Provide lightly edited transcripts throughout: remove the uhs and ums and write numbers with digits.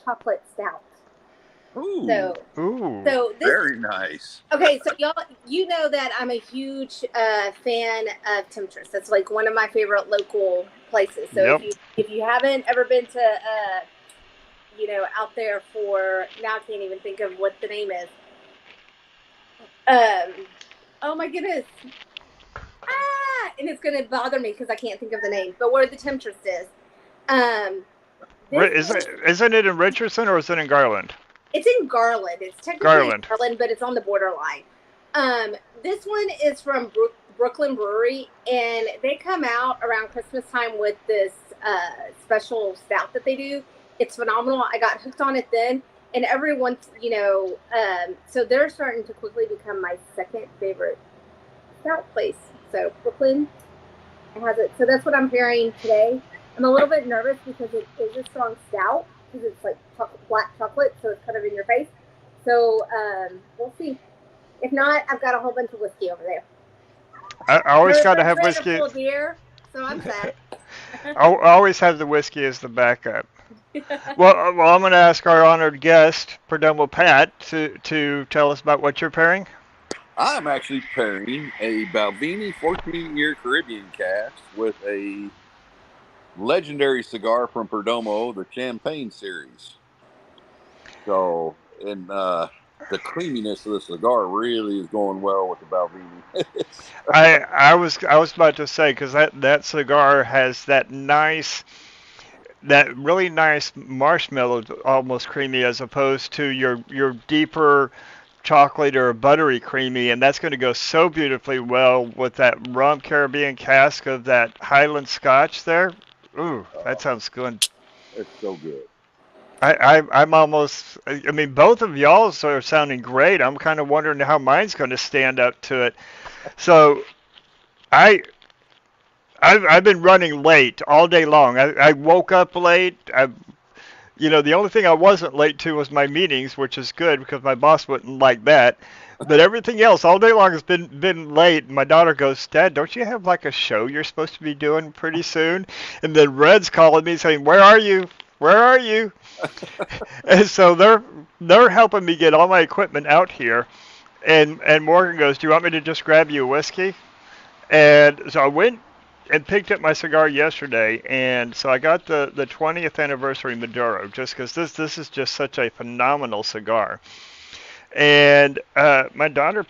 chocolate stout. Ooh, So, Ooh. so this very nice. okay. So y'all, you know that I'm a huge fan of Temptress. That's like one of my favorite local places. So Yep. if you haven't ever been to out there for now, I can't even think of what the name is. Um, oh my goodness. And it's going to bother me because I can't think of the name, but where the Temptress is. Um, this one, Isn't it in Richardson or is it in Garland? it's in Garland. It's technically in Garland. Garland, but it's on the borderline. This one is from Brooklyn Brewery, and they come out around Christmas time with this special stout that they do. It's phenomenal. I got hooked on it then, and everyone's, so they're starting to quickly become my second favorite stout place. So Brooklyn has it. So that's what I'm pairing today. I'm a little bit nervous because it is a strong stout because it's like black chocolate, so it's kind of in your face. So we'll see. If not, I've got a whole bunch of whiskey over there. I always The got to have refrigerator whiskey. full of beer, so I'm set. I always have the whiskey as the backup. Well, I'm going to ask our honored guest, Perdomo Pat, to tell us about what you're pairing. I'm actually pairing a Balvenie 14-year Caribbean cask with a legendary cigar from Perdomo, the Champagne series. So, and the creaminess of the cigar really is going well with the Balvenie. I was about to say because that cigar has that really nice marshmallow, almost creamy, as opposed to your deeper chocolate or buttery creamy, and that's going to go so beautifully well with that rum Caribbean cask of that Highland Scotch there. Ooh, that sounds good. It's so good. I'm almost. I mean, both of y'all's are sounding great. I'm kind of wondering how mine's going to stand up to it. So I I've been running late all day long. I woke up late. The only thing I wasn't late to was my meetings, which is good because my boss wouldn't like that. But everything else all day long has been late. My daughter goes, Dad, don't you have like a show you're supposed to be doing pretty soon? And then Red's calling me saying, Where are you? Where are you? And so they're helping me get all my equipment out here. And Morgan goes, Do you want me to just grab you a whiskey? And so I went and picked up my cigar yesterday, and so I got the 20th anniversary Maduro, just because this is just such a phenomenal cigar. And my daughter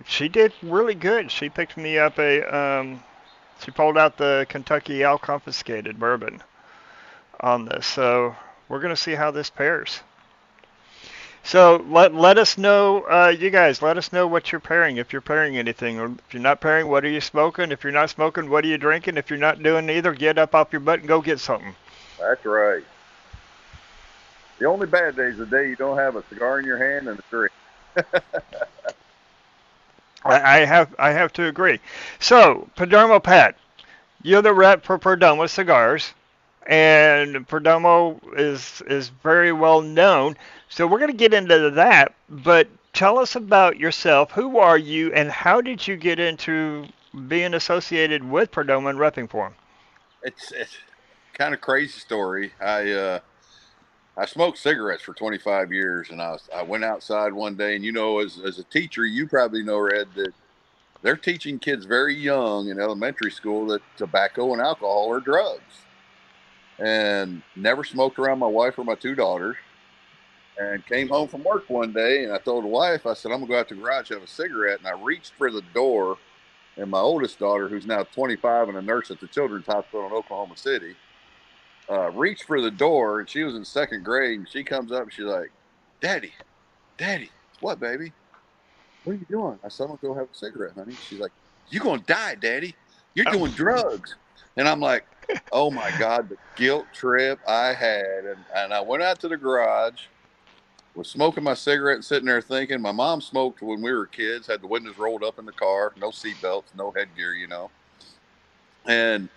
she did really good. She picked me up she pulled out the Kentucky Al Confiscated bourbon on this. So we're gonna see how this pairs. So let us know, you guys. Let us know what you're pairing. If you're pairing anything, or if you're not pairing, what are you smoking? If you're not smoking, what are you drinking? If you're not doing either, get up off your butt and go get something. That's right. The only bad day is the day you don't have a cigar in your hand and a drink. I have to agree. So Perdomo Pat, you're the rep for Perdomo cigars, and Perdomo is very well known. So we're going to get into that, but tell us about yourself. Who are you, and how did you get into being associated with Perdomo and repping for them? It's kind of crazy story. I smoked cigarettes for 25 years, and I went outside one day, and as a teacher, you probably know, Red, that they're teaching kids very young in elementary school that tobacco and alcohol are drugs. And never smoked around my wife or my two daughters. And came home from work one day, and I told the wife, I said, I'm gonna go out to the garage and have a cigarette. And I reached for the door, and my oldest daughter, who's now 25 and a nurse at the Children's Hospital in Oklahoma City, reached for the door, and she was in second grade, and she comes up and she's like, Daddy, Daddy, what, baby? What are you doing? I said, I'm going to go have a cigarette, honey. She's like, you're going to die, Daddy. You're doing drugs. And I'm like, oh, my God, the guilt trip I had. And I went out to the garage, was smoking my cigarette and sitting there thinking. My mom smoked when we were kids, had the windows rolled up in the car, no seatbelts, no headgear. And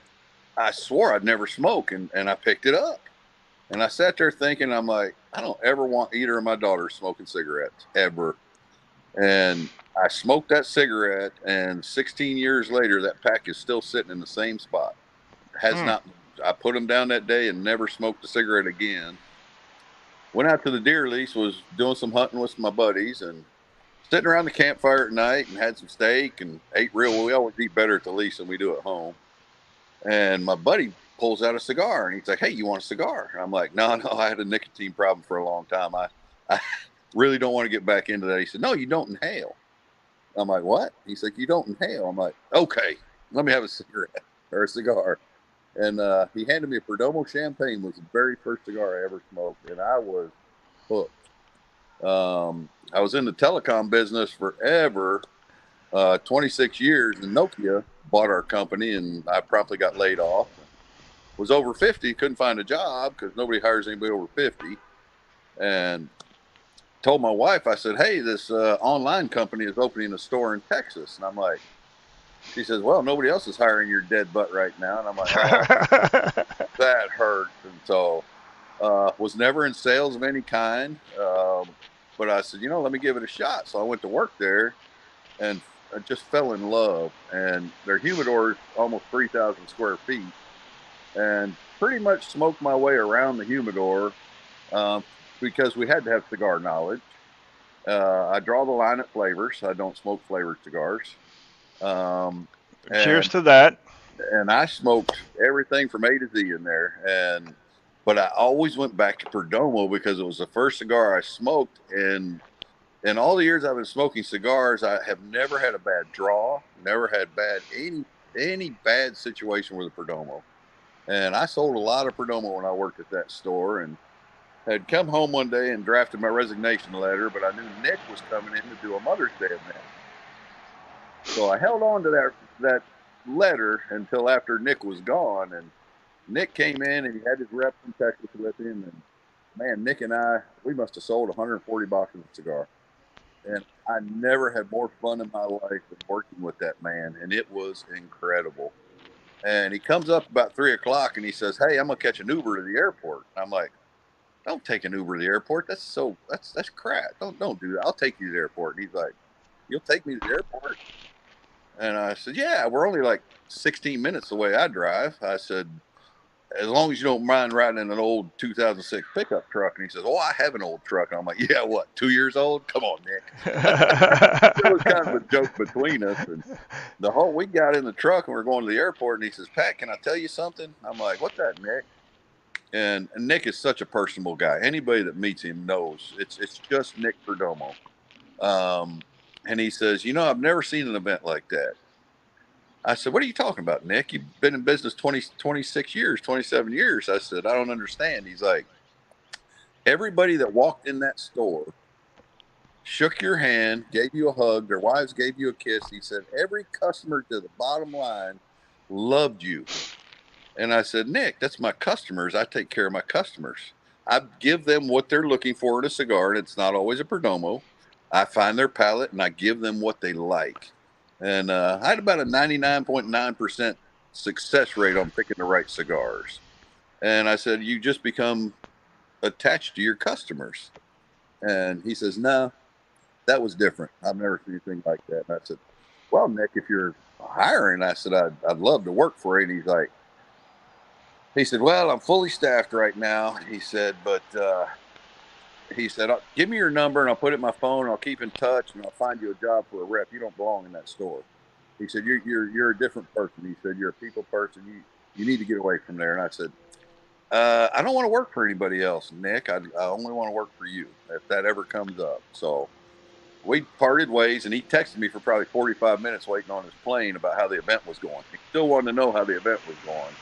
I swore I'd never smoke, and I picked it up. And I sat there thinking, I'm like, I don't ever want either of my daughters smoking cigarettes, ever. And I smoked that cigarette, and 16 years later, that pack is still sitting in the same spot. Has Hmm. not. I put them down that day and never smoked a cigarette again. Went out to the deer lease, was doing some hunting with my buddies, and sitting around the campfire at night and had some steak and ate real well. We always eat better at the lease than we do at home. And my buddy pulls out a cigar and he's like, "Hey, you want a cigar?" And I'm like, no, I had a nicotine problem for a long time. I really don't want to get back into that. He said, "No, you don't inhale." I'm like, "What?" He's like, "You don't inhale." I'm like, "Okay, let me have a cigarette or a cigar." And he handed me a Perdomo Champagne, was the very first cigar I ever smoked, and I was hooked. I was in the telecom business forever, 26 years, and Nokia bought our company, and I promptly got laid off. Was over 50, couldn't find a job because nobody hires anybody over 50. And told my wife, I said, "Hey, this online company is opening a store in Texas." And I'm like, she says, "Well, nobody else is hiring your dead butt right now." And I'm like, "Oh, that hurts." And so was never in sales of any kind. But I said, let me give it a shot. So I went to work there and I just fell in love. And their humidor is almost 3,000 square feet, and pretty much smoked my way around the humidor because we had to have cigar knowledge. I draw the line at flavors. I don't smoke flavored cigars. Cheers And to that. I smoked everything from A to Z in there. But I always went back to Perdomo because it was the first cigar I smoked. And in all the years I've been smoking cigars, I have never had a bad draw, never had any bad situation with a Perdomo. And I sold a lot of Perdomo when I worked at that store, and had come home one day and drafted my resignation letter, but I knew Nick was coming in to do a Mother's Day event. So I held on to that letter until after Nick was gone, and Nick came in and he had his rep from Texas with him, and man, Nick and we must have sold 140 boxes of cigar. And I never had more fun in my life than working with that man, and it was incredible. And he comes up about 3 o'clock and he says, "Hey, I'm gonna catch an Uber to the airport." And I'm like, "Don't take an Uber to the airport. That's crap. Don't do that. I'll take you to the airport." And he's like, "You'll take me to the airport?" And I said, "Yeah, we're only like 16 minutes the way I drive." I said, "As long as you don't mind riding in an old 2006 pickup truck." And he says, "Oh, I have an old truck." And I'm like, "Yeah, what, 2 years old? Come on, Nick." It was kind of a joke between us. And we got in the truck and we're going to the airport. And he says, "Pat, can I tell you something?" I'm like, "What's that, Nick?" And Nick is such a personable guy. Anybody that meets him knows it's just Nick Perdomo. And he says, "I've never seen an event like that." I said, "What are you talking about, Nick? You've been in business 26 years, 27 years. I said, "I don't understand." He's like, "Everybody that walked in that store shook your hand, gave you a hug, their wives gave you a kiss." He said, "Every customer to the bottom line loved you." And I said, "Nick, that's my customers. I take care of my customers. I give them what they're looking for in a cigar, and it's not always a Perdomo. I find their palate, and I give them what they like." And I had about a 99.9% success rate on picking the right cigars. And I said, "You just become attached to your customers." And he says, "No, that was different. I've never seen anything like that." And I said, "Well, Nick, if you're hiring," I said, I'd love to work for you." And he said, "Well, I'm fully staffed right now." He said, "But he said, give me your number and I'll put it in my phone. And I'll keep in touch and I'll find you a job for a rep. You don't belong in that store." He said, "You're a different person." He said, "You're a people person. You need to get away from there." And I said, "I don't want to work for anybody else, Nick. I only want to work for you if that ever comes up." So we parted ways, and he texted me for probably 45 minutes waiting on his plane about how the event was going. He still wanted to know how the event was going.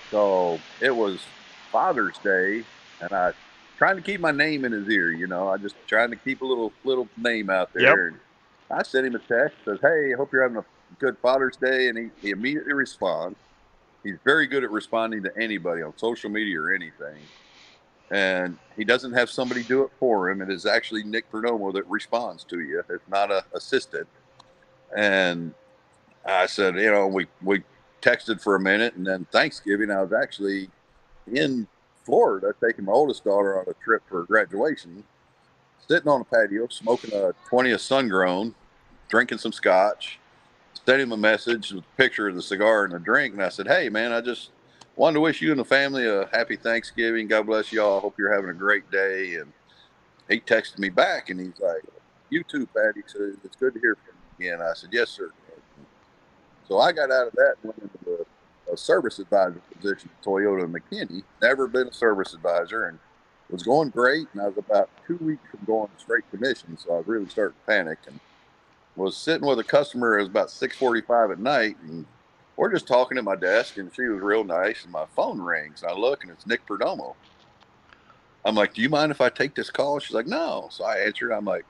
So it was Father's Day, and I trying to keep my name in his ear. I just trying to keep a little name out there. Yep. And I sent him a text, says, "Hey, I hope you're having a good Father's Day." And he immediately responds. He's very good at responding to anybody on social media or anything. And he doesn't have somebody do it for him. It is actually Nick Perdomo that responds to you. It's not an assistant. And I said, we texted for a minute, and then Thanksgiving, I was actually in Florida taking my oldest daughter on a trip for graduation, sitting on a patio, smoking a 20th Sun-Grown, drinking some scotch, sent him a message with a picture of the cigar and the drink. And I said, "Hey, man, I just wanted to wish you and the family a happy Thanksgiving. God bless y'all. I hope you're having a great day. And he texted me back, and he's like, "You too, Pat." He said, "It's good to hear from you again." I said, "Yes, sir." And so I got out of that and went into a service advisor position at Toyota McKinney. Never been a service advisor, and was going great. And I was about 2 weeks from going straight commission, so I was really starting to panic. And was sitting with a customer. It was about 6:45 at night, and we're just talking at my desk, and she was real nice. And my phone rings, and I look, and it's Nick Perdomo. I'm like, "Do you mind if I take this call?" She's like, "No." So I answered. I'm like,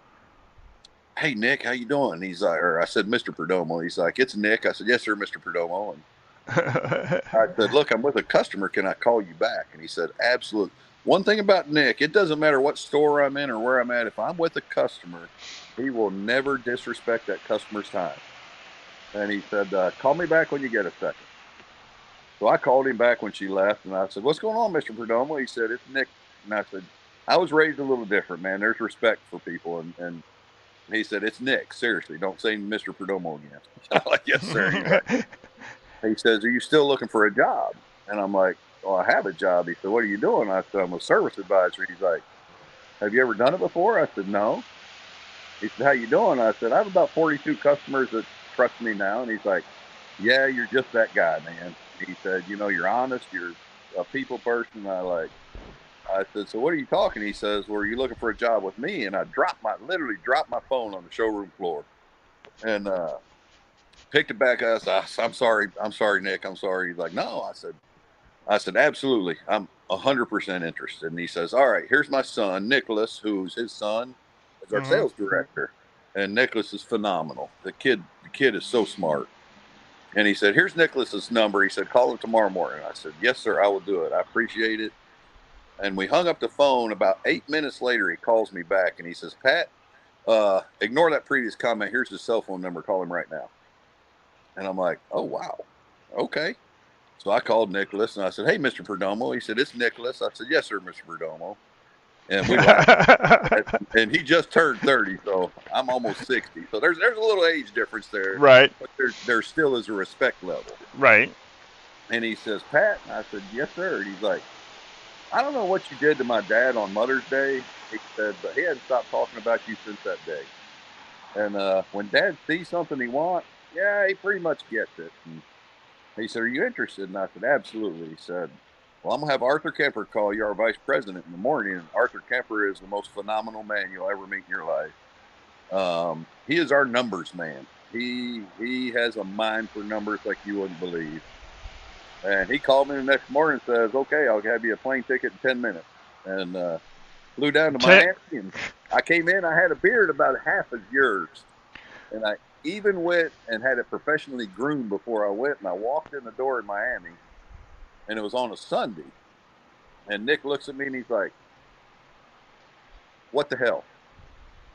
"Hey, Nick, how you doing?" And he's like, or I said, "Mr. Perdomo." He's like, "It's Nick." I said, "Yes, sir, Mr. Perdomo." And I said, "Look, I'm with a customer. Can I call you back?" And he said, "Absolutely." One thing about Nick, it doesn't matter what store I'm in or where I'm at. If I'm with a customer, he will never disrespect that customer's time. And he said, "Call me back when you get a second." So I called him back when she left, and I said, "What's going on, Mr. Perdomo?" He said, "It's Nick." And I said, "I was raised a little different, man. There's respect for people." And he said, "It's Nick. Seriously, don't say Mr. Perdomo again." I'm like, "Yes, sir." He says, "Are you still looking for a job?" And I'm like, "Well, I have a job." He said, "What are you doing?" I said, "I'm a service advisor." He's like, "Have you ever done it before?" I said, "No." He said, "How you doing?" I said, "I have about 42 customers that trust me now." And he's like, "Yeah, you're just that guy, man." He said, "You're honest. You're a people person." I said, "So what are you talking?" He says, "Well, are you looking for a job with me?" And I literally dropped my phone on the showroom floor and picked it back up. I said, I'm sorry, Nick. I'm sorry." He's like, "No." I said, "Absolutely. I'm 100% interested." And he says, "All right, here's my son, Nicholas, who's his son is our sales director. And Nicholas is phenomenal. The kid is so smart." And he said, "Here's Nicholas's number." He said, "Call him tomorrow morning." I said, "Yes, sir, I will do it. I appreciate it." And we hung up the phone. About 8 minutes later, he calls me back and he says, "Pat, ignore that previous comment. Here's his cell phone number. Call him right now." And I'm like, "Oh, wow. Okay." So I called Nicholas and I said, "Hey, Mr. Perdomo." He said, "It's Nicholas." I said, "Yes, sir, Mr. Perdomo." And we laughed. And he just turned 30, so I'm almost 60. So there's a little age difference there, Right. but there still is a respect level. Right. And he says, "Pat," and I said, "Yes, sir." And he's like, "I don't know what you did to my dad on Mother's Day." He said, "But he hadn't stopped talking about you since that day. And when Dad sees something he wants, yeah, he pretty much gets it." And he said, "Are you interested?" And I said, "Absolutely." He said, "Well, I'm going to have Arthur Kemper call you, our vice president, in the morning." And Arthur Kemper is the most phenomenal man you'll ever meet in your life. He is our numbers man. He has a mind for numbers like you wouldn't believe. And he called me the next morning and says, "Okay, I'll have you a plane ticket in 10 minutes. And flew down to Miami. And I came in, I had a beard about half as yours. And I even went and had it professionally groomed before I went. And I walked in the door in Miami, and it was on a Sunday. And Nick looks at me and he's like, "What the hell?"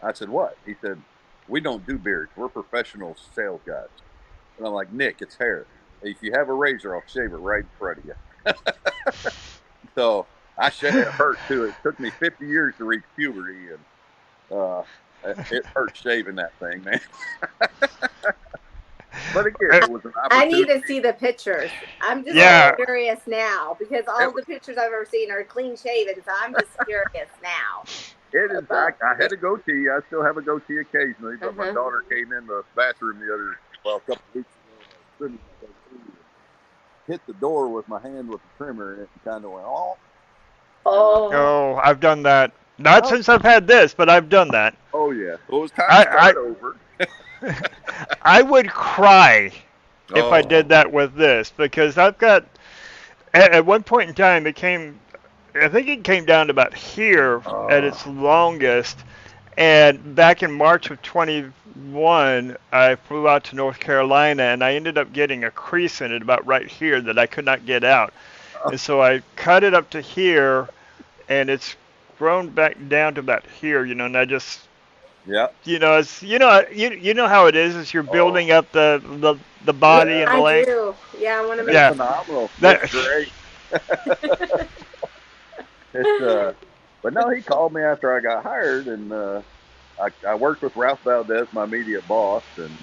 I said, "What?" He said, "We don't do beards. We're professional sales guys." And I'm like, "Nick, it's hair. If you have a razor, I'll shave it right in front of you." So I shaved. It hurt too. It took me 50 years to reach puberty, and it hurt shaving that thing, man. But again, it was an I opportunity. need to see the pictures. I'm just curious now because all of the pictures I've ever seen are clean shaven. So I'm just curious now. It is. I had a goatee. I still have a goatee occasionally, but my daughter came in the bathroom a couple of weeks ago, and I was trimming my goatee and hit the door with my hand with the trimmer, and it kind of went, "Oh." Oh, I've done that. Not since I've had this, but I've done that. Oh yeah. Well, it was time to start over. I would cry if I did that with this, because I've got, at one point in time, I think it came down to about here at its longest. And back in March of 21, I flew out to North Carolina, and I ended up getting a crease in it about right here that I could not get out. And so I cut it up to here, and it's grown back down to about here, and I just, it's you know how it is as you're building up the body and the length. I do. Yeah, I want to make it phenomenal. That's great. But no, he called me after I got hired, and I worked with Ralph Valdez, my immediate boss, and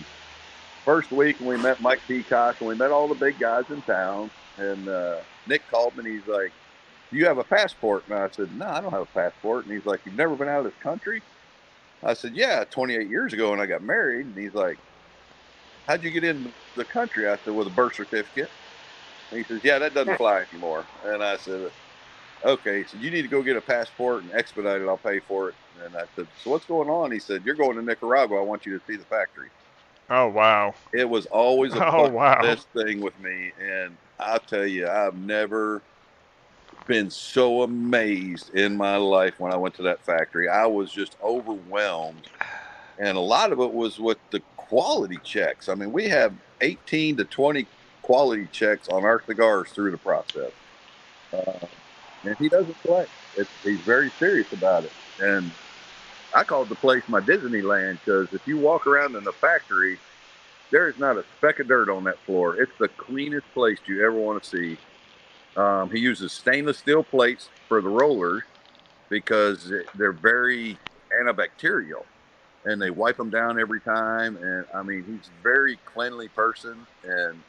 first week we met Mike Peacock, and we met all the big guys in town, and Nick called me and he's like, "Do you have a passport?" And I said, "No, I don't have a passport." And he's like, "You've never been out of this country?" I said, "Yeah, 28 years ago when I got married." And he's like, "How'd you get into the country?" I said, "With a birth certificate." And he says, "Yeah, that doesn't fly anymore." And I said, "Okay." So you need to go get a passport and expedite it. I'll pay for it. And I said, "So what's going on?" He said, "You're going to Nicaragua. I want you to see the factory." Oh wow. It was always a Oh bucket wow. list thing with me. And I'll tell you, I've never been so amazed in my life when I went to that factory. I was just overwhelmed. And a lot of it was with the quality checks. I mean, we have 18 to 20 quality checks on our cigars through the process. Uh, and he doesn't play. He's very serious about it. And I called the place my Disneyland because if you walk around in the factory, there is not a speck of dirt on that floor. It's the cleanest place you ever want to see. He uses stainless steel plates for the rollers because they're very antibacterial and they wipe them down every time. And I mean, he's a very cleanly person. And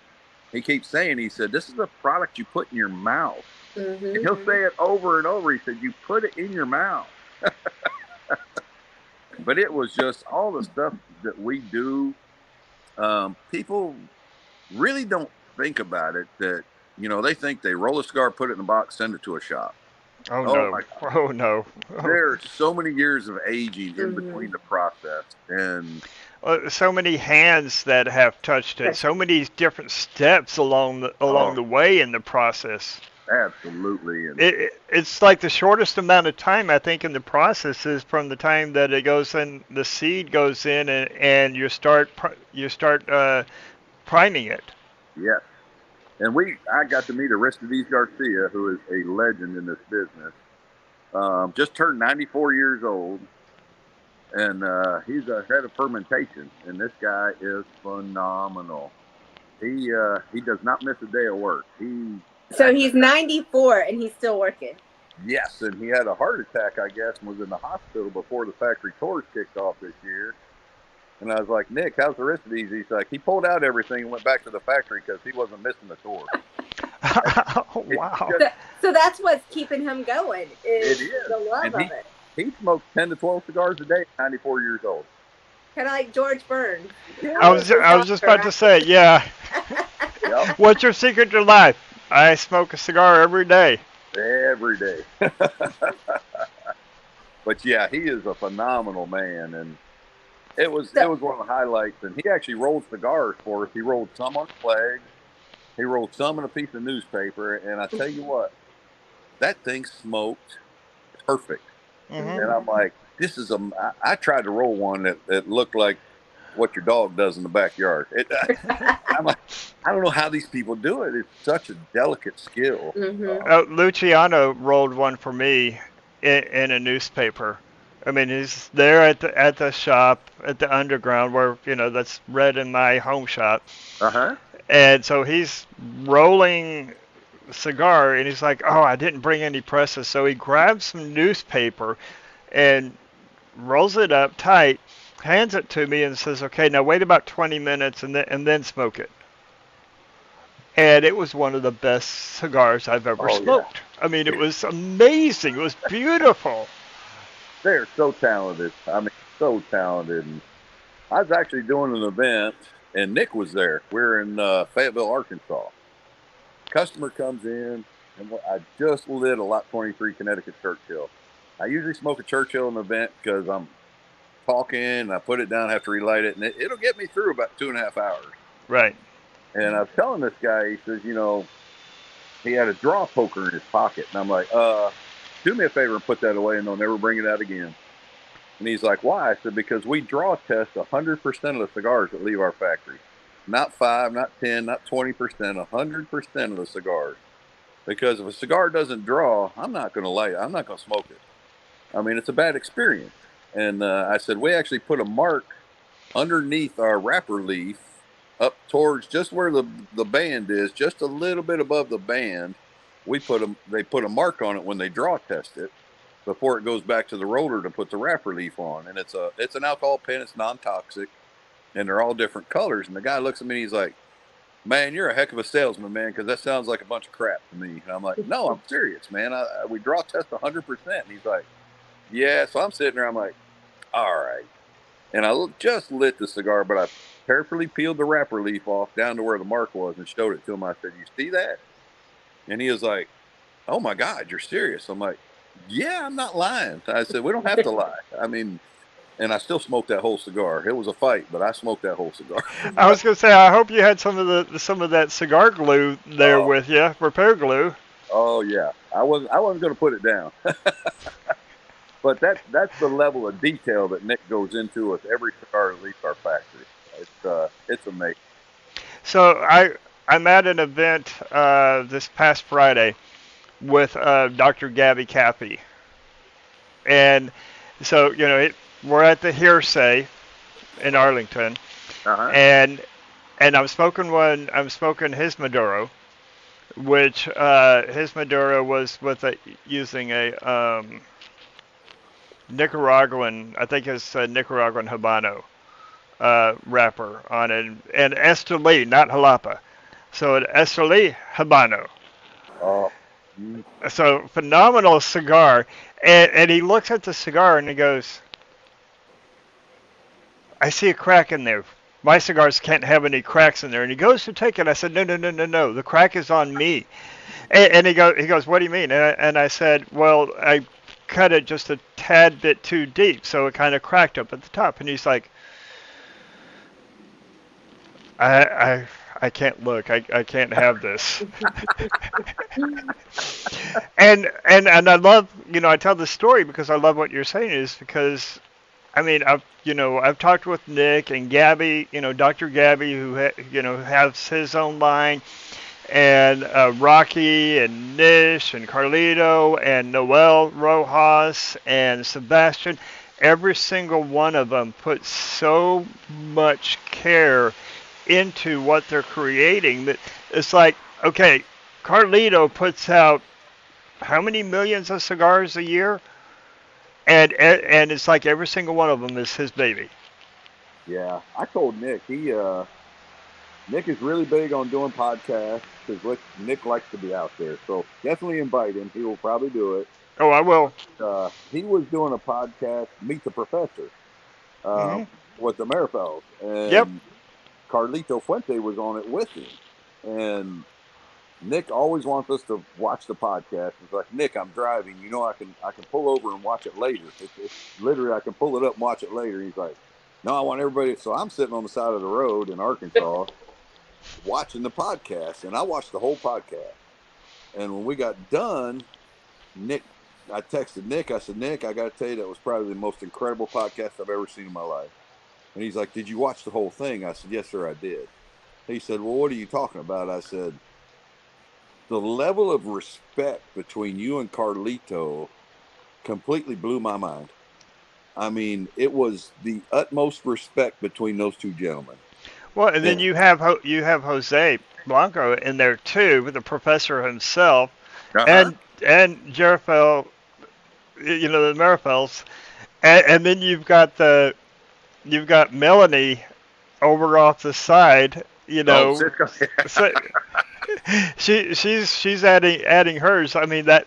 he keeps saying, he said, "This is a product you put in your mouth." Mm-hmm. And he'll say it over and over. He said, "You put it in your mouth." But it was just all the stuff that we do. People really don't think about it that, they think they roll a cigar, put it in a box, send it to a shop. Oh Oh no. my God. Oh no. There are so many years of aging in Mhm. between the process. And So many hands that have touched it. So many different steps along the way in the process. absolutely. And It's like the shortest amount of time I think in the process is from the time that it goes in, the seed goes in, and you start priming it. yes. And I got to meet Aristides Garcia, who is a legend in this business. Just turned 94 years old. And he's a head of fermentation. And this guy is phenomenal. He does not miss a day of work. So he's 94 and he's still working. Yes, and he had a heart attack, I guess, and was in the hospital before the factory tours kicked off this year. And I was like, "Nick, how's Aristides?" He's like, "He pulled out everything and went back to the factory because he wasn't missing the tour." Oh, wow. So that's what's keeping him going is It is. the love And of it. he smokes 10 to 12 cigars a day at 94 years old. Kind of like George Burns. Yeah. I was just about to say, yeah. Yep. What's your secret to life? I smoke a cigar every day. Every day. But yeah, he is a phenomenal man, and it was one of the highlights. And he actually rolled cigars for us. He rolled some on flag. He rolled some in a piece of newspaper. And I tell you what, that thing smoked perfect. Mm-hmm. And I'm like, I tried to roll one that looked like what your dog does in the backyard. I'm like, I don't know how these people do it. It's such a delicate skill. Mm-hmm. Luciano rolled one for me in a newspaper. I mean, he's there at the shop at the underground where that's red in my home shop. Uh-huh. And so he's rolling a cigar, and he's like, "Oh, I didn't bring any presses." So he grabs some newspaper and rolls it up tight, hands it to me, and says, "Okay, now wait about 20 minutes and then smoke it." And it was one of the best cigars I've ever smoked. Yeah. I mean, it was amazing. It was beautiful. They're so talented. I mean, so talented. And I was actually doing an event, and Nick was there. We're in Fayetteville, Arkansas. Customer comes in, and I just lit a Lot 23 Connecticut Churchill. I usually smoke a Churchill in an event because I'm talking, and I put it down, have to relight it, and it'll get me through about 2.5 hours. Right. And I was telling this guy, he says, he had a draw poker in his pocket. And I'm like, do me a favor and put that away, and they'll never bring it out again. And he's like, "Why?" I said, "Because we draw test 100% of the cigars that leave our factory. Not 5, not 10, not 20%, 100% of the cigars. Because if a cigar doesn't draw, I'm not going to light it. I'm not going to smoke it. I mean, it's a bad experience." And I said, we actually put a mark underneath our wrapper leaf up towards just where the band is, just a little bit above the band. They put a mark on it when they draw test it before it goes back to the roller to put the wrapper leaf on. And it's an alcohol pen. It's non-toxic, and they're all different colors. And the guy looks at me and he's like, man, you're a heck of a salesman, man, because that sounds like a bunch of crap to me. And I'm like, no, I'm serious, man. We draw test 100%. And he's like, yeah. So I'm sitting there. I'm like, all right. And I just lit the cigar, but I carefully peeled the wrapper leaf off down to where the mark was and showed it to him. I said, you see that? And he was like, oh my God, you're serious. I'm like, yeah, I'm not lying. I said, we don't have to lie. I mean, and I still smoked that whole cigar. It was a fight, but I smoked that whole cigar. I was gonna say, I hope you had some of that cigar glue there with you, repair glue. Oh yeah, I wasn't going to put it down. But that's the level of detail that Nick goes into with every cigar that leaves our factory. It's amazing. So I'm at an event this past Friday with Dr. Gabby Cappy, and so we're at the Hearsay in Arlington, and I'm smoking his Maduro, which his Maduro was using a Nicaraguan, I think it's a Nicaraguan Habano wrapper on it, and Esteli, not Jalapa. So an Esteli Habano. Oh. So phenomenal cigar, and he looks at the cigar and he goes, I see a crack in there. My cigars can't have any cracks in there. And he goes to take it. I said, no. The crack is on me. And he goes, what do you mean? And I said, well, I cut it just a tad bit too deep, so it kind of cracked up at the top. And he's like, I can't look. I can't have this. and I love, I tell this story because I love what you're saying, is because I mean, I've talked with Nick and Gabby, Dr. Gabby, who has his own line, and Rocky and Nish and Carlito and Noel Rojas and Sebastian. Every single one of them put so much care into what they're creating that it's like, okay, Carlito puts out how many millions of cigars a year? And it's like every single one of them is his baby. Yeah, I told Nick. Nick is really big on doing podcasts because Nick likes to be out there. So definitely invite him. He will probably do it. Oh, I will. He was doing a podcast, Meet the Professor, with the Marifels, and Carlito Fuente was on it with him. And Nick always wants us to watch the podcast. It's like, Nick, I'm driving. I can pull over and watch it later. It's literally, I can pull it up and watch it later. He's like, no, I want everybody. So I'm sitting on the side of the road in Arkansas watching the podcast, and I watched the whole podcast. And when we got done, I texted Nick. I said, Nick, I got to tell you, that was probably the most incredible podcast I've ever seen in my life. And he's like, did you watch the whole thing? I said, yes, sir, I did. He said, well, what are you talking about? I said, the level of respect between you and Carlito completely blew my mind. I mean, it was the utmost respect between those two gentlemen. Well, and then you have Jose Blanco in there too, with the professor himself, and Jerafel, the Marifels, and then you've got Melanie over off the side, so she's adding hers. I mean, that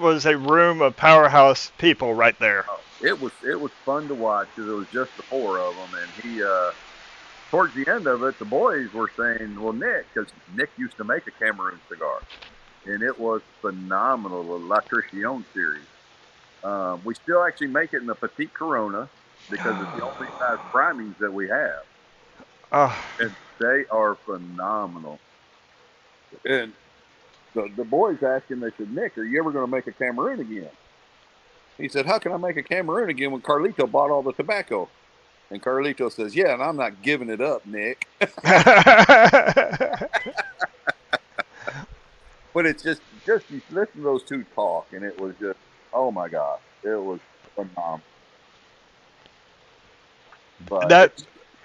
was a room of powerhouse people right there. It was fun to watch because it was just the four of them, and he towards the end of it, the boys were saying, well, Nick, because Nick used to make a Cameroon cigar, and it was phenomenal, the La Tricion series. We still actually make it in the Petite Corona because it's the only size primings that we have. And they are phenomenal. And the boys asked him, they said, Nick, are you ever going to make a Cameroon again? He said, how can I make a Cameroon again when Carlito bought all the tobacco? And Carlito says, yeah, and I'm not giving it up, Nick. But it's just you listen to those two talk, and it was just, oh my God, it was phenomenal. But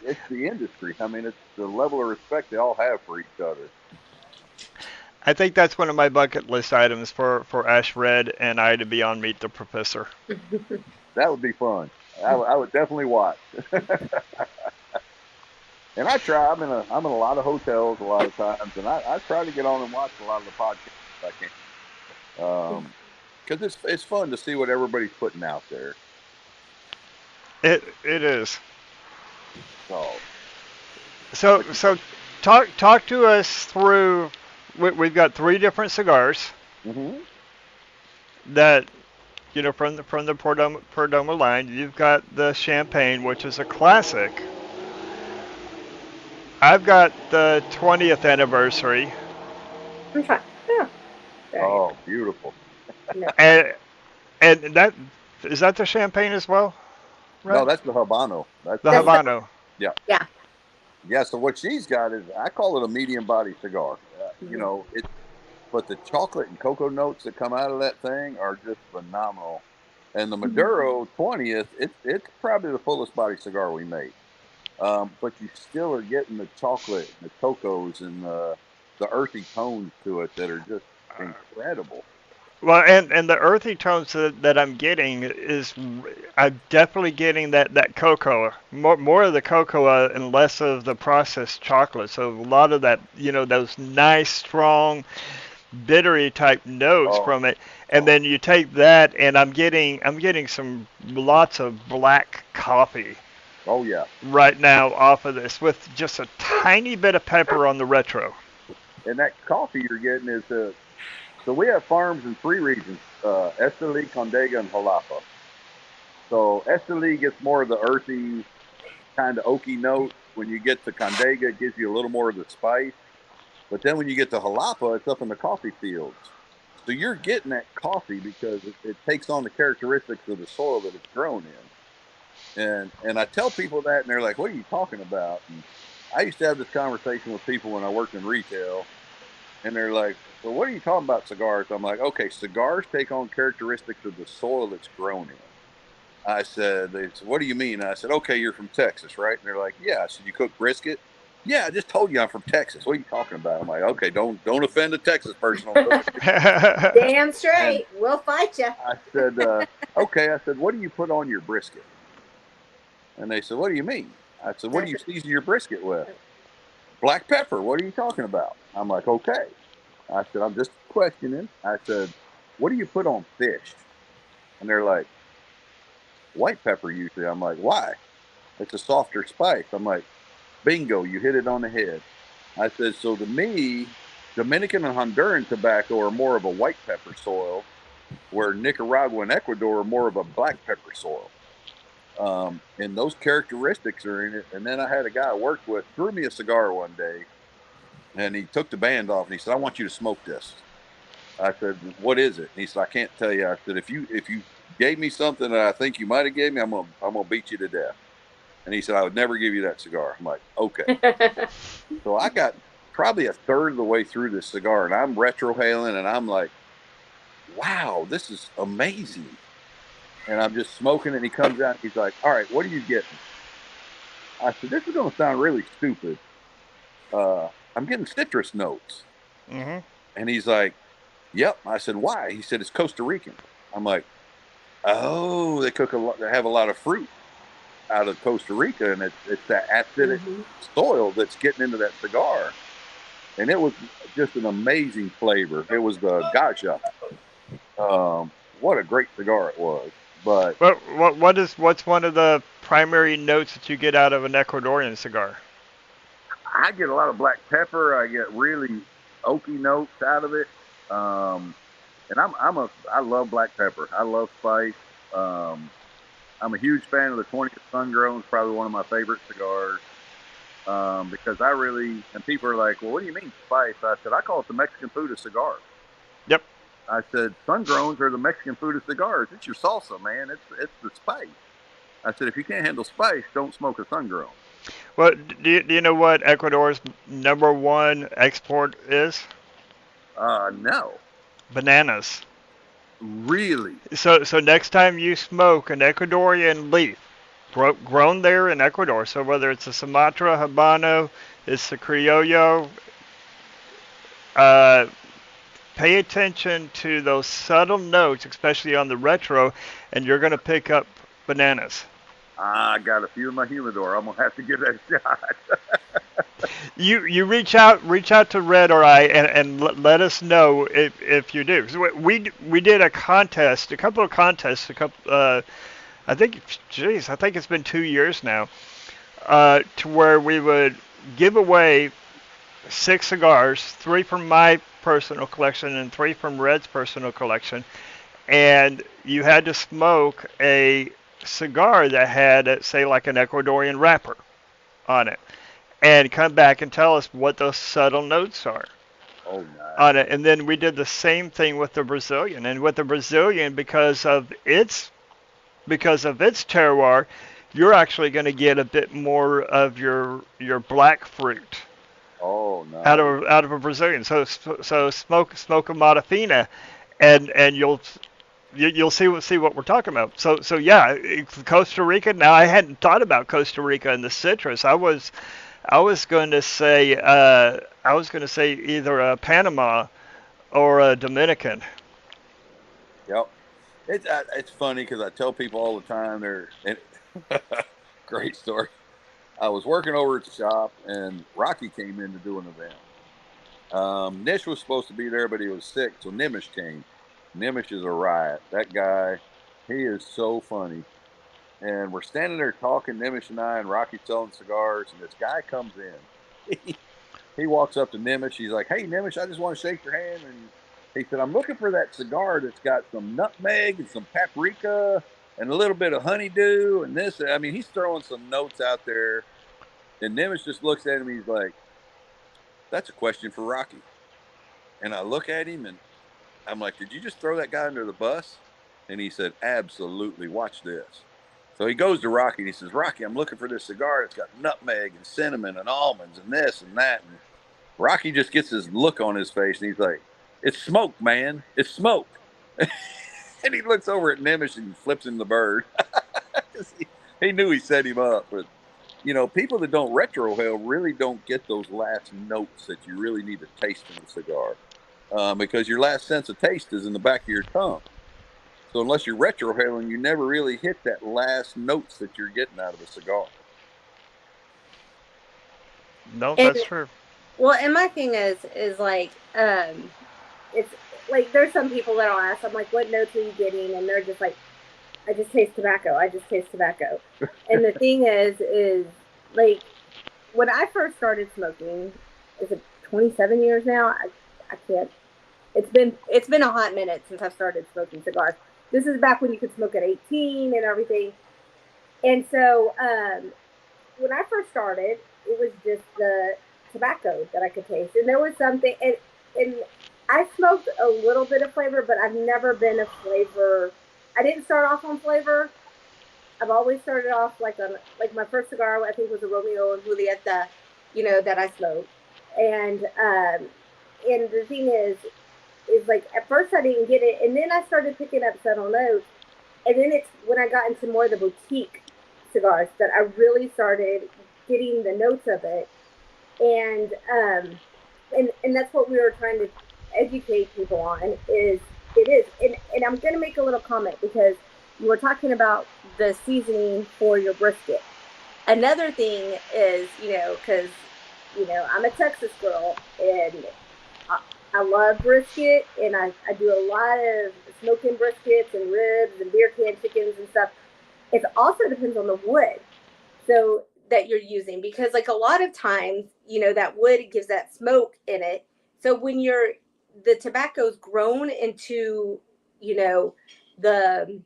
it's the industry. I mean, it's the level of respect they all have for each other. I think that's one of my bucket list items for Ash Red and I to be on Meet the Professor. That would be fun. I would definitely watch. And I try. I'm in a lot of hotels a lot of times, and I try to get on and watch a lot of the podcasts if I can, because it's fun to see what everybody's putting out there. It is. So, So talk to us through. We've got three different cigars mm-hmm. that from the Perdomo line. You've got the champagne, which is a classic. I've got the 20th anniversary, Okay. Yeah. There you Oh, beautiful. go. No. and that is that the champagne as well, No, right? that's the Habano. That's The That's the the Habano. yeah. yeah. Yeah, so what she's got is I call it a medium body cigar. Mhm. But the chocolate and cocoa notes that come out of that thing are just phenomenal. And the Mhm. Maduro 20th, it's probably the fullest body cigar we made. But you still are getting the chocolate and the cocos and the earthy tones to it that are just incredible. Well, and the earthy tones that I'm getting is I'm definitely getting that cocoa, more of the cocoa and less of the processed chocolate. So a lot of that, those nice strong bittery type notes Oh, from it, and oh, then you take that, and I'm getting some lots of black coffee oh yeah. right now off of this with just a tiny bit of pepper on the retro. And that coffee you're getting is so we have farms in three regions: Esteli, Condega, and Jalapa. So Esteli gets more of the earthy, kind of oaky note. When you get to Condega, it gives you a little more of the spice. But then when you get to Jalapa, it's up in the coffee fields. So you're getting that coffee because it takes on the characteristics of the soil that it's grown in. And I tell people that, and they're like, "What are you talking about?" And I used to have this conversation with people when I worked in retail, and they're like, "So what are you talking about cigars?" I'm like, "Okay, cigars take on characteristics of the soil it's grown in." I said, they said, "What do you mean?" I said, "Okay, you're from Texas, right?" And they're like, "Yeah." I said, "You cook brisket?" "Yeah, I just told you I'm from Texas. What are you talking about?" I'm like, "Okay, don't offend a Texas person. I'm cooking." Damn And straight. We'll fight you. I said, "Okay." I said, "What do you put on your brisket?" And they said, "What do you mean?" I said, "What do That's you season your brisket with?" "Black pepper." "What are you talking about?" I'm like, "Okay." I said, "I'm just questioning." I said, "What do you put on fish?" And they're like, "White pepper usually." I'm like, "Why?" "It's a softer spice." I'm like, "Bingo, you hit it on the head." I said, "So to me, Dominican and Honduran tobacco are more of a white pepper soil, where Nicaragua and Ecuador are more of a black pepper soil." And those characteristics are in it. And then I had a guy I worked with threw me a cigar one day, and he took the band off and he said, "I want you to smoke this." I said, "What is it?" And he said, "I can't tell you." I said, "If you gave me something that I think you might have gave me, I'm gonna beat you to death." And he said, "I would never give you that cigar." I'm like, "Okay." So I got probably a third of the way through this cigar, and I'm retrohaling, and I'm like, "Wow, this is amazing." And I'm just smoking it, and he comes out, and he's like, "All right, what are you getting?" I said, "This is going to sound really stupid. I'm getting citrus notes." hmm And he's like, "Yep." I said, "Why?" He said, "It's Costa Rican." I'm like, "Oh, they cook a lot. They have a lot of fruit out of Costa Rica, and it's that acidic Mhm. soil that's getting into that cigar." And it was just an amazing flavor. It was the Gacha. What a great cigar it was. But what's one of the primary notes that you get out of an Ecuadorian cigar? I get a lot of black pepper. I get really oaky notes out of it. Um, and I love black pepper. I love spice. Um, I'm a huge fan of the 20th Sun Grown. It's probably one of my favorite cigars. Because I really, and people are like, "Well, what do you mean spice?" I said, "I call it the Mexican food of cigars." Yep. I said, "Sun Growns are the Mexican food of cigars. It's your salsa, man. It's the spice." I said, "If you can't handle spice, don't smoke a Sun Grown." Well, do you know what Ecuador's number one export is? No, Bananas. really. So next time you smoke an Ecuadorian leaf, grown there in Ecuador, so whether it's a Sumatra Habano, it's the Criollo, uh, pay attention to those subtle notes, especially on the retro, and you're going to pick up bananas. I got a few in my humidor. I'm gonna have to give that a shot. you reach out to Red or I, and let us know if you do. 'Cause we did a contest, a couple of contests, a couple. I think, geez, I think it's been 2 years now. To where we would give away 6 cigars, 3 from my personal collection and 3 from Red's personal collection, and you had to smoke a cigar that had, say, like an Ecuadorian wrapper on it, and come back and tell us what those subtle notes are Oh, nice. on it. And then we did the same thing with the Brazilian. And with the Brazilian, because of its terroir, you're actually going to get a bit more of your black fruit Oh, out nice. of a Brazilian. So smoke a Matafina, and you'll see what we're talking about. So yeah, Costa Rica. Now I hadn't thought about Costa Rica and the citrus. I was going to say either a Panama or a Dominican. Yep. It's funny because I tell people all the time great story. I was working over at the shop and Rocky came in to do an event. Nish was supposed to be there, but he was sick, so Nimish came. Nimish is a riot. That guy, he is so funny. And we're standing there talking, Nimish and I, and Rocky selling cigars, and this guy comes in. He walks up to Nimish. He's like, "Hey, Nimish, I just want to shake your hand." And he said, "I'm looking for that cigar that's got some nutmeg and some paprika and a little bit of honeydew and this." I mean, he's throwing some notes out there. And Nimish just looks at him. He's like, "That's a question for Rocky." And I look at him and I'm like, "Did you just throw that guy under the bus?" And he said, "Absolutely. Watch this." So he goes to Rocky and he says, "Rocky, I'm looking for this cigar. It's got nutmeg and cinnamon and almonds and this and that." And Rocky just gets this look on his face and he's like, "It's smoke, man. It's smoke." And he looks over at Nimish and flips him the bird. he knew he set him up. But, people that don't retrohale really don't get those last notes that you really need to taste in a cigar. Because your last sense of taste is in the back of your tongue. So unless you're retrohaling, you never really hit that last notes that you're getting out of a cigar. No, And that's true. well, and my thing is like, it's like there's some people that I'll ask, I'm like, what notes are you getting? And they're just like, I just taste tobacco. I just taste tobacco. And the thing is like when I first started smoking, is it 27 years now? I can't. It's been a hot minute since I started smoking cigars. This is back when you could smoke at 18 and everything. And so when I first started, it was just the tobacco that I could taste, and there was something, and I smoked a little bit of flavor, but I've never been a flavor. I didn't start off on flavor. I've always started off like my first cigar. I think was a Romeo and Julieta, that I smoked, and the thing is like at first I didn't get it, and then I started picking up subtle notes, and then it's when I got into more of the boutique cigars that I really started getting the notes of it, and and that's what we were trying to educate people on is it is, and I'm gonna make a little comment because you were talking about the seasoning for your brisket. Another thing is, because I'm a Texas girl and I love brisket, and I do a lot of smoking briskets and ribs and beer can chickens and stuff. It also depends on the wood so that you're using, because like a lot of times, that wood gives that smoke in it. So when the tobacco's grown into, the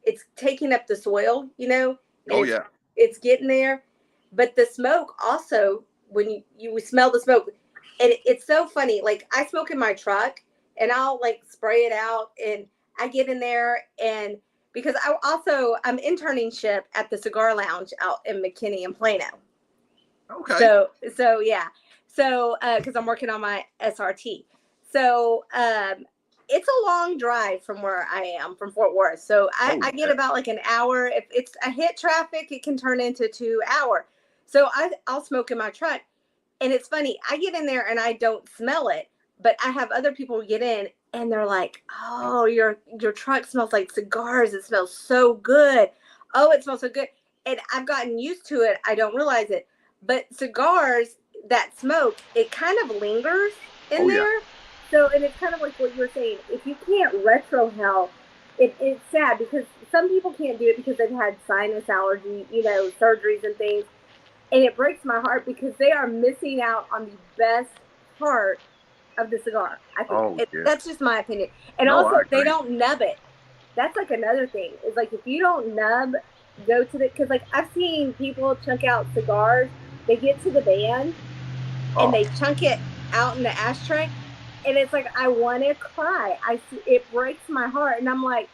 it's taking up the soil, and Oh it's yeah. it's getting there. But the smoke also, when you smell the smoke, and it's so funny. Like I smoke in my truck, and I'll like spray it out, and I get in there, and because I'm internship at the Cigar Lounge out in McKinney and Plano. Okay. So yeah, so because I'm working on my SRT, so it's a long drive from where I am, from Fort Worth. So Oh I get yeah. about like an hour. If it's a hit traffic, it can turn into 2 hour. So I'll smoke in my truck, and it's funny. I get in there and I don't smell it, but I have other people get in and they're like, "Oh, your truck smells like cigars. It smells so good. Oh, it smells so good." And I've gotten used to it. I don't realize it, but cigars, that smoke, it kind of lingers in there. Yeah. So, and it's kind of like what you were saying. If you can't retrohale, it's sad because some people can't do it because they've had sinus allergy, surgeries and things. And it breaks my heart because they are missing out on the best part of the cigar. I think that's just my opinion. And also, they don't nub it. That's like another thing. Is like if you don't nub, go to the because like I've seen people chunk out cigars. They get to the band and they chunk it out in the ashtray, and it's like I want to cry. It breaks my heart, and I'm like,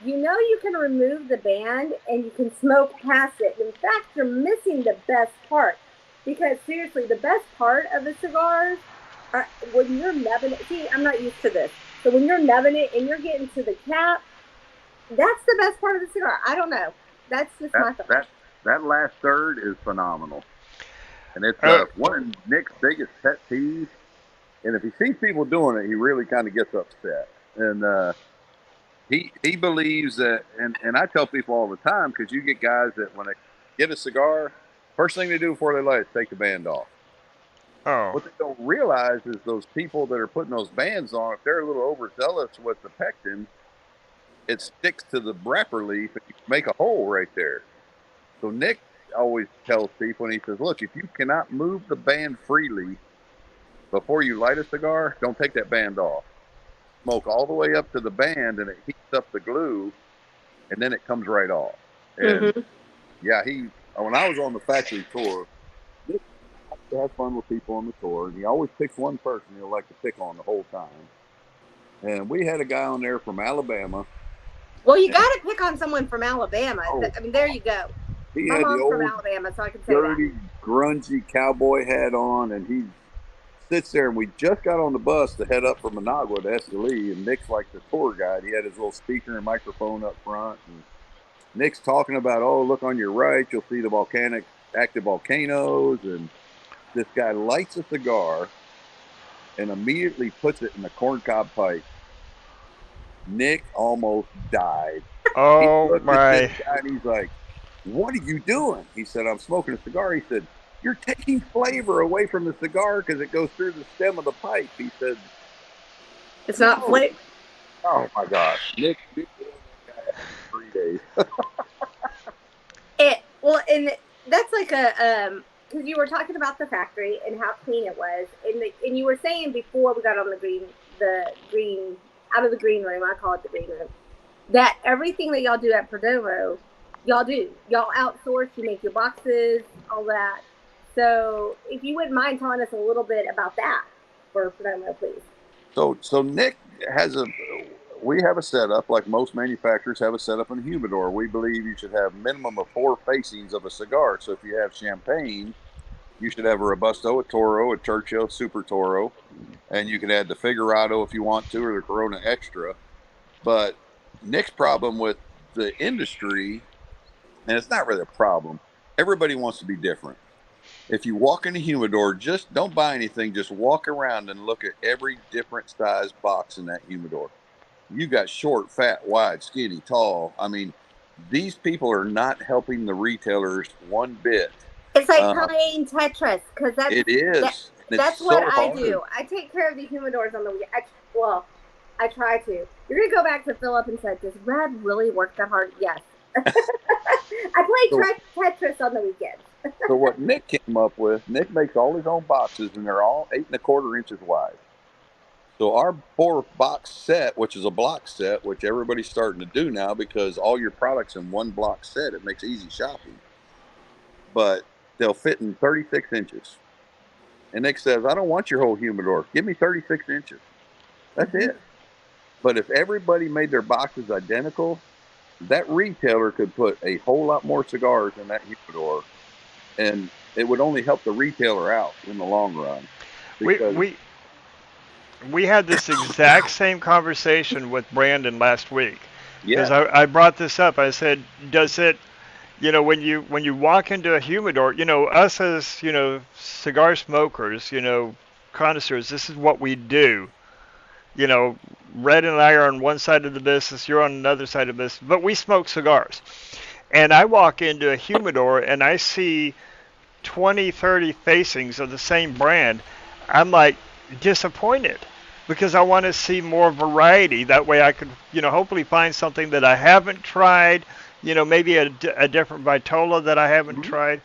you can remove the band and you can smoke past it. In fact, you're missing the best part because seriously, the best part of the cigars are when you're nubbing it. See, I'm not used to this, so when you're nubbing it and you're getting to the cap, that's the best part of the cigar. I don't know. That's just my thought. That last third is phenomenal. And it's one of Nick's biggest pet peeves. And if he sees people doing it, he really kind of gets upset. And he believes that, and I tell people all the time, because you get guys that when they get a cigar, first thing they do before they light is take the band off. Oh. What they don't realize is those people that are putting those bands on, if they're a little overzealous with the pectin, it sticks to the wrapper leaf and you make a hole right there. So Nick always tells people, and he says, look, if you cannot move the band freely before you light a cigar, don't take that band off. Smoke all the way up to the band and it heats up the glue and then it comes right off. And yeah, when I was on the factory tour, Nick likes to have fun with people on the tour, and he always picks one person he'll like to pick on the whole time. And we had a guy on there from Alabama. Well, you got to pick on someone from Alabama. I mean, there you go. He My had mom's the old from Alabama, so I can say dirty, that. grungy cowboy hat on, and he sits there, and we just got on the bus to head up from Managua to Esteli, and Nick's like the tour guide. He had his little speaker and microphone up front, and Nick's talking about, oh, look on your right, you'll see the active volcanoes, and this guy lights a cigar and immediately puts it in the corncob pipe. Nick almost died. Oh, my. And he's like, what are you doing? He said, I'm smoking a cigar. He said, you're taking flavor away from the cigar because it goes through the stem of the pipe. He said, it's not flavor. Oh, my gosh. Nick 3 days. And that's like because you were talking about the factory and how clean it was. And you were saying before we got on the green, out of the green room, I call it the green room, that everything that y'all do at Perdomo, y'all outsource, you make your boxes, all that. So if you wouldn't mind telling us a little bit about that for Perdomo, please. So Nick we have a setup, like most manufacturers have a setup in a humidor. We believe you should have minimum of 4 facings of a cigar. So if you have champagne, you should have a Robusto, a Toro, a Churchill, Super Toro, and you can add the Figurado if you want to, or the Corona Extra. But Nick's problem with the industry, and it's not really a problem, everybody wants to be different. If you walk in a humidor, just don't buy anything. Just walk around and look at every different size box in that humidor. You got short, fat, wide, skinny, tall. I mean, these people are not helping the retailers one bit. It's like playing Tetris, because it is. That's what I do. I take care of the humidors on the weekend. I try to. You're going to go back to Philip and say, does Red really work that hard? Yes. I play Tetris on the weekend. So what Nick came up with, Nick makes all his own boxes, and they're all 8 1/4 inches wide. So our 4-box set, which is a block set, which everybody's starting to do now because all your products in one block set, it makes easy shopping. But they'll fit in 36 inches. And Nick says, I don't want your whole humidor. Give me 36 inches. That's it. But if everybody made their boxes identical, that retailer could put a whole lot more cigars in that humidor, and it would only help the retailer out in the long run. We had this exact same conversation with Brandon last week. Yeah. Because I brought this up. I said, does it, when you walk into a humidor, us as, cigar smokers, connoisseurs, this is what we do. Red and I are on one side of the business, you're on another side of the business, but we smoke cigars. And I walk into a humidor and I see 20, 30 facings of the same brand, I'm like disappointed because I want to see more variety. That way I could, hopefully find something that I haven't tried, maybe a different Vitola that I haven't Mhm. tried.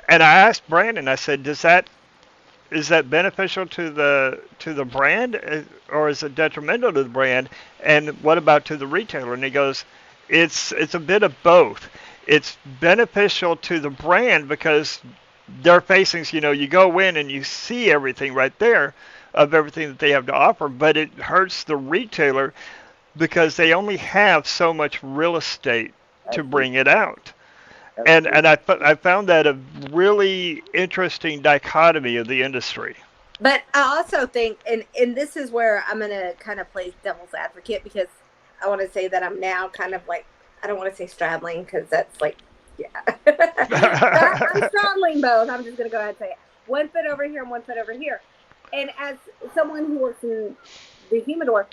And I asked Brandon, I said, is that beneficial to the brand, or is it detrimental to the brand? And what about to the retailer? And he goes, it's a bit of both. It's beneficial to the brand because their facings, you go in and you see everything right there of everything that they have to offer, but it hurts the retailer because they only have so much real estate to Absolutely. bring it out. And Absolutely. I found that a really interesting dichotomy of the industry. But I also think, and this is where I'm going to kind of play devil's advocate, because I want to say that I'm now kind of like, I don't want to say straddling because that's like, yeah. But I'm straddling both. I'm just going to go ahead and say it. 1 foot over here and 1 foot over here. And as someone who works in the humidor,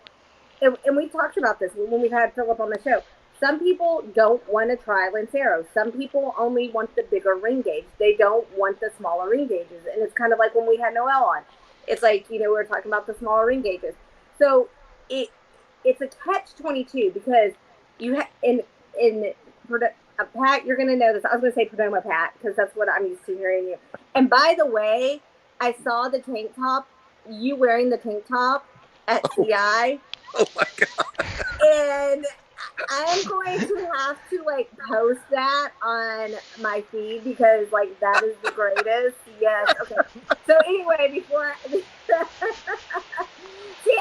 and we talked about this when we've had Philip on the show. Some people don't want to try Lancero. Some people only want the bigger ring gauge. They don't want the smaller ring gauges. And it's kind of like when we had Noelle on. It's like, we were talking about the smaller ring gauges. So it's a catch-22 because you in Pat, you're going to know this. I was going to say Perdomo, Pat, because that's what I'm used to hearing you. And by the way, I saw the tank top, you wearing the tank top at CI. Oh my God. And I'm going to have to post that on my feed because that is the greatest. Yes. Okay. So anyway, before see,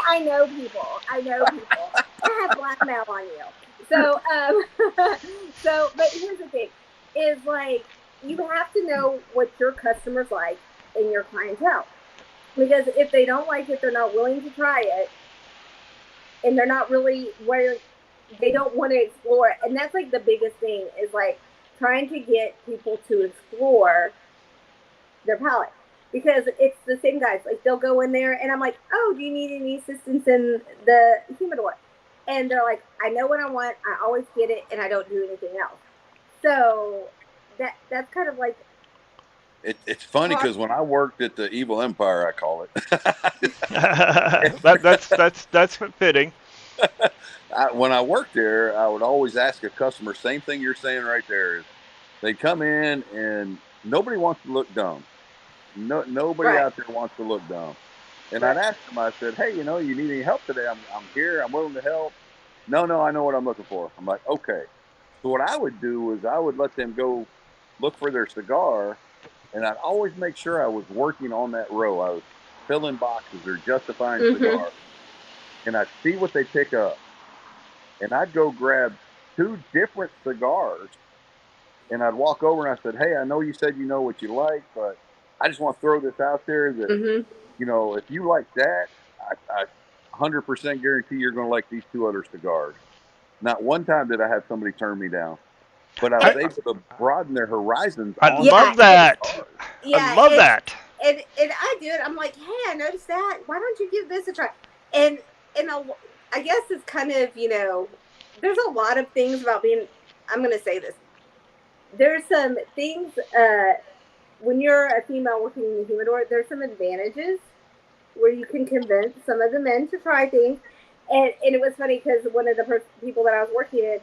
I know people. I have blackmail on you. So but here's the thing: is you have to know what your customers like and your clientele, because if they don't like it, they're not willing to try it, and they're not really where they don't want to explore. And that's the biggest thing is trying to get people to explore their palate, because it's the same guys. They'll go in there and I'm like, oh, do you need any assistance in the humidor? And they're like, I know what I want, I always get it, and I don't do anything else. So that's kind of It's funny because when I worked at the Evil Empire, I call it. That's fitting. When I worked there, I would always ask a customer, same thing you're saying right there. Is they come in and nobody wants to look dumb. Nobody right. out there wants to look dumb. And I'd ask them, I said, hey, you need any help today? I'm here. I'm willing to help. No, I know what I'm looking for. I'm like, okay. So what I would do is I would let them go look for their cigar, and I'd always make sure I was working on that row. I was filling boxes or justifying cigars. And I'd see what they pick up. And I'd go grab 2 different cigars, and I'd walk over and I said, hey, I know you said you know what you like, but I just want to throw this out there that, if you like that, I 100% guarantee you're going to like these 2 other cigars. Not one time did I have somebody turn me down, but I was able to broaden their horizons. I love that. I love that. And I do it. I'm like, hey, I noticed that. Why don't you give this a try? And I guess it's kind of, there's a lot of things about being, I'm going to say this. There's some things, when you're a female working in the humidor, there's some advantages where you can convince some of the men to try things. And it was funny because one of the people that I was working with,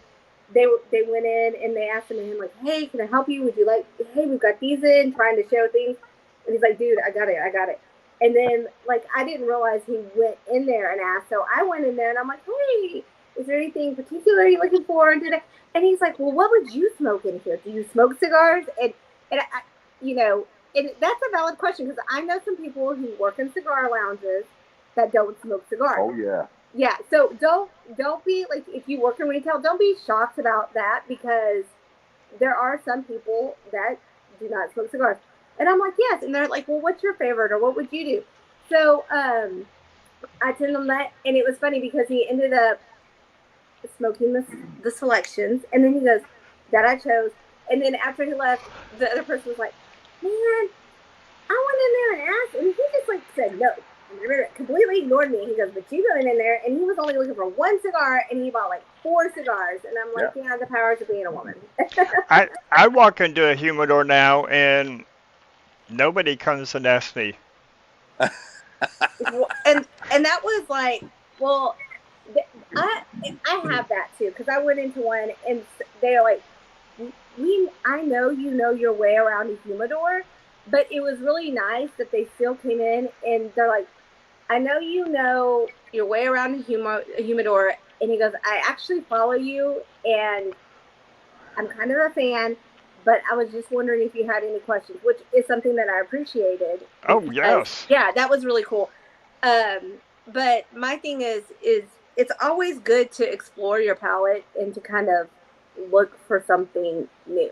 they went in and they asked him, hey, can I help you? Would you hey, we've got these in, trying to show things. And he's like, dude, I got it. And then, I didn't realize he went in there and asked. So I went in there and I'm like, hey, is there anything particular you're looking for? And he's like, well, what would you smoke in here? Do you smoke cigars? And I, and that's a valid question, because I know some people who work in cigar lounges that don't smoke cigars. Oh, yeah. Yeah, so don't be, if you work in retail, don't be shocked about that, because there are some people that do not smoke cigars. And I'm like, yes. And they're like, well, what's your favorite, or what would you do? So I told them that, and it was funny because he ended up smoking the selections, and then he goes, that I chose. And then after he left, the other person was like, man, I went in there and asked, and he just said no. And completely ignored me. He goes, but you went in there, and he was only looking for 1 cigar, and he bought 4 cigars. And I'm like, yeah, the powers of being a woman. I walk into a humidor now, and nobody comes and asks me. And that was like, well, I I have that too because I went into one and they're like, we I know you know your way around a humidor, but it was really nice that they still came in and they're like, I know you know your way around a humidor, and he goes, I actually follow you, and I'm kind of a fan, but I was just wondering if you had any questions, which is something that I appreciated Oh, because yes. yeah, that was really cool. But my thing is it's always good to explore your palate and to kind of look for something new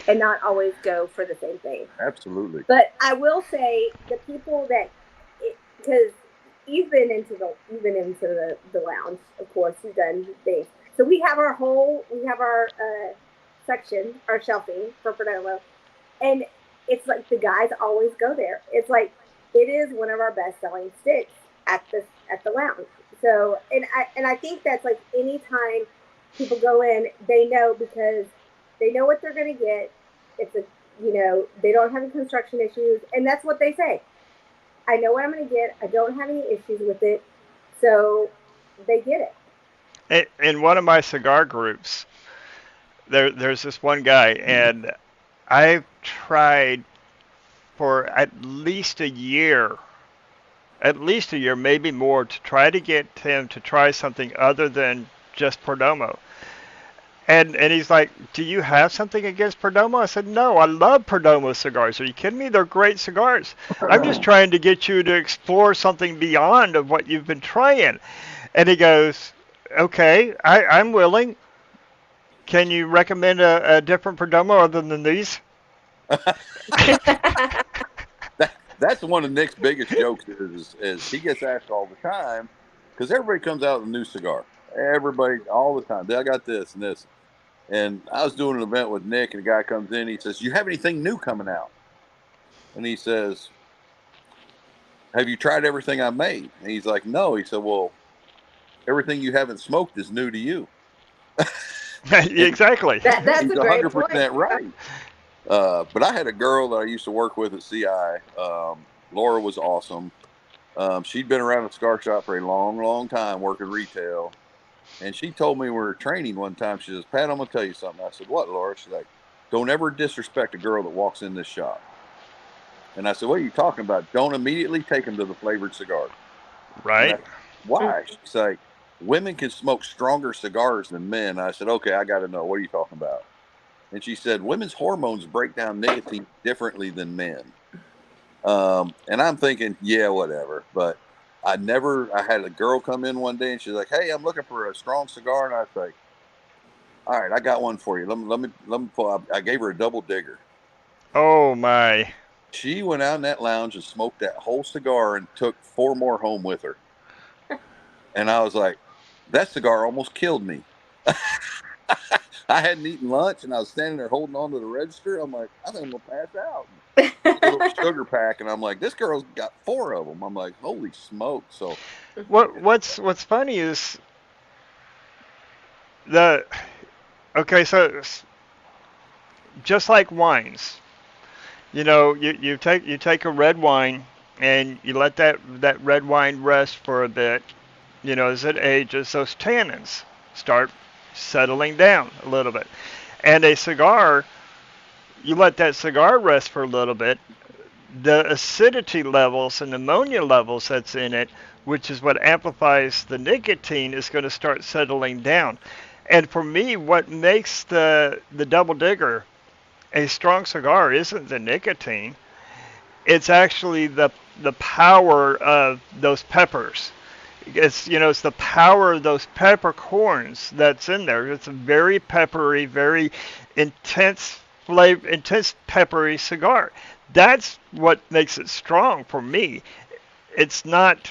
and not always go for the same thing. Absolutely. But I will say the people that because you've been into the lounge, of course, you've done things. So we have our section, our shelving for Perdomo, and it's like the guys always go there. It's like it is one of our best selling sticks at the lounge. So and I think that's like anytime people go in, they know because they know what they're going to get. It's a they don't have any construction issues, and that's what they say. I know what I'm going to get. I don't have any issues with it, so they get it. In one of my cigar groups, there's this one guy, and I've tried for at least a year, maybe more, to try to get him to try something other than just Perdomo. And he's like, "Do you have something against Perdomo?" I said, "No, I love Perdomo cigars. Are you kidding me? They're great cigars. I'm just trying to get you to explore something beyond of what you've been trying." And he goes, "Okay, I'm willing. Can you recommend a different Perdomo other than these?" That's one of Nick's biggest jokes is he gets asked all the time because everybody comes out with a new cigar. Everybody all the time. I got this and this. And I was doing an event with Nick, and a guy comes in. He says, "You have anything new coming out?" And he says, "Have you tried everything I made?" And he's like, "No." He said, "Well, everything you haven't smoked is new to you." And Exactly. That's he's a great point. 100% right. But I had a girl that I used to work with at CI. Laura was awesome. She'd been around the cigar shop for a long, long time working retail. And she told me when we were training one time, she says, "Pat, I'm going to tell you something." I said, "What, Laura?" She's like, "Don't ever disrespect a girl that walks in this shop." And I said, "What are you talking about?" "Don't immediately take them to the flavored cigars." And I Right. said, "Why?" She's like, "Women can smoke stronger cigars than men." I said, "Okay, I got to know. What are you talking about?" And she said, "Women's hormones break down nicotine differently than men." And I'm thinking, yeah, whatever. But I had a girl come in one day and she's like, "Hey, I'm looking for a strong cigar." And I was like, "All right, I got one for you. Let me pull up." I gave her a double digger. Oh my. She went out in that lounge and smoked that whole cigar and took 4 more home with her. And I was like, that cigar almost killed me. I hadn't eaten lunch and I was standing there holding on to the register. I'm like, I think I'm gonna pass out. A little sugar pack, and I'm like, this girl's got 4 of them. I'm like, holy smoke! So, What's funny is the okay, so just like wines, you take a red wine and you let that red wine rest for a bit. As it ages, those tannins start settling down a little bit. And a cigar, you let that cigar rest for a little bit. The acidity levels and ammonia levels that's in it, which is what amplifies the nicotine, is going to start settling down. And for me, what makes the double digger a strong cigar isn't the nicotine. It's actually the power of those peppers. It's the power of those peppercorns that's in there. It's a very peppery, very intense flavor, intense peppery cigar. That's what makes it strong for me. It's not,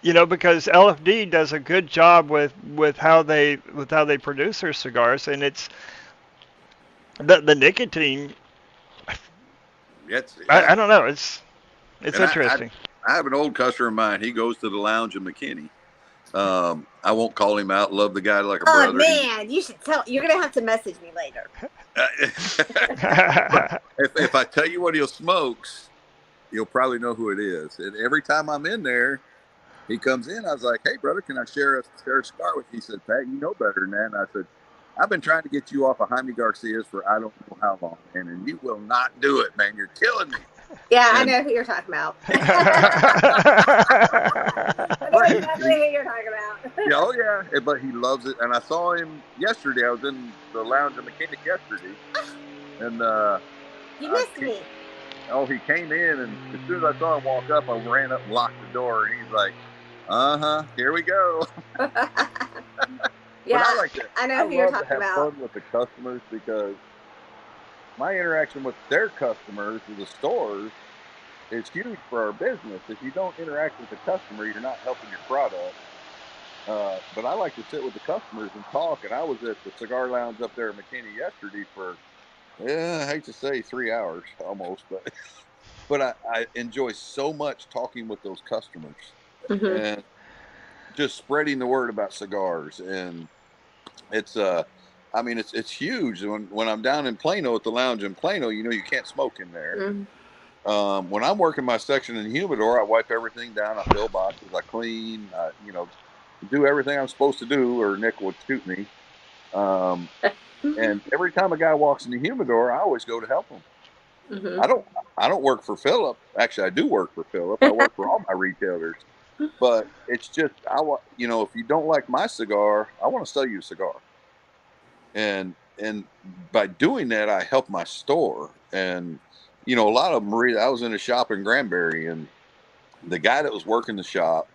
because LFD does a good job with how they produce their cigars, and it's the nicotine. it's I don't know. It's and interesting. I have an old customer of mine. He goes to the lounge in McKinney, I won't call him out. Love the guy like a Oh brother. man, you should tell. You're gonna have to message me later. If I tell you what he smokes, you'll probably know who it is. And every time I'm in there, he comes in. I was like, "Hey, brother, can I share a cigar with you?" He said, "Pat, you know better than that." And I said, "I've been trying to get you off of Jaime Garcia's for I don't know how long, man, and you will not do it, man. You're killing me." Yeah, I And know who you're talking about. I know but exactly who you're talking about. yeah, oh yeah, but he loves it. And I saw him yesterday. I was in the lounge of Mechanic yesterday, and You missed me. oh, he came in, and as soon as I saw him walk up, I ran up and locked the door, and he's like, here we go. Yeah, But I like that. I know who you're love to talking have about. fun with the customers because my interaction with their customers, with the stores, is huge for our business. If you don't interact with the customer, you're not helping your product. But I like to sit with the customers and talk. And I was at the cigar lounge up there in McKinney yesterday for, I hate to say 3 hours almost, but I enjoy so much talking with those customers and just spreading the word about cigars. And it's I mean it's huge. When I'm down in Plano at the lounge in Plano, you can't smoke in there. When I'm working my section in the humidor, I wipe everything down, I fill boxes, I clean, do everything I'm supposed to do, or Nick would shoot me. And every time a guy walks in the humidor, I always go to help him. I don't work for Philip. Actually, I do work for Philip. I work for all my retailers. But it's just if you don't like my cigar, I want to sell you a cigar. And by doing that, I help my store. And a lot of them I was in a shop in Granbury, and the guy that was working the shop,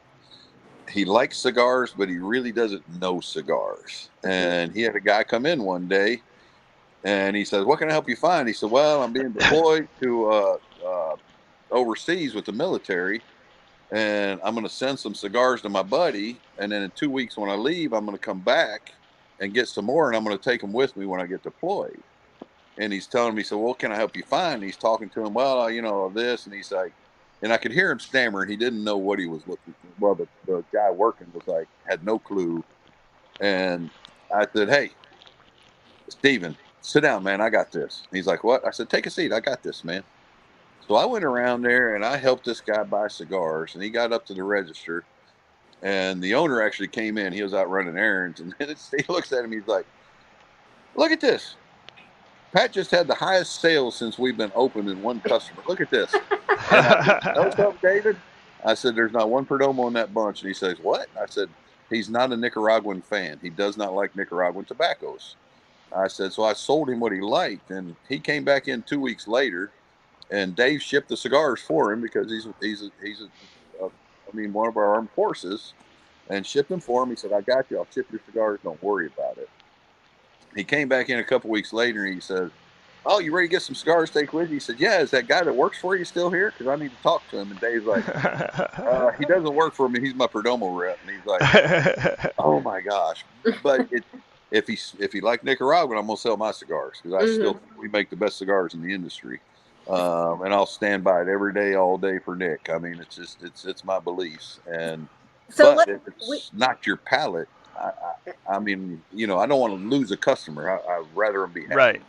he likes cigars, but he really doesn't know cigars. And he had a guy come in one day, and he says, "What can I help you find?" He said, "Well, I'm being deployed to overseas with the military, and I'm going to send some cigars to my buddy. And then in 2 weeks when I leave, I'm going to come back and get some more, and I'm going to take them with me when I get deployed." And he's telling me, "So what can I help you find?" And he's talking to him, "Well, this," and he's like, and I could hear him stammering. He didn't know what he was looking for. Well, the guy working was like, had no clue. And I said, "Hey, Steven, sit down, man. I got this." And he's like, "What?" I said, "Take a seat. I got this, man." So I went around there and I helped this guy buy cigars, and he got up to the register, and the owner actually came in. He was out running errands, and he looks at him. He's like, "Look at this. Pat just had the highest sales since we've been open in one customer. Look at this." And I said, "Know something, David?" I said, "There's not one Perdomo in that bunch." And he says, "What?" I said, "He's not a Nicaraguan fan. He does not like Nicaraguan tobaccos." I said, so I sold him what he liked, and he came back in 2 weeks later, and Dave shipped the cigars for him because one of our armed forces, and shipped them for him. He said, "I got you. I'll ship your cigars. Don't worry about it." He came back in a couple weeks later, and he says, "Oh, you ready to get some cigars to take with you?" He said, "Yeah, is that guy that works for you still here? Because I need to talk to him." And Dave's like, "He doesn't work for me. He's my Perdomo rep." And he's like, "Oh my gosh!" But if he liked Nicaraguan, I'm gonna sell my cigars because I still think we make the best cigars in the industry. And I'll stand by it every day, all day for Nick. I mean, it's my beliefs. And So but if it's not your palate, I mean, I don't want to lose a customer. I'd rather them be happy. Right.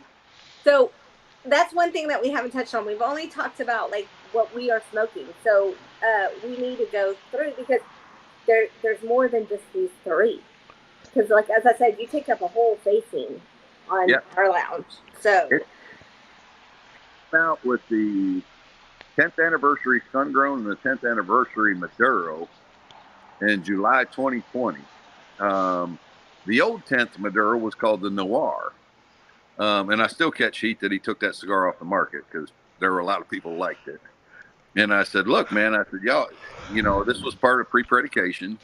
So that's one thing that we haven't touched on. We've only talked about like what we are smoking. So we need to go through because there's more than just these three. Because like as I said, you take up a whole facing on our lounge. So out with the 10th anniversary Sun Grown and the 10th anniversary Maduro in July 2020. The old 10th Maduro was called the Noir. And I still catch heat that he took that cigar off the market because there were a lot of people who liked it. And I said, "Look, man," I said, "Y'all, this was part of pre-predication.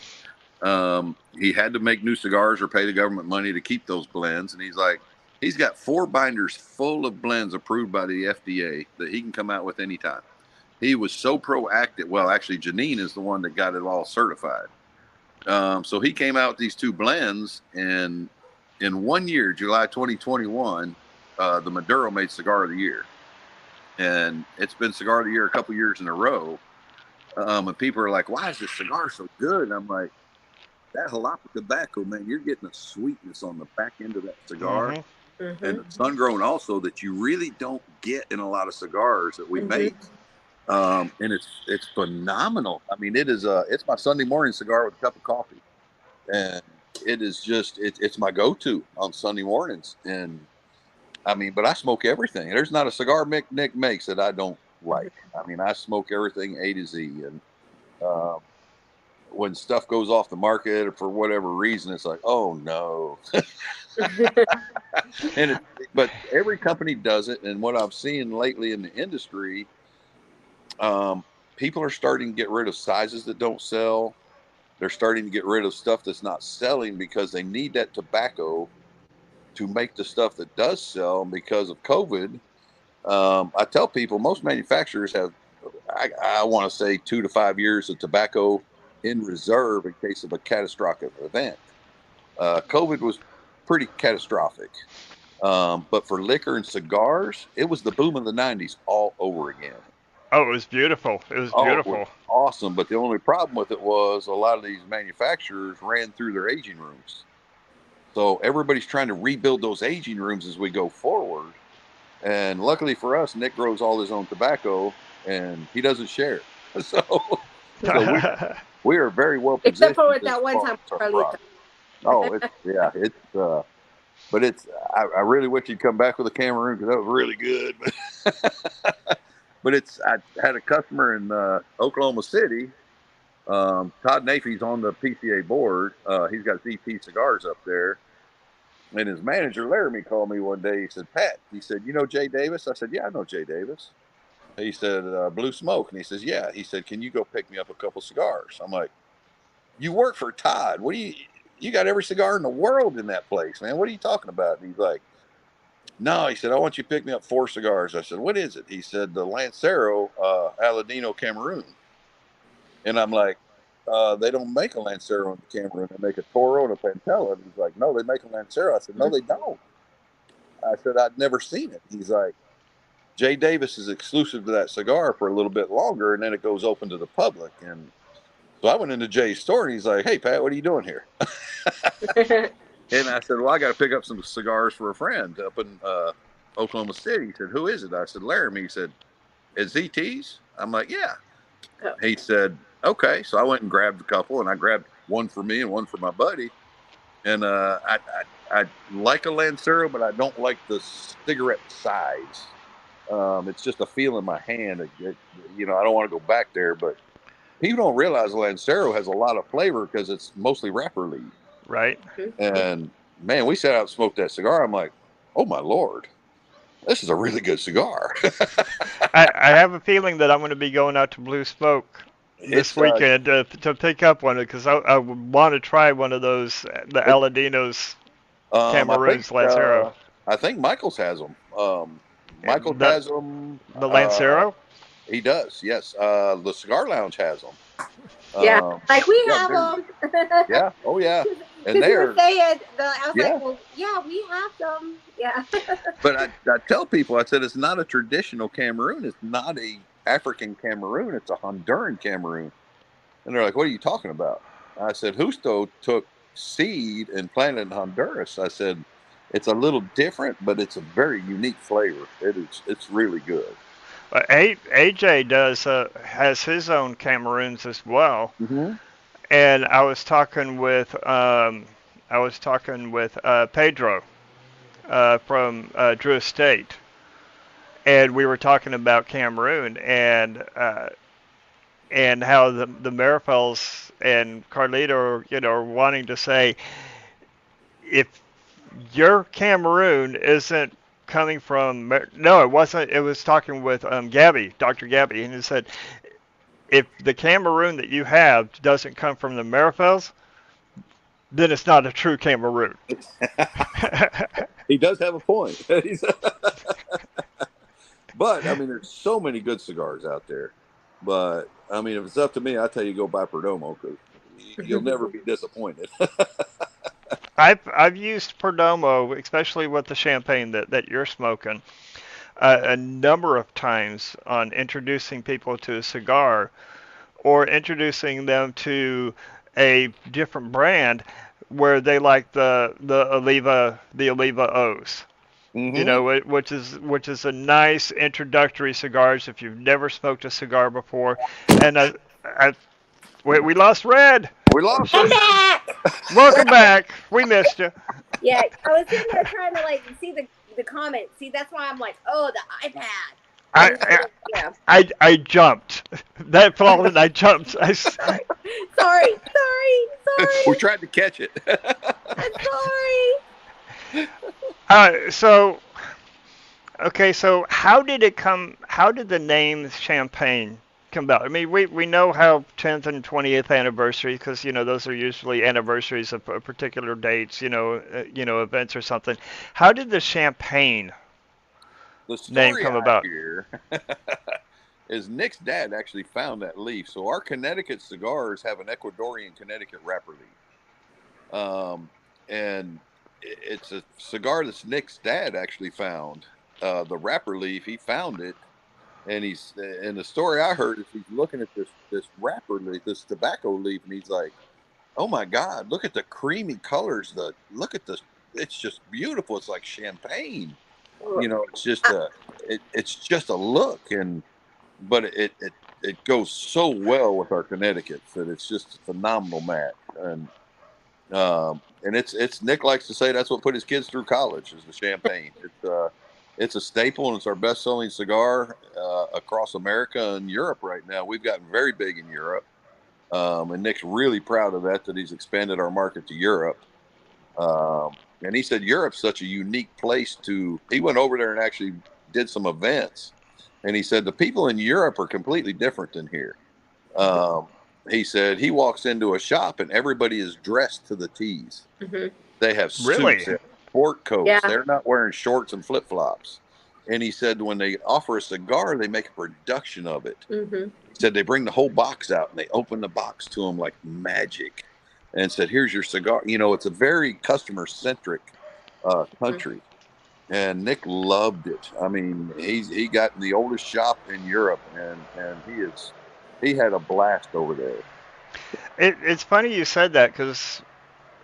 He had to make new cigars or pay the government money to keep those blends." And he's like, he's got 4 binders full of blends approved by the FDA that he can come out with anytime. He was so proactive. Well, actually, Janine is the one that got it all certified. So he came out with these 2 blends, and in 1 year, July 2021, the Maduro made Cigar of the Year. And it's been Cigar of the Year a couple years in a row. And people are like, "Why is this cigar so good?" And I'm like, that jalapa tobacco, man, you're getting a sweetness on the back end of that cigar, Mm-hmm. and the sun grown also that you really don't get in a lot of cigars that we Mm-hmm. make. And it's phenomenal. I mean, it's my Sunday morning cigar with a cup of coffee, and it is just it's my go-to on Sunday mornings. And I mean, but I smoke everything. There's not a cigar Nick makes that I don't like. I mean, I smoke everything A to Z. And um, when stuff goes off the market or for whatever reason, it's like, oh no. And but every company does it. And what I'm seeing lately in the industry, people are starting to get rid of sizes that don't sell. They're starting to get rid of stuff that's not selling because they need that tobacco to make the stuff that does sell. Because of COVID, I tell people most manufacturers have, I want to say, 2 to 5 years of tobacco in reserve in case of a catastrophic event. COVID was pretty catastrophic. But for liquor and cigars, it was the boom of the 90s all over again. Oh, it was beautiful. It was Oh, it was beautiful. awesome. But the only problem with it was a lot of these manufacturers ran through their aging rooms. So everybody's trying to rebuild those aging rooms as we go forward. And luckily for us, Nick grows all his own tobacco and he doesn't share. So we are very well positioned. Except for that one time, Carlito. Oh, but I really wish you'd come back with a Cameroon because that was really good. But I had a customer in Oklahoma City. Todd Nafe's on the PCA board. He's got ZP cigars up there. And his manager, Laramie, called me one day. He said, Pat, he said, you know Jay Davis? I said, yeah, I know Jay Davis. He said, Blue Smoke. And he says, yeah. He said, can you go pick me up a couple cigars? I'm like, you work for Todd. You got every cigar in the world in that place, man. What are you talking about? And he's like, no, he said, I want you to pick me up 4 cigars. I said, what is it? He said, the Lancero Aladino Cameroon. And I'm like, they don't make a Lancero in the Cameroon. They make a Toro and a Pantella. And he's like, no, they make a Lancero. I said, no, they don't. I said, I'd never seen it. He's like, Jay Davis is exclusive to that cigar for a little bit longer, and then it goes open to the public. And so I went into Jay's store, and he's like, hey, Pat, what are you doing here? And I said, well, I got to pick up some cigars for a friend up in Oklahoma City. He said, who is it? I said, Laramie. He said, is ZT's? I'm like, yeah. Oh. He said, okay. So I went and grabbed a couple, and I grabbed one for me and one for my buddy. And I like a Lancero, but I don't like the cigarette size. It's just a feel in my hand. I don't want to go back there, but people don't realize Lancero has a lot of flavor because it's mostly wrapper leaf. Right. And man, we sat out and smoked that cigar. I'm like, oh my Lord, this is a really good cigar. I have a feeling that I'm going to be going out to Blue Smoke this weekend to pick up one because I want to try one of those, the Aladino's Cameroons Lancero. I think Michaels has them. Michaels has them. The Lancero? He does, yes. The Cigar Lounge has them. Yeah, like we have them. Yeah, oh yeah. And they're saying, I was like, well, yeah, we have them. Yeah. But I tell people, I said, it's not a traditional Cameroon. It's not a African Cameroon. It's a Honduran Cameroon. And they're like, what are you talking about? I said, Justo took seed and planted in Honduras. I said, it's a little different, but it's a very unique flavor. It's really good. AJ has his own Cameroons as well. Mm-hmm. And I was talking with Pedro from Drew Estate, and we were talking about Cameroon and how the Marifels and Carlito are wanting to say, if your Cameroon isn't coming from, no, it wasn't. It was talking with Gabby, Dr. Gabby, and he said, if the Cameroon that you have doesn't come from the Marifels, then it's not a true Cameroon. He does have a point. But, I mean, there's so many good cigars out there. But, I mean, if it's up to me, I tell you go buy Perdomo because you'll never be disappointed. I've used Perdomo, especially with the champagne that you're smoking, a number of times on introducing people to a cigar or introducing them to a different brand where they like the Oliva O's. You Mm-hmm. know, which is a nice introductory cigars if you've never smoked a cigar before. And we lost Red. We lost I'm her. back. Welcome back. We missed you. Yeah, I was sitting there trying to like see the comments. See, that's why I'm like, oh, the iPad. I need I to, yeah. I jumped. That fall and I jumped. Sorry, sorry, We sorry. tried to catch it. I'm sorry. So okay, so how did it come? How did the name Champagne come about? I mean, we know how 10th and 20th anniversary, because those are usually anniversaries of particular dates, events or something. How did the Champagne The name story come I about? hear is Nick's dad actually found that leaf. So our Connecticut cigars have an Ecuadorian Connecticut wrapper leaf. And it's a cigar that Nick's dad actually found. The wrapper leaf, he found it, and the story I heard is he's looking at this wrapper leaf, this tobacco leaf, and he's like, "Oh my God, look at the creamy colors. Look at this. It's just beautiful. It's like champagne. It's just it's just a look, but it goes so well with our Connecticut's that it's just a phenomenal match. And it's Nick likes to say that's what put his kids through college is the champagne. It's a staple, and it's our best selling cigar across America and Europe right now. We've gotten very big in Europe, and Nick's really proud of that he's expanded our market to Europe. And he said Europe's such a unique place he went over there and actually did some events, and he said the people in Europe are completely different than here. He said he walks into a shop and everybody is dressed to the T's. Mm-hmm. They have Really? suits and sport coats. Yeah. They're not wearing shorts and flip flops. And he said when they offer a cigar, they make a production of it. Mm-hmm. He said they bring the whole box out and they open the box to them like magic, and said, "Here's your cigar." It's a very customer centric country. And Nick loved it. I mean, he got in the oldest shop in Europe, and he had a blast over there. It's funny you said that, because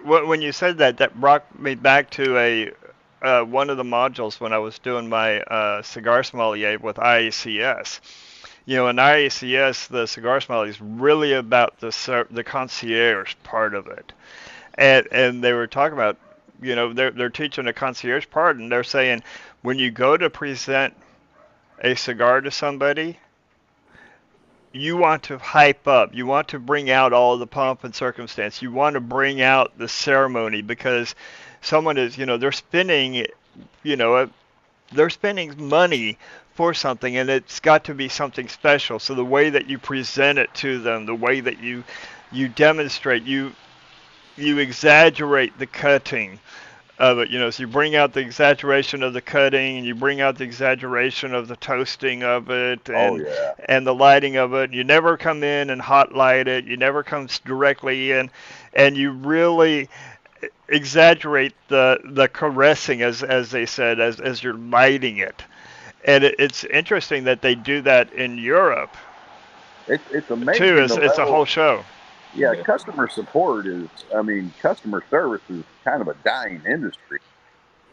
when you said that, that brought me back to one of the modules when I was doing my cigar sommelier with IACS. In IACS, the cigar sommelier is really about the concierge part of it, and they were talking about, they're teaching the concierge part, and they're saying when you go to present a cigar to somebody, you want to hype up. You want to bring out all the pomp and circumstance. You want to bring out the ceremony, because someone is, you know, they're spending money for something, and it's got to be something special. So the way that you present it to them, the way that you demonstrate, you exaggerate the cutting of it, so you bring out the exaggeration of the cutting, and you bring out the exaggeration of the toasting of it, and the lighting of it. You never come in and hot light it. You never come directly in, and you really exaggerate the caressing, as they said, as you're lighting it. And it's interesting that they do that in Europe It's amazing too. the It's a level. whole show. Yeah, customer support customer service is kind of a dying industry.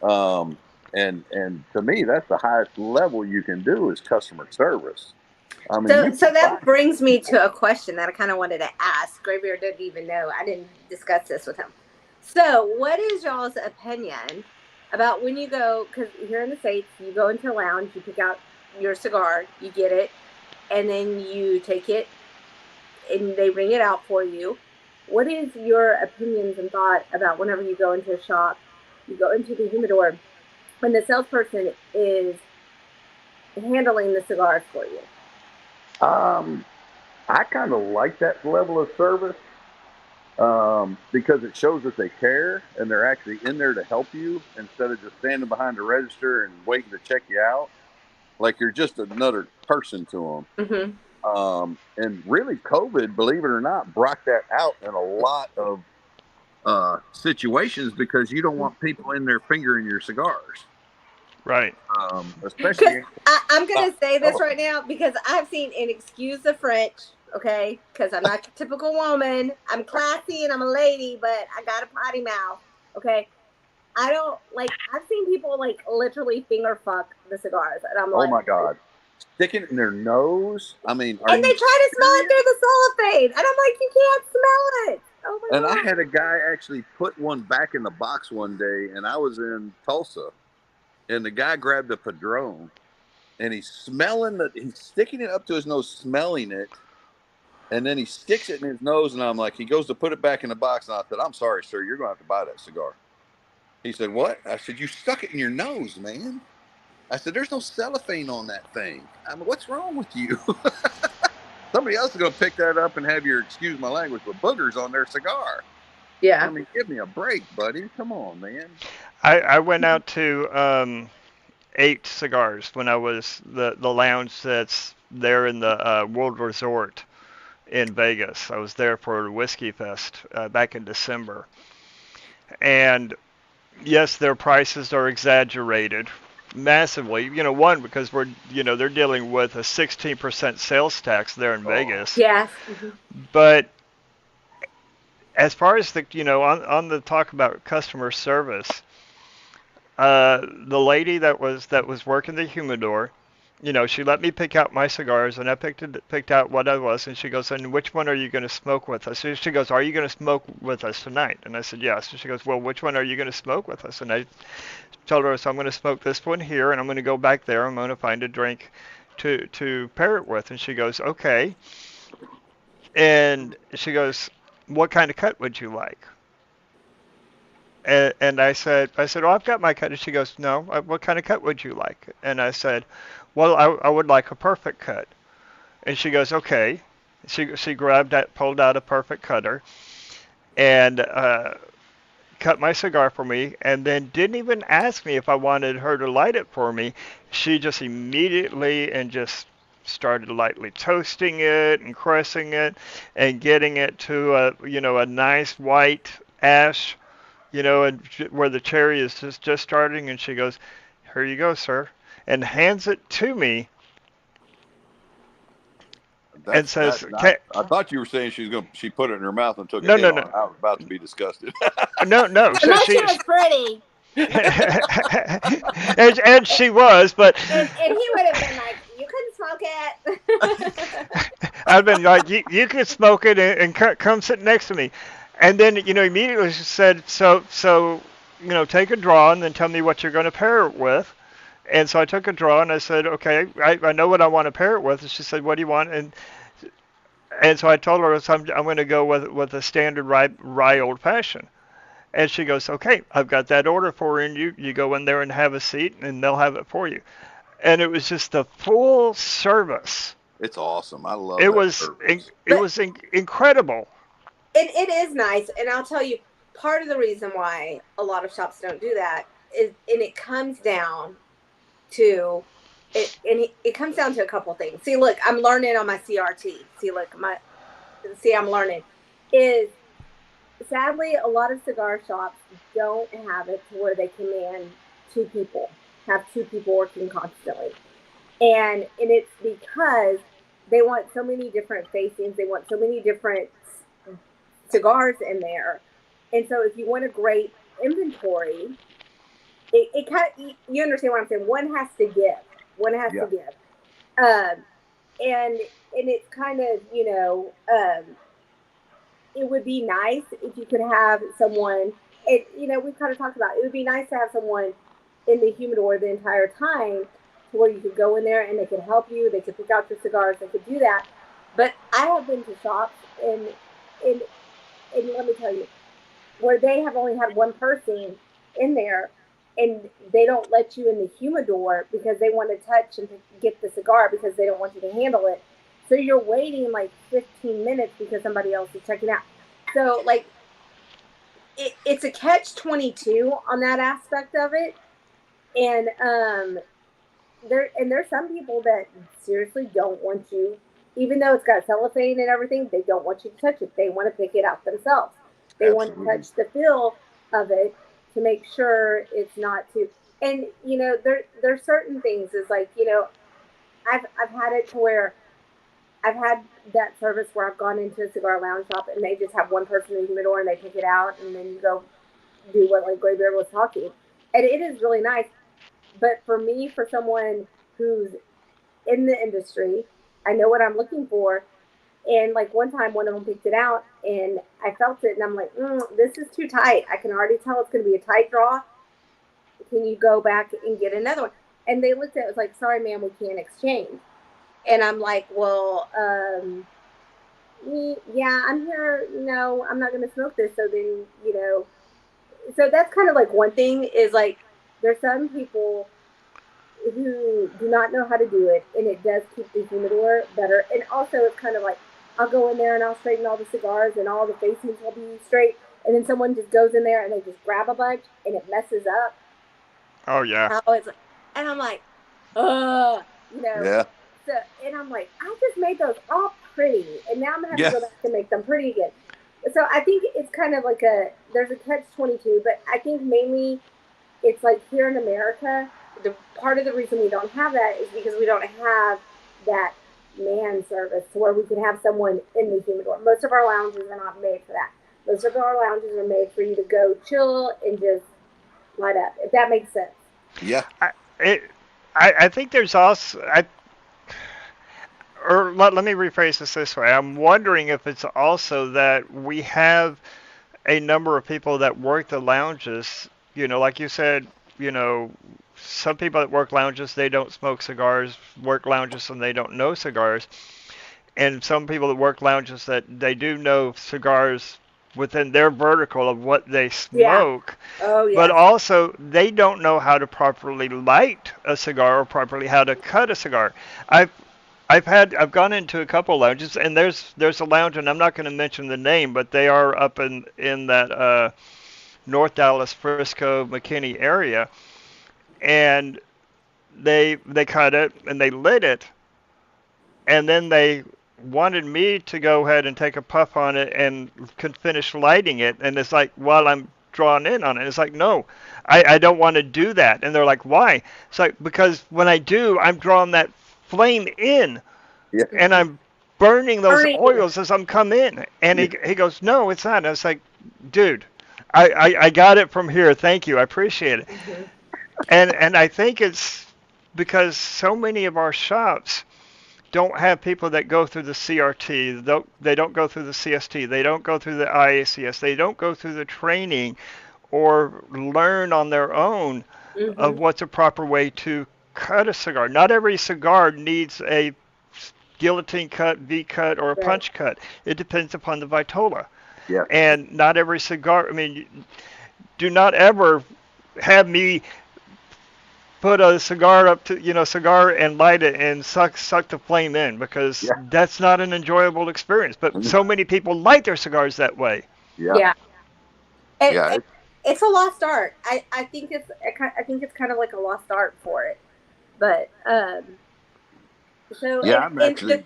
And to me, that's the highest level you can do is customer service. I mean, So that brings me to a question that I kind of wanted to ask. Graveyard didn't even know. I didn't discuss this with him. So what is y'all's opinion about when you go, because here in the States, you go into a lounge, you pick out your cigar, you get it, and then you take it and they bring it out for you. What is your opinions and thought about whenever you go into a shop, you go into the humidor, when the salesperson is handling the cigars for you? I kind of like that level of service because it shows that they care and they're actually in there to help you instead of just standing behind the register and waiting to check you out. Like you're just another person to them. Mm-hmm. And really, COVID, believe it or not, brought that out in a lot of situations because you don't want people in there fingering your cigars. Right. Especially. I I'm going to say this right now because I've seen, and excuse the French, okay? Because I'm not a typical woman. I'm classy and I'm a lady, but I got a potty mouth, okay? I don't like. I've seen people like literally finger fuck the cigars, and I'm Oh like, my God. Sticking it in their nose. I mean, are and they you try to smell it serious? through the cellophane, and I'm like, you can't smell it. Oh my And I god. had a guy actually put one back in the box one day, and I was in Tulsa, and the guy grabbed a Padron, and he's sticking it up to his nose, smelling it, and then he sticks it in his nose, and I'm like, he goes to put it back in the box, and I said, I'm sorry, sir, you're going to have to buy that cigar. He said, what? I said, you stuck it in your nose, man. I said, there's no cellophane on that thing. I mean, what's wrong with you? Somebody else is going to pick that up and have your, excuse my language, but boogers on their cigar. I Yeah. mean, give me a break, buddy. Come on, man. I went out to 8 cigars when I was the lounge that's there in the World Resort in Vegas. I was there for Whiskey Fest back in December, and yes, their prices are exaggerated massively. One because they're dealing with a 16% sales tax there in Oh, Vegas, Yes. Mm-hmm. but as far as on the talk about customer service, the lady that was working the humidor, she let me pick out my cigars, and I picked out what I was, and she goes, and which one are you going to smoke with us? She goes, are you going to smoke with us tonight? And I said, yes. And she goes, well, which one are you going to smoke with us? And I told her, so I'm going to smoke this one here, and I'm going to go back there. I'm going to find a drink to pair it with. And she goes, okay. And she goes, what kind of cut would you like? And I said, oh, I've got my cut. And she goes, no, what kind of cut would you like? And I said, well, I would like a perfect cut. And she goes, okay. She pulled out a perfect cutter, and cut my cigar for me, and then didn't even ask me if I wanted her to light it for me. She just immediately and just started lightly toasting it and caressing it and getting it to a nice white ash, and where the cherry is just starting, and she goes, "Here you go, sir," and hands it to me and that's that. says, "Okay, I thought you were saying she put it in her mouth and took a no, hit no, on no, it. I was about to be disgusted. no, no." So Unless she she was pretty, and she was, but and he would have been like, you couldn't smoke it. I've been like, you can smoke it and come sit next to me. And then, immediately she said, so, take a draw and then tell me what you're going to pair it with. And so I took a draw and I said, okay, I know what I want to pair it with. And she said, what do you want? And so I told her, so I'm going to go with a standard rye old fashioned. And she goes, okay, I've got that order for you. And you go in there and have a seat and they'll have it for you. And it was just a full service. It's awesome. I love It that was service. incredible. It is nice, and I'll tell you, part of the reason why a lot of shops don't do that is, and it comes down to it, and it comes down to a couple things. See, look, I'm learning on my CRT. I'm learning. Is sadly a lot of cigar shops don't have it to where they command have two people working constantly, and it's because they want so many different facings, they want so many different cigars in there. And so if you want a great inventory, it kind of, you understand what I'm saying. One has to give. One has Yeah. to give. Um, and it's kind of, it would be nice if you could have someone, we've kind of talked about, it would be nice to have someone in the humidor the entire time to where you could go in there and they could help you, they could pick out your cigars, they could do that. But I have been to shops and and let me tell you, where they have only had one person in there and they don't let you in the humidor because they want to touch and get the cigar because they don't want you to handle it. So you're waiting like 15 minutes because somebody else is checking out. So like it's a catch 22 on that aspect of it. And there's some people that seriously don't want you, even though it's got cellophane and everything, they don't want you to touch it. They want to pick it out themselves. They want to Absolutely. touch the feel of it to make sure it's not too. And there's certain things. Is like I've had it to where I've had that service where I've gone into a cigar lounge shop and they just have one person in the humidor and they pick it out and then you go do what like Graybeard was talking, and it is really nice. But for me, for someone who's in the industry, I know what I'm looking for. And like one time, one of them picked it out, and I felt it, and I'm like, "This is too tight. I can already tell it's going to be a tight draw. Can you go back and get another one?" And they looked at it, was like, "Sorry, ma'am, we can't exchange." And I'm like, "Well, yeah, I'm here. No, I'm not going to smoke this." So then, so that's kind of like one thing is like there's some people who do not know how to do it, and it does keep the humidor better. And also, it's kind of like I'll go in there and I'll straighten all the cigars, and all the facings will be straight, and then someone just goes in there and they just grab a bunch, and it messes up. Oh yeah. Oh, it's like, and I'm like, uh, you know. Yeah. So, and I'm like, I just made those all pretty, and now I'm gonna have to Yeah. go back and make them pretty again. So I think it's kind of like there's a catch-22, but I think mainly it's like here in America, the part of the reason we don't have that is because we don't have that man service to where we can have someone in the humidor. Most of our lounges are not made for that. Most of our lounges are made for you to go chill and just light up, if that makes sense. Yeah. I think there's also or let me rephrase this way. I'm wondering if it's also that we have a number of people that work the lounges. Like you said, some people that work lounges, they don't smoke cigars, work lounges and they don't know cigars. And some people that work lounges that they do know cigars within their vertical of what they Yeah. smoke. Oh, But yeah. also they don't know how to properly light a cigar or properly how to cut a cigar. I've I've gone into a couple lounges, and there's a lounge, and I'm not going to mention the name, but they are up in that North Dallas, Frisco, McKinney area, and they cut it and they lit it, and then they wanted me to go ahead and take a puff on it and could finish lighting it, and it's like while I'm drawn in on it, it's like no, I don't want to do that, and they're like why? It's like because when I do, I'm drawing that flame in Yeah. and I'm burning those Burning. oils as I'm come in. And Yeah. he goes, no, it's not. And I was like, dude, I got it from here. Thank you. I appreciate it. Mm-hmm. And I think it's because so many of our shops don't have people that go through the CRT. They don't go through the CST. They don't go through the IACS. They don't go through the training or learn on their own of Mm-hmm. what's a proper way to cut a cigar. Not every cigar needs a guillotine cut, V cut, or a Right. punch cut. It depends upon the vitola. Yeah. And not every cigar, I mean, do not ever have me put a cigar up to, cigar and light it and suck the flame in because Yeah. that's not an enjoyable experience. But so many people light their cigars that way. Yeah. Yeah. Yeah. It's a lost art. I think it's kind of like a lost art for it. But so Yeah. I'm actually.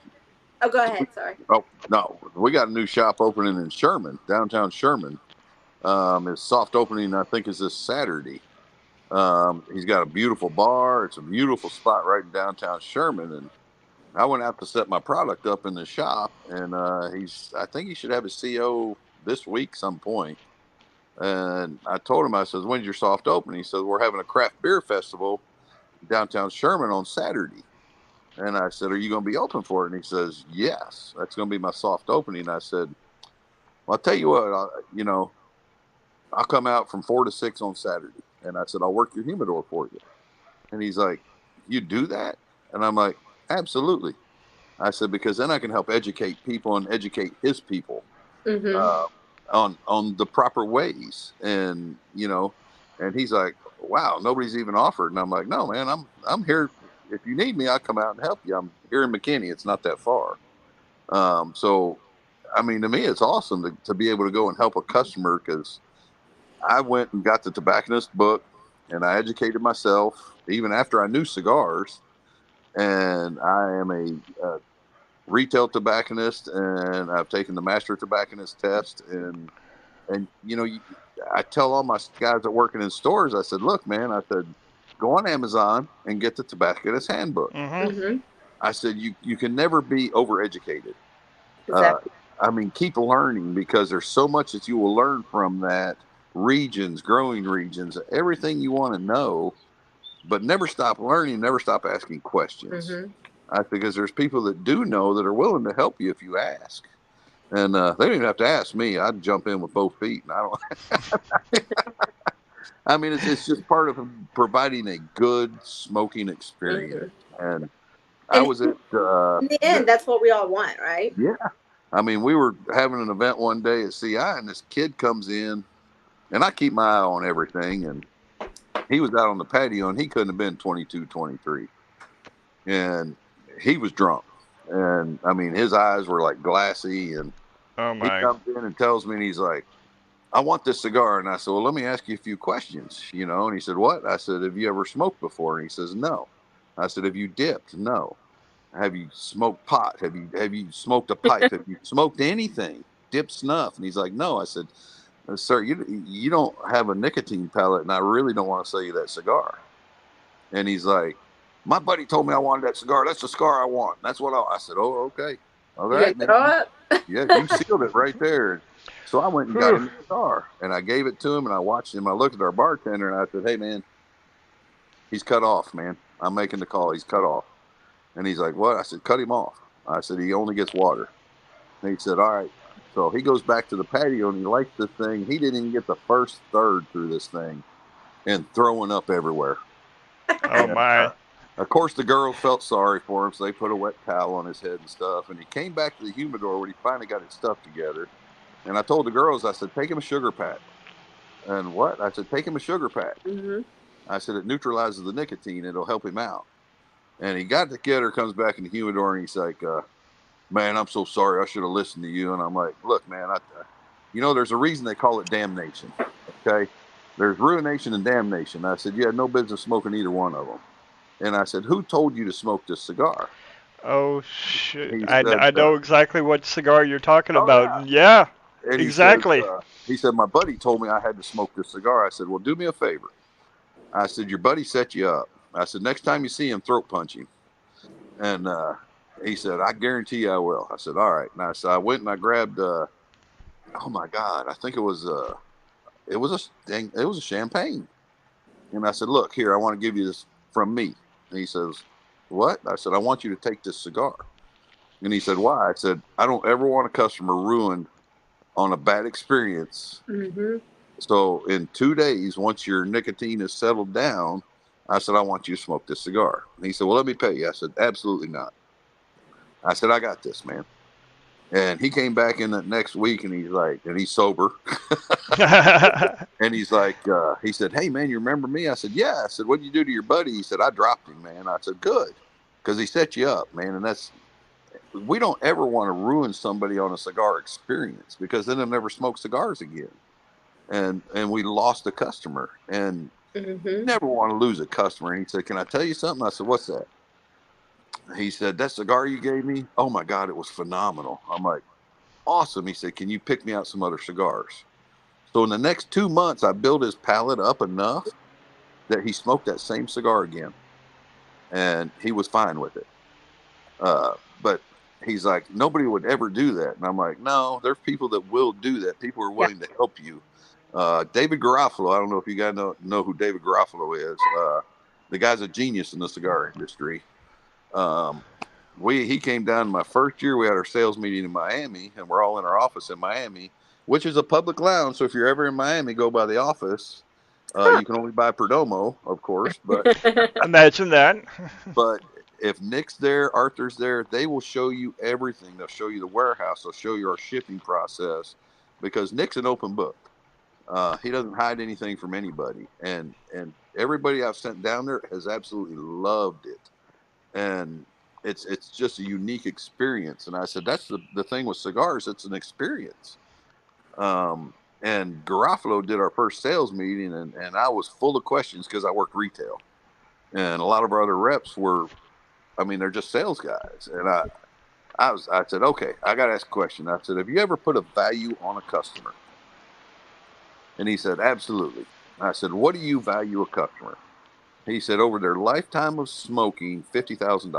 oh, go ahead. Sorry. Oh no, we got a new shop opening in Sherman, downtown Sherman. His soft opening, I think, is this Saturday. He's got a beautiful bar. It's a beautiful spot right in downtown Sherman, and I went out to set my product up in the shop, and I think he should have his CO this week some point. And I told him, I says, when's your soft opening? He says, we're having a craft beer festival downtown Sherman on Saturday. And I said, are you going to be open for it? And he says, yes, that's going to be my soft opening. I said, well, I'll tell you what, I'll come out from 4 to 6 on Saturday. And I said, I'll work your humidor for you. And he's like, you do that? And I'm like, absolutely. I said, because then I can help educate people and educate his people on the proper ways. And, and he's like, wow, nobody's even offered. And I'm like, no, man, I'm here. If you need me, I'll come out and help you. I'm here in McKinney. It's not that far. So, I mean, to me, it's awesome to be able to go and help a customer because I went and got the tobacconist book and I educated myself even after I knew cigars. And I am a retail tobacconist and I've taken the master tobacconist test. And I tell all my guys that working in stores, I said, look, man, I said, go on Amazon and get the tobacconist handbook. Mm-hmm. Mm-hmm. I said, you can never be overeducated. Exactly. I mean, keep learning, because there's so much that you will learn from that, regions, growing regions, everything you want to know, but never stop learning, never stop asking questions. Mm-hmm. Because there's people that do know that are willing to help you if you ask. And they don't even have to ask me. I'd jump in with both feet. And I don't, I mean, it's just part of providing a good smoking experience. Mm-hmm. And I And was at, in the end, that's what we all want, right? yeah. I mean, we were having an event one day at CI, and this kid comes in, and I keep my eye on everything. And he was out on the patio, and he couldn't have been 22, 23. And he was drunk. And I mean, his eyes were like glassy. And Oh he my. comes in and tells me, and he's like, I want this cigar. And I said, well, let me ask you a few questions, you know? And he said, what? I said, have you ever smoked before? And he says, no. I said, have you dipped? No. Have you smoked pot? Have you smoked a pipe? Have you smoked anything? Dipped snuff? And he's like, no. I said, sir, you don't have a nicotine palate, and I really don't want to sell you that cigar. And he's like, my buddy told me I wanted that cigar. That's the cigar I want. That's what I said, oh, okay. All You gonna right, man. throw up? Yeah, you sealed it right there. So I went and got Whew. him the cigar, and I gave it to him, and I watched him. I looked at our bartender, and I said, hey, man, he's cut off, man. I'm making the call. He's cut off. And he's like, what? I said, cut him off. I said, he only gets water. And he said, all right. So he goes back to the patio, and he likes this thing. He didn't even get the first third through this thing, and throwing up everywhere. Oh And my. of course, the girls felt sorry for him, so they put a wet towel on his head and stuff. And he came back to the humidor when he finally got his stuff together. And I told the girls, I said, take him a sugar pack. And what? I said, take him a sugar pack. Mm-hmm. I said, it neutralizes the nicotine. It'll help him out. And he got together, comes back in the humidor, and he's like, man, I'm so sorry. I should have listened to you. And I'm like, look, man, there's a reason they call it damnation. Okay. There's ruination and damnation. I said, you had no business smoking either one of them. And I said, who told you to smoke this cigar? Oh shit. He I, said, I know exactly what cigar you're talking oh, about. yeah. Yeah, And exactly. he said, my buddy told me I had to smoke this cigar. I said, well, do me a favor. I said, your buddy set you up. I said, next time you see him, throat punch him. And he said, I guarantee you I will. I said, all right. And I went and I grabbed, oh my God, I think it was a champagne. And I said, look, here, I want to give you this from me. And he says, what? I said, I want you to take this cigar. And he said, why? I said, I don't ever want a customer ruined on a bad experience. Mm-hmm. So in 2 days, once your nicotine is settled down, I said, I want you to smoke this cigar. And he said, well, let me pay you. I said, absolutely not. I said, I got this, man. And he came back in the next week, and he's like, and he's sober. And he's like, he said, hey, man, you remember me? I said, yeah. I said, what'd you do to your buddy? He said, I dropped him, man. I said, good. Because he set you up, man. And we don't ever want to ruin somebody on a cigar experience, because then they'll never smoke cigars again. And we lost a customer, and Mm-hmm. never want to lose a customer. And he said, can I tell you something? I said, what's that? He said, that cigar you gave me, oh my God, it was phenomenal. I'm like, awesome. He said, can you pick me out some other cigars? So in the next 2 months, I built his palate up enough that he smoked that same cigar again, and he was fine with it. But he's like, nobody would ever do that. And I'm like, no, there's people that will do that. People are Yeah. willing to help you. David Garofalo, I don't know if you guys know who David Garofalo is. The guy's a genius in the cigar industry. He came down my first year. We had our sales meeting in Miami, and we're all in our office in Miami, which is a public lounge. So if you're ever in Miami, go by the office. You can only buy Perdomo, of course, but Imagine that. if Nick's there, Arthur's there, they will show you everything. They'll show you the warehouse. They'll show you our shipping process, because Nick's an open book. He doesn't hide anything from anybody, and everybody I've sent down there has absolutely loved it, and it's just a unique experience. And I said, that's the thing with cigars, it's an experience. And Garofalo did our first sales meeting, and I was full of questions because I worked retail, and a lot of our other reps were, I mean, they're just sales guys. And I said, okay, I got to ask a question. I said, have you ever put a value on a customer? And he said, absolutely. I said, what do you value a customer? He said, over their lifetime of smoking, $50,000.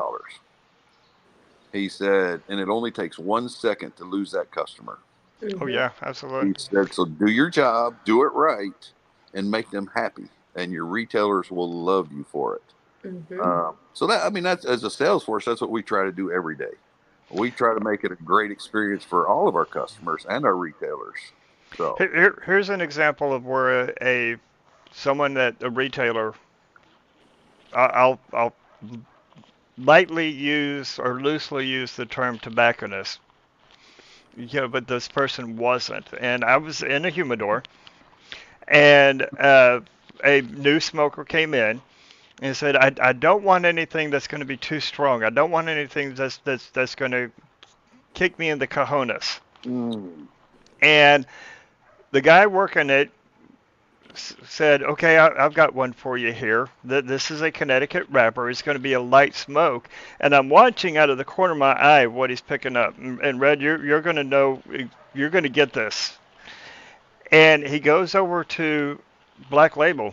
He said, and it only takes 1 second to lose that customer. Oh Mm-hmm. yeah, He absolutely. said, so do your job, do it right, and make them happy, and your retailers will love you for it. Mm-hmm. So that, I mean, that's, as a sales force, that's what we try to do every day. We try to make it a great experience for all of our customers and our retailers. So Here's an example of where someone that a retailer, I'll lightly use or loosely use the term tobacconist. But this person wasn't, and I was in a humidor, and a new smoker came in and said, I don't want anything that's going to be too strong. I don't want anything that's going to kick me in the cojones. mm, And the guy working it said, okay, I've got one for you here. This is a Connecticut wrapper. It's going to be a light smoke. And I'm watching out of the corner of my eye what he's picking up. And Red, you're going to know, you're going to get this. And he goes over to Black Label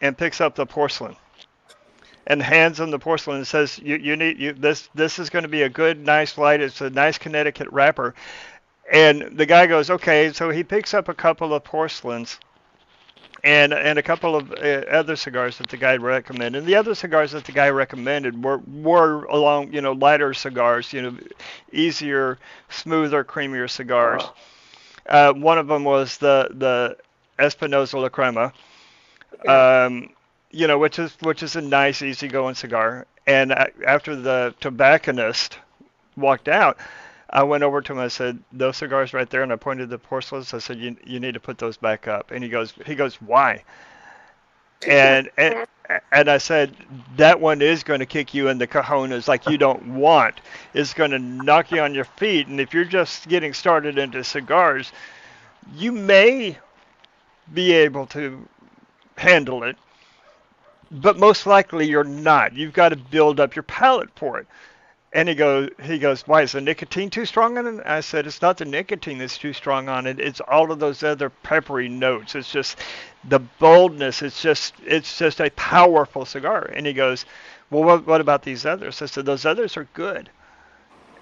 and picks up the porcelain and hands him the porcelain and says, you need this is going to be a good, nice light. It's a nice Connecticut wrapper. And the guy goes, okay. So he picks up a couple of porcelains and a couple of other cigars that the guy recommended. And the other cigars that the guy recommended were along, lighter cigars, easier, smoother, creamier cigars. One of them was the Espinosa La Crema, Yeah. which is a nice, easygoing cigar. And after the tobacconist walked out, I went over to him. I said, "Those cigars right there," and I pointed to the porcelains. I said, "You need to put those back up." And he goes, "Why?" And and and I said, "That one is going to kick you in the cojones like you don't want. It's going to knock you on your feet. And if you're just getting started into cigars, you may be able to handle it, but most likely you're not. You've got to build up your palate for it." And he goes, why is the nicotine too strong on it? I said, it's not the nicotine that's too strong on it. It's all of those other peppery notes. It's just the boldness. It's just a powerful cigar. And he goes, well, what about these others? I said, those others are good.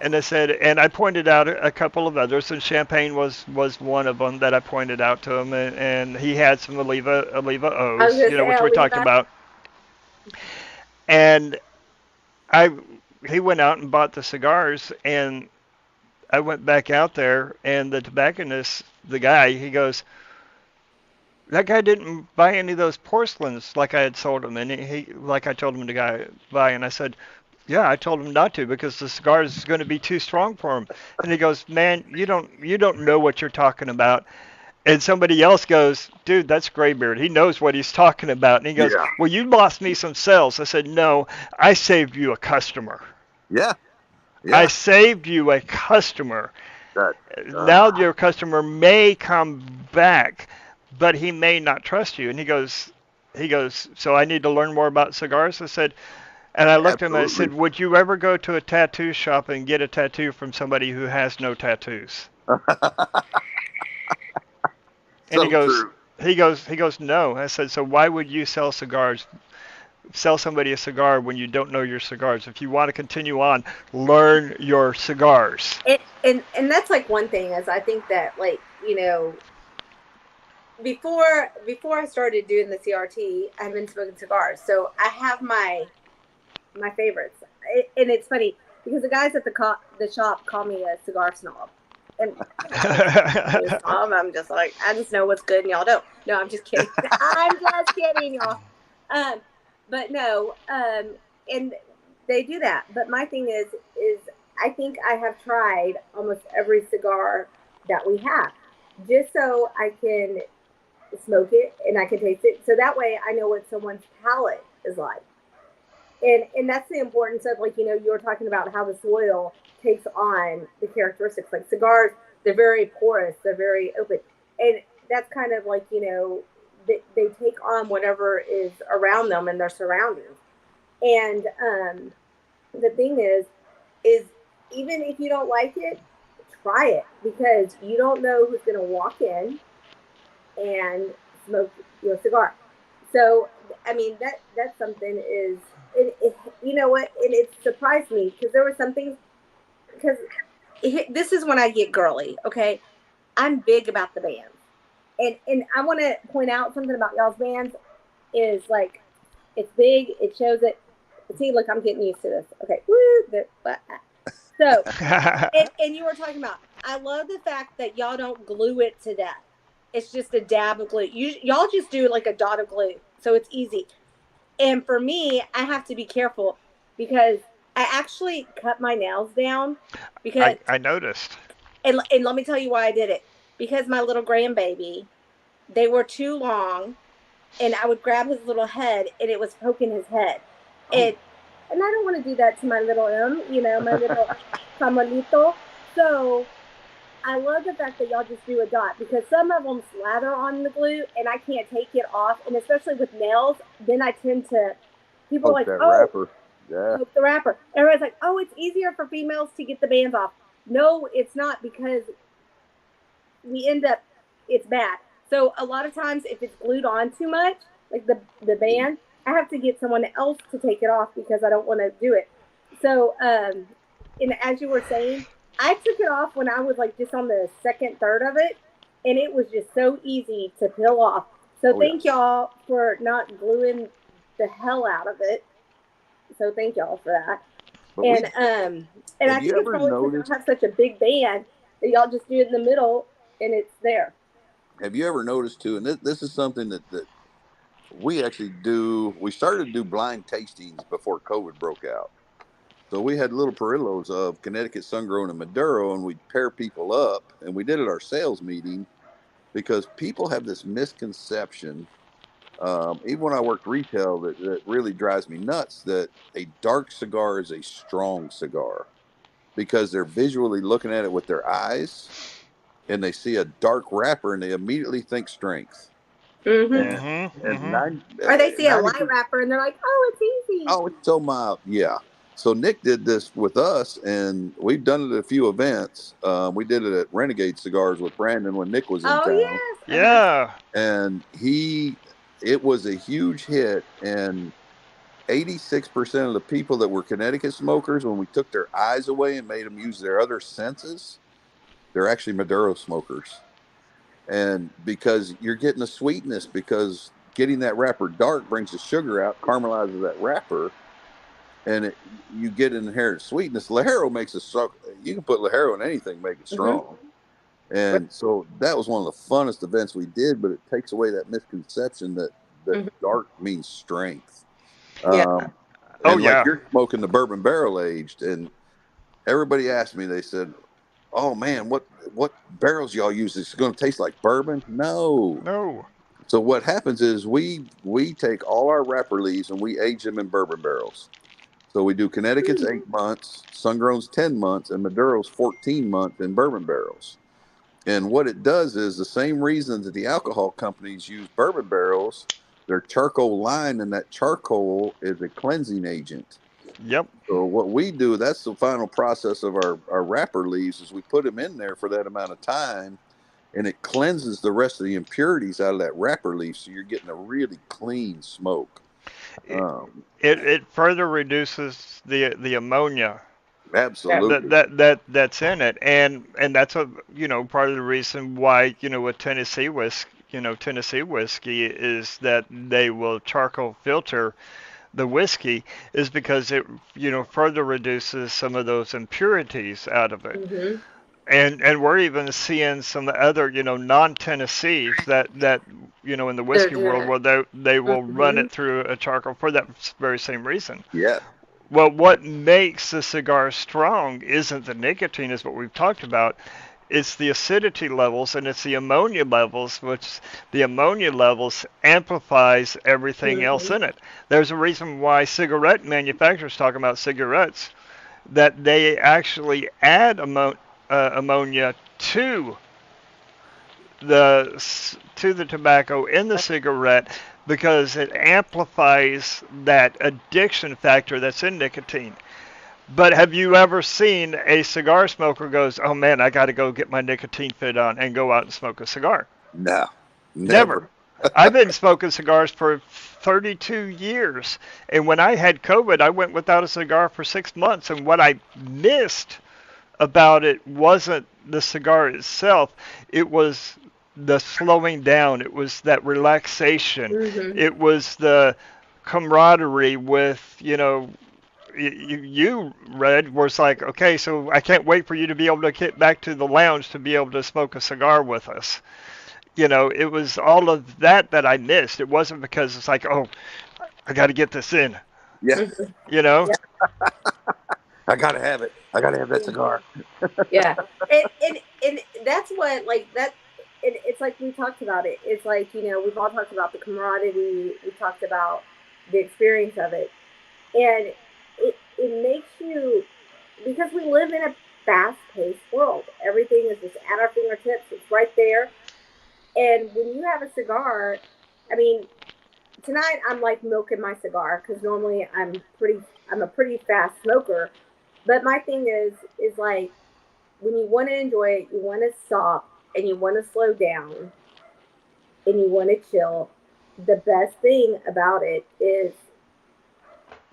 And I said, and I pointed out a couple of others, and Champagne was one of them that I pointed out to him, and he had some Oliva I was O's, gonna say which we talked Oliva. about. And I he went out and bought the cigars, and I went back out there, and the tobacconist, the guy, he goes, that guy didn't buy any of those porcelains like I had sold him, and he like I told him to buy, and I said, yeah, I told him not to because the cigar is going to be too strong for him. And he goes, man, you don't know what you're talking about. And somebody else goes, dude, that's Graybeard. He knows what he's talking about. And he goes, yeah, well, you lost me some sales. I said, no, I saved you a customer. yeah, I yeah. saved you a customer. That, Now your customer may come back, but he may not trust you. And he goes, so I need to learn more about cigars? I said, and I looked at him and I said, absolutely. would you ever go to a tattoo shop and get a tattoo from somebody who has no tattoos? And he So goes, true. no. I said, so why would you sell somebody a cigar when you don't know your cigars? If you want to continue on, learn your cigars. And that's like one thing is I think that like before I started doing the CRT, I've been smoking cigars, so I have my favorites. And it's funny because the guys at the shop call me a cigar snob, and I'm just like, I just know what's good and y'all don't. No, I'm just kidding. I'm just kidding, y'all. But no, and they do that. But my thing is I think I have tried almost every cigar that we have, just so I can smoke it and I can taste it. So that way I know what someone's palate is like. And that's the importance of, like, you were talking about how the soil takes on the characteristics. Like cigars, they're very porous, they're very open. And that's kind of like, they take on whatever is around them and their surroundings. And the thing is even if you don't like it, try it, because you don't know who's going to walk in and smoke your cigar. So, I mean, that's something is, you know what? And it surprised me because there were some things because this is when I get girly. Okay, I'm big about the bands, and I want to point out something about y'all's bands is like it's big. It shows it. See, look, I'm getting used to this. Okay, woo. So, and you were talking about. I love the fact that y'all don't glue it to death. It's just a dab of glue. Y'all just do like a dot of glue, so it's easy. And for me, I have to be careful because I actually cut my nails down because I noticed. and let me tell you why I did it. Because my little grandbaby, they were too long, and I would grab his little head, and it was poking his head. And and I don't want to do that to my little my little Samuelito. So I love the fact that y'all just do a dot because some of them slather on the glue, and I can't take it off. And especially with nails, then I tend to people Poke are like, that oh, wrapper. Yeah. poke the wrapper. Everybody's like, oh, it's easier for females to get the bands off. No, it's not because we end up it's bad. So a lot of times if it's glued on too much, like the band, I have to get someone else to take it off because I don't want to do it. So and as you were saying, I took it off when I was like just on the second third of it, and it was just so easy to peel off. So thank y'all for not gluing the hell out of it. So thank y'all for that. But And I think it's probably because y'all have such a big band that y'all just do it in the middle and it's there. have you ever noticed too? And this is something that we actually do. We started to do blind tastings before COVID broke out. So we had little perillos of Connecticut, sun-grown, and Maduro, and we'd pair people up, and we did it at our sales meeting because people have this misconception. Even when I worked retail, that really drives me nuts. That a dark cigar is a strong cigar because they're visually looking at it with their eyes, and they see a dark wrapper, and they immediately think strength. Or they see a light wrapper and they're like, oh, it's easy. Oh, it's so mild. Yeah. So Nick did this with us, and we've done it at a few events. We did it at Renegade Cigars with Brandon when Nick was in town. Yes. Yeah. And it was a huge hit. And 86% of the people that were Connecticut smokers, when we took their eyes away and made them use their other senses, they're actually Maduro smokers. And because you're getting the sweetness, because getting that wrapper dark brings the sugar out, caramelizes that wrapper, and you get an inherent sweetness. Ligero makes you can put Ligero in anything, make it strong. And so that was one of the funnest events we did, but it takes away that misconception that dark means strength. Yeah. Like you're smoking the bourbon barrel aged, and everybody asked me, they said, oh man, what barrels y'all use? It's going to taste like bourbon? No. So what happens is we take all our wrapper leaves and we age them in bourbon barrels. So we do Connecticut's 8 months, Sun-Grown's 10 months, and Maduro's 14 months in bourbon barrels. And what it does is the same reason that the alcohol companies use bourbon barrels, they're charcoal lined, and that charcoal is a cleansing agent. Yep. So what we do, that's the final process of our wrapper leaves, is we put them in there for that amount of time, and it cleanses the rest of the impurities out of that wrapper leaf, so you're getting a really clean smoke. It further reduces the ammonia. Absolutely. That's in it, and that's a part of the reason why with Tennessee whiskey is that they will charcoal filter the whiskey is because it further reduces some of those impurities out of it. And we're even seeing some other non-Tennessees that in the whiskey world where they will run it through a charcoal for that very same reason. Yeah. Well, what makes the cigar strong isn't the nicotine, is what we've talked about. It's the acidity levels and it's the ammonia levels, which the ammonia levels amplifies everything else in it. There's a reason why cigarette manufacturers talk about cigarettes, that they actually add ammonia to the tobacco in the cigarette because it amplifies that addiction factor that's in nicotine. But have you ever seen a cigar smoker goes, oh man, I got to go get my nicotine fit on and go out and smoke a cigar? No, never. I've been smoking cigars for 32 years. And when I had COVID, I went without a cigar for 6 months. And what I missed about it wasn't the cigar itself. It was the slowing down. It was that relaxation. Mm-hmm. It was the camaraderie with, you Red, was like, okay, so I can't wait for you to be able to get back to the lounge to be able to smoke a cigar with us. It was all of that that I missed. It wasn't because it's like, oh, I got to get this in, Yeah, Mm-hmm. you know? Yeah. I gotta have it. I gotta have that Yeah. cigar. Yeah. And that's what like that. It's like we talked about it. It's like we've all talked about the camaraderie. We talked about the experience of it, and it makes you because we live in a fast paced world. Everything is just at our fingertips. It's right there. And when you have a cigar, I mean, tonight I'm like milking my cigar because normally I'm a pretty fast smoker. But my thing is like when you want to enjoy it, you want to stop and you want to slow down and you want to chill. The best thing about it is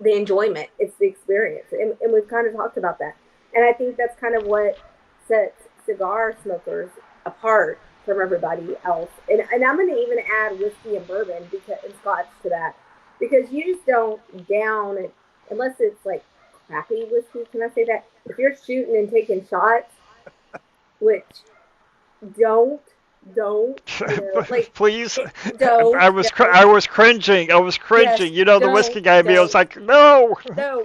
the enjoyment. It's the experience, and we've kind of talked about that. And I think that's kind of what sets cigar smokers apart from everybody else. And I'm going to even add whiskey and bourbon and scotch to that because you just don't down it unless it's like crappy whiskey. Can I say that? If you're shooting and taking shots, which don't don't like Please, don't I was cringing. I was yes cringing. The whiskey guy in me was don't like, no.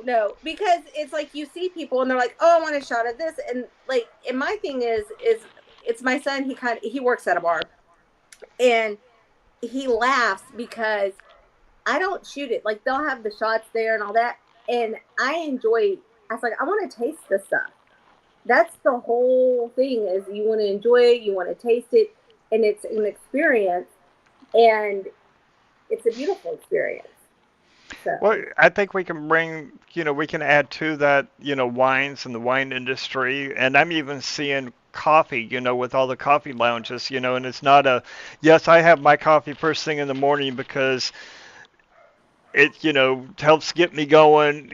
no because it's like you see people and they're like, oh, I want a shot of this, and like, and my thing is it's my son. He works at a bar, and he laughs because I don't shoot it. Like they'll have the shots there and all that, and I enjoy. I was like, I want to taste this stuff. That's the whole thing. Is you want to enjoy it, you want to taste it, and it's an experience, and it's a beautiful experience. So. Well, I think we can bring, we can add to that, wines and the wine industry. And I'm even seeing coffee, with all the coffee lounges, and it's not yes, I have my coffee first thing in the morning because it, helps get me going,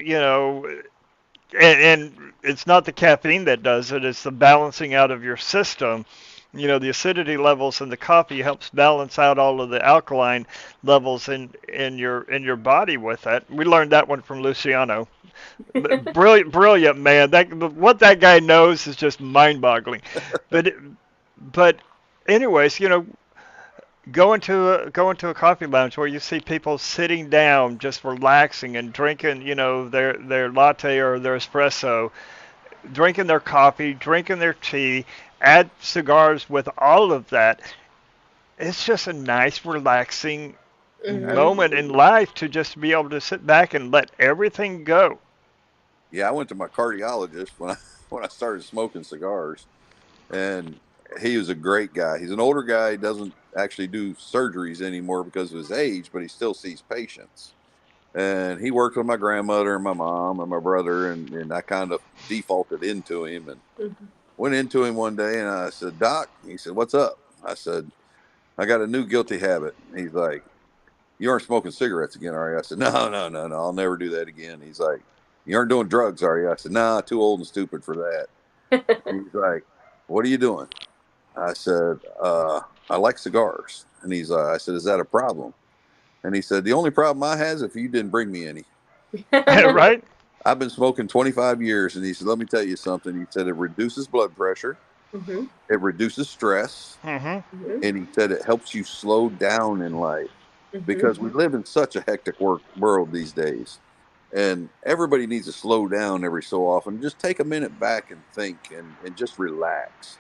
and it's not the caffeine that does it, it's the balancing out of your system. The acidity levels in the coffee helps balance out all of the alkaline levels in your body with that. We learned that one from Luciano. Brilliant man. What that guy knows is just mind-boggling. But but anyways, go into a coffee lounge where you see people sitting down, just relaxing and drinking, their latte or their espresso, drinking their coffee, drinking their tea, add cigars with all of that. It's just a nice, relaxing Mm-hmm. moment in life to just be able to sit back and let everything go. Yeah, I went to my cardiologist when I started smoking cigars, and he was a great guy. He's an older guy. He doesn't actually do surgeries anymore because of his age, but he still sees patients. And he worked with my grandmother and my mom and my brother, and I kind of defaulted into him and Mm-hmm. went into him one day and I said, Doc, he said, what's up? I said, I got a new guilty habit. He's like, you aren't smoking cigarettes again, are you? I said, no, no, no, no, I'll never do that again. He's like, you aren't doing drugs, are you? I said, nah, too old and stupid for that. He's like, what are you doing? I said, I like cigars. And I said, is that a problem? And he said, the only problem I have is if you didn't bring me any. Right? I've been smoking 25 years. And he said, let me tell you something. He said, it reduces blood pressure. Mm-hmm. It reduces stress. Mm-hmm. Mm-hmm. And he said, it helps you slow down in life Mm-hmm. because we live in such a hectic world these days. And everybody needs to slow down every so often. Just take a minute back and think and just relax.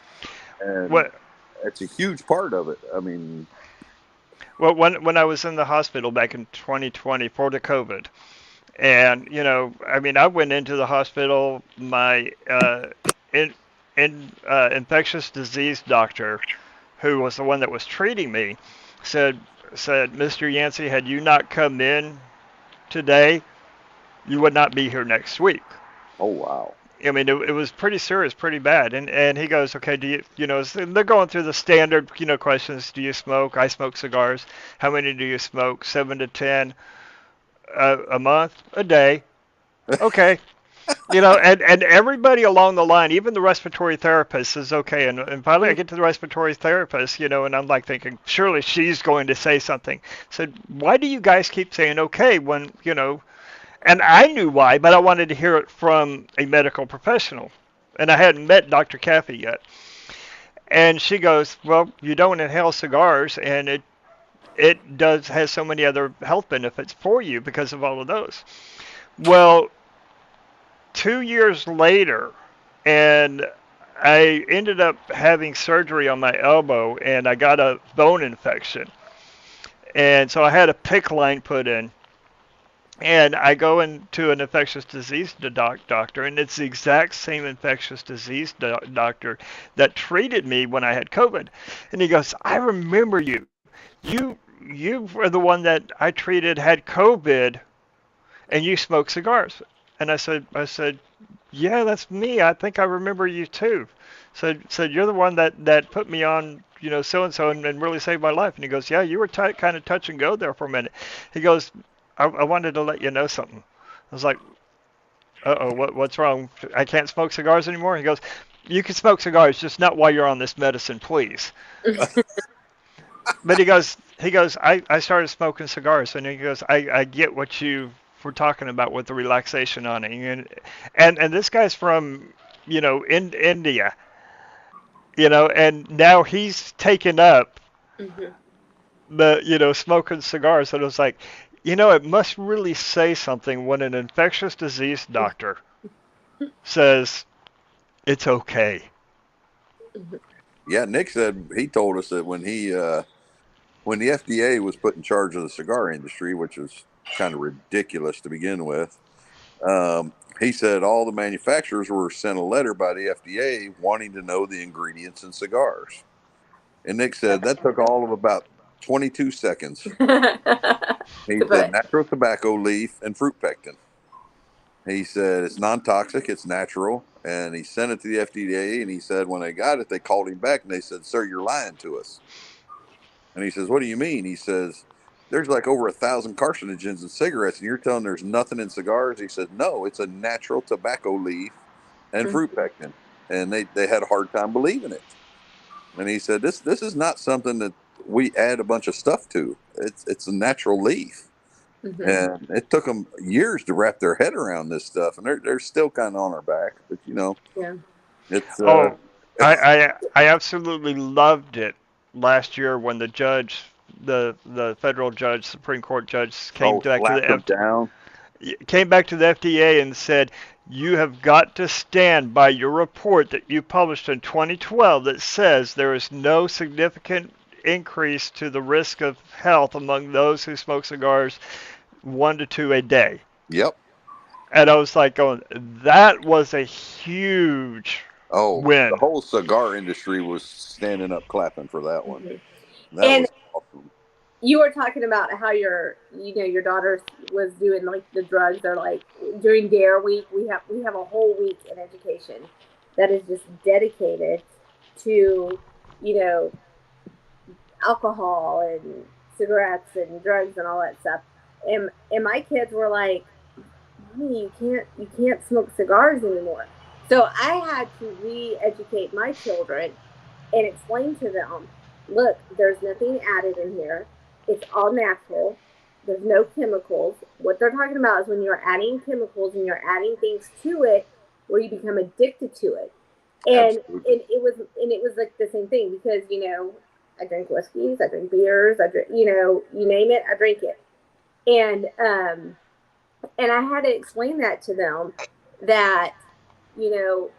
And What? it's a huge part of it. I mean, Well, when I was in the hospital back in 2020 for the COVID, and I mean, I went into the hospital. My in, infectious disease doctor, who was the one that was treating me, said Mr. Yancey, had you not come in today, you would not be here next week. oh, wow. I mean, it was pretty serious, pretty bad. And he goes, okay, do you, they're going through the standard, questions. Do you smoke? I smoke cigars. How many do you smoke? 7 to 10 a month, a day. Okay. And everybody along the line, even the respiratory therapist is okay. And finally I get to the respiratory therapist, and I'm like thinking, surely she's going to say something. I said, why do you guys keep saying okay when, and I knew why, but I wanted to hear it from a medical professional. And I hadn't met Dr. Caffey yet. And she goes, well, you don't inhale cigars, and it does has so many other health benefits for you because of all of those. Well, 2 years later, and I ended up having surgery on my elbow, and I got a bone infection, and so I had a PICC line put in. And I go into an infectious disease doctor, and it's the exact same infectious disease doctor that treated me when I had COVID. And he goes, "I remember you. You were the one that I treated had COVID, and you smoke cigars." And I said, "Yeah, that's me. I think I remember you too." Said you're the one that put me on, so and so, and really saved my life. And he goes, "Yeah, you were kind of touch and go there for a minute." He goes, I wanted to let you know something. I was like, uh-oh, what's wrong? I can't smoke cigars anymore? He goes, you can smoke cigars, just not while you're on this medicine, please. But he goes, I started smoking cigars, and he goes, I get what you were talking about with the relaxation on it. And this guy's from, in India, and now he's taken up the, smoking cigars. And it was like, it must really say something when an infectious disease doctor says it's okay. Yeah, Nick said he told us that when the FDA was put in charge of the cigar industry, which was kind of ridiculous to begin with, he said all the manufacturers were sent a letter by the FDA wanting to know the ingredients in cigars. And Nick said that took all of about 22 seconds. He said natural tobacco leaf and fruit pectin. He said it's non-toxic, it's natural, and he sent it to the FDA. And he said when they got it, they called him back and they said, "Sir, you're lying to us." And he says, "What do you mean?" He says, "There's like over 1,000 carcinogens in cigarettes, and you're telling there's nothing in cigars?" He said, "No, it's a natural tobacco leaf and fruit pectin." And they had a hard time believing it. And he said, "This is not something that we add a bunch of stuff to. It's a natural leaf." And it took them years to wrap their head around this stuff, and they're still kind of on our back. But Yeah. it's Oh, I absolutely loved it last year when the federal judge, Supreme Court judge, slapped them down. came back to the FDA and said, you have got to stand by your report that you published in 2012 that says there is no significant increase to the risk of health among those who smoke cigars 1 to 2 a day. Yep. And I was like going, that was a huge win. The whole cigar industry was standing up clapping for that one. That was awesome. You were talking about how your daughter was doing like the drugs, or like during Dare Week, we have a whole week in education that is just dedicated to, alcohol and cigarettes and drugs and all that stuff. And my kids were like, "Mommy, you can't smoke cigars anymore." So I had to re-educate my children and explain to them, look, there's nothing added in here. It's all natural. There's no chemicals. What they're talking about is when you're adding chemicals and you're adding things to it where you become addicted to it. And it was like the same thing, because I drink whiskeys, I drink beers, I drink, you name it, I drink it. And I had to explain that to them, that you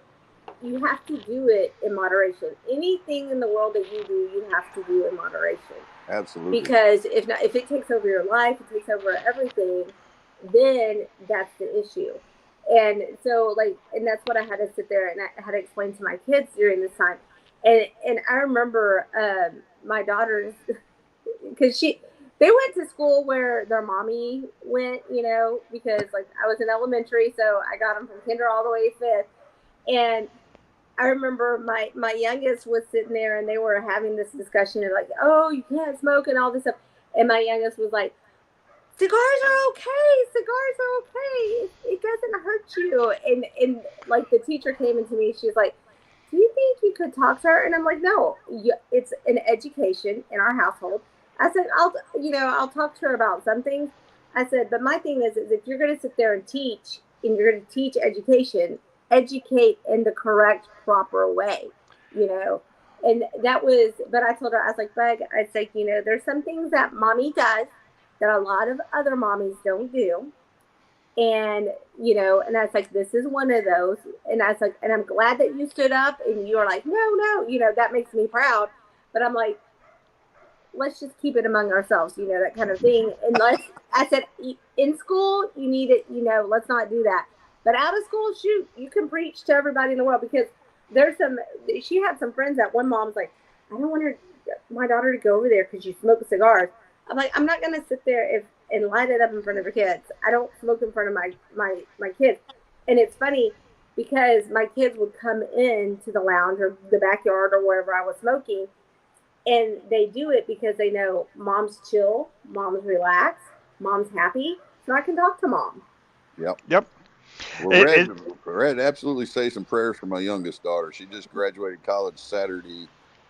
have to do it in moderation. Anything in the world that you do, you have to do in moderation. Absolutely. Because if it takes over your life, it takes over everything, then that's the issue. And so, and that's what I had to sit there and I had to explain to my kids during this time. And I remember my daughters, because they went to school where their mommy went, because I was in elementary, so I got them from kinder all the way to 5th. And I remember my youngest was sitting there and they were having this discussion and like, oh, you can't smoke and all this stuff. And my youngest was like, cigars are okay. Cigars are okay. It doesn't hurt you. And like the teacher came into me, she was like, "Do you think you could talk to her?" And I'm like, "No, it's an education in our household." I said, I'll talk to her about some things." I said, "But my thing is if you're going to sit there and teach, and you're going to teach education, educate in the correct, proper way, you know." And that was, but I told her, I was like, "Bug," I said, there's some things that mommy does that a lot of other mommies don't do. And, and I was like, "This is one of those." And I was like, "And I'm glad that you stood up and you were like, no, no, that makes me proud." But I'm like, let's just keep it among ourselves, that kind of thing. And I said, in school, you need it, let's not do that. But out of school, shoot, you can preach to everybody in the world, because she had some friends that one mom's like, "I don't want my daughter to go over there because you smoke cigars." I'm like, "I'm not going to sit there and light it up in front of her kids. I don't smoke in front of my kids." And it's funny because my kids would come into the lounge or the backyard or wherever I was smoking, and they do it because they know mom's chill, mom's relaxed, mom's happy, so I can talk to mom. Yep. Yep. Well, Red, absolutely say some prayers for my youngest daughter. She just graduated college Saturday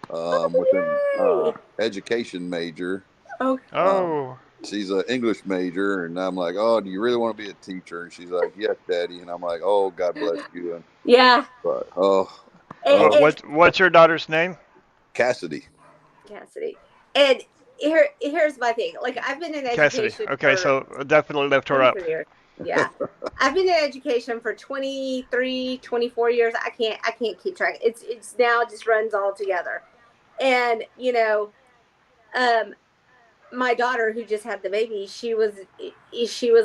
with an education major. Okay. She's an English major, and I'm like, "Oh, do you really want to be a teacher?" And she's like, "Yes, Daddy." And I'm like, "Oh, God bless you." And, Yeah. but what's your daughter's name? Cassidy. And here's my thing. Like, I've been in education. Cassidy. Okay, so definitely lift her up. Years. Yeah. I've been in education for 23, 24 years. I can't keep track. It's now just runs all together. And, my daughter, who just had the baby, she was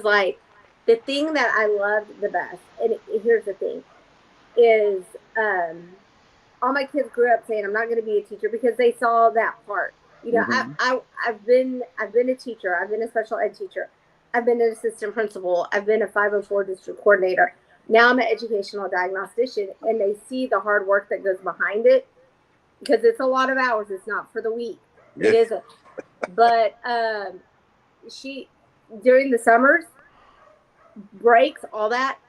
like, the thing that I loved the best, and here's the thing, is all my kids grew up saying, "I'm not going to be a teacher," because they saw that part. I've been a teacher. I've been a special ed teacher. I've been an assistant principal. I've been a 504 district coordinator. Now I'm an educational diagnostician, and they see the hard work that goes behind it, because it's a lot of hours. It's not for the weak. Yeah. It isn't. But she, during the summers, breaks, all that,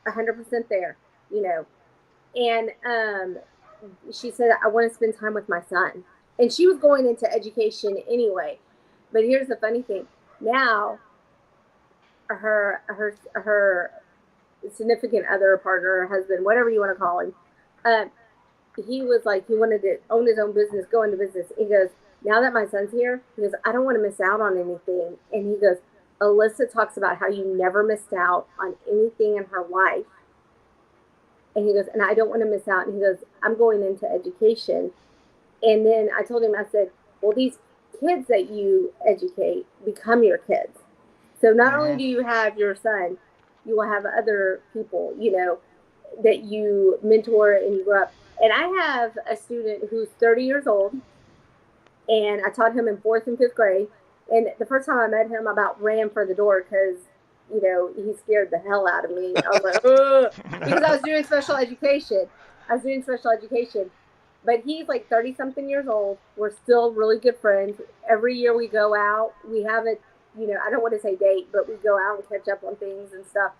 100% there, And she said, "I want to spend time with my son." And she was going into education anyway. But here's the funny thing. Now, her significant other, partner, husband, whatever you want to call him, he was like, he wanted to own his own business, go into business. He goes, "Now that my son's here," he goes, "I don't want to miss out on anything." And he goes, "Alyssa talks about how you never missed out on anything in her life." And he goes, "And I don't want to miss out." And he goes, "I'm going into education." And then I told him, I said, "Well, these kids that you educate become your kids. So not only do you have your son, you will have other people, that you mentor and you grow up." And I have a student who's 30 years old, and I taught him in 4th and 5th grade. And the first time I met him, I about ran for the door because, he scared the hell out of me. I was like, ugh, because I was doing special education. But he's like 30-something years old. We're still really good friends. Every year we go out. We have a, I don't want to say date, but we go out and catch up on things and stuff.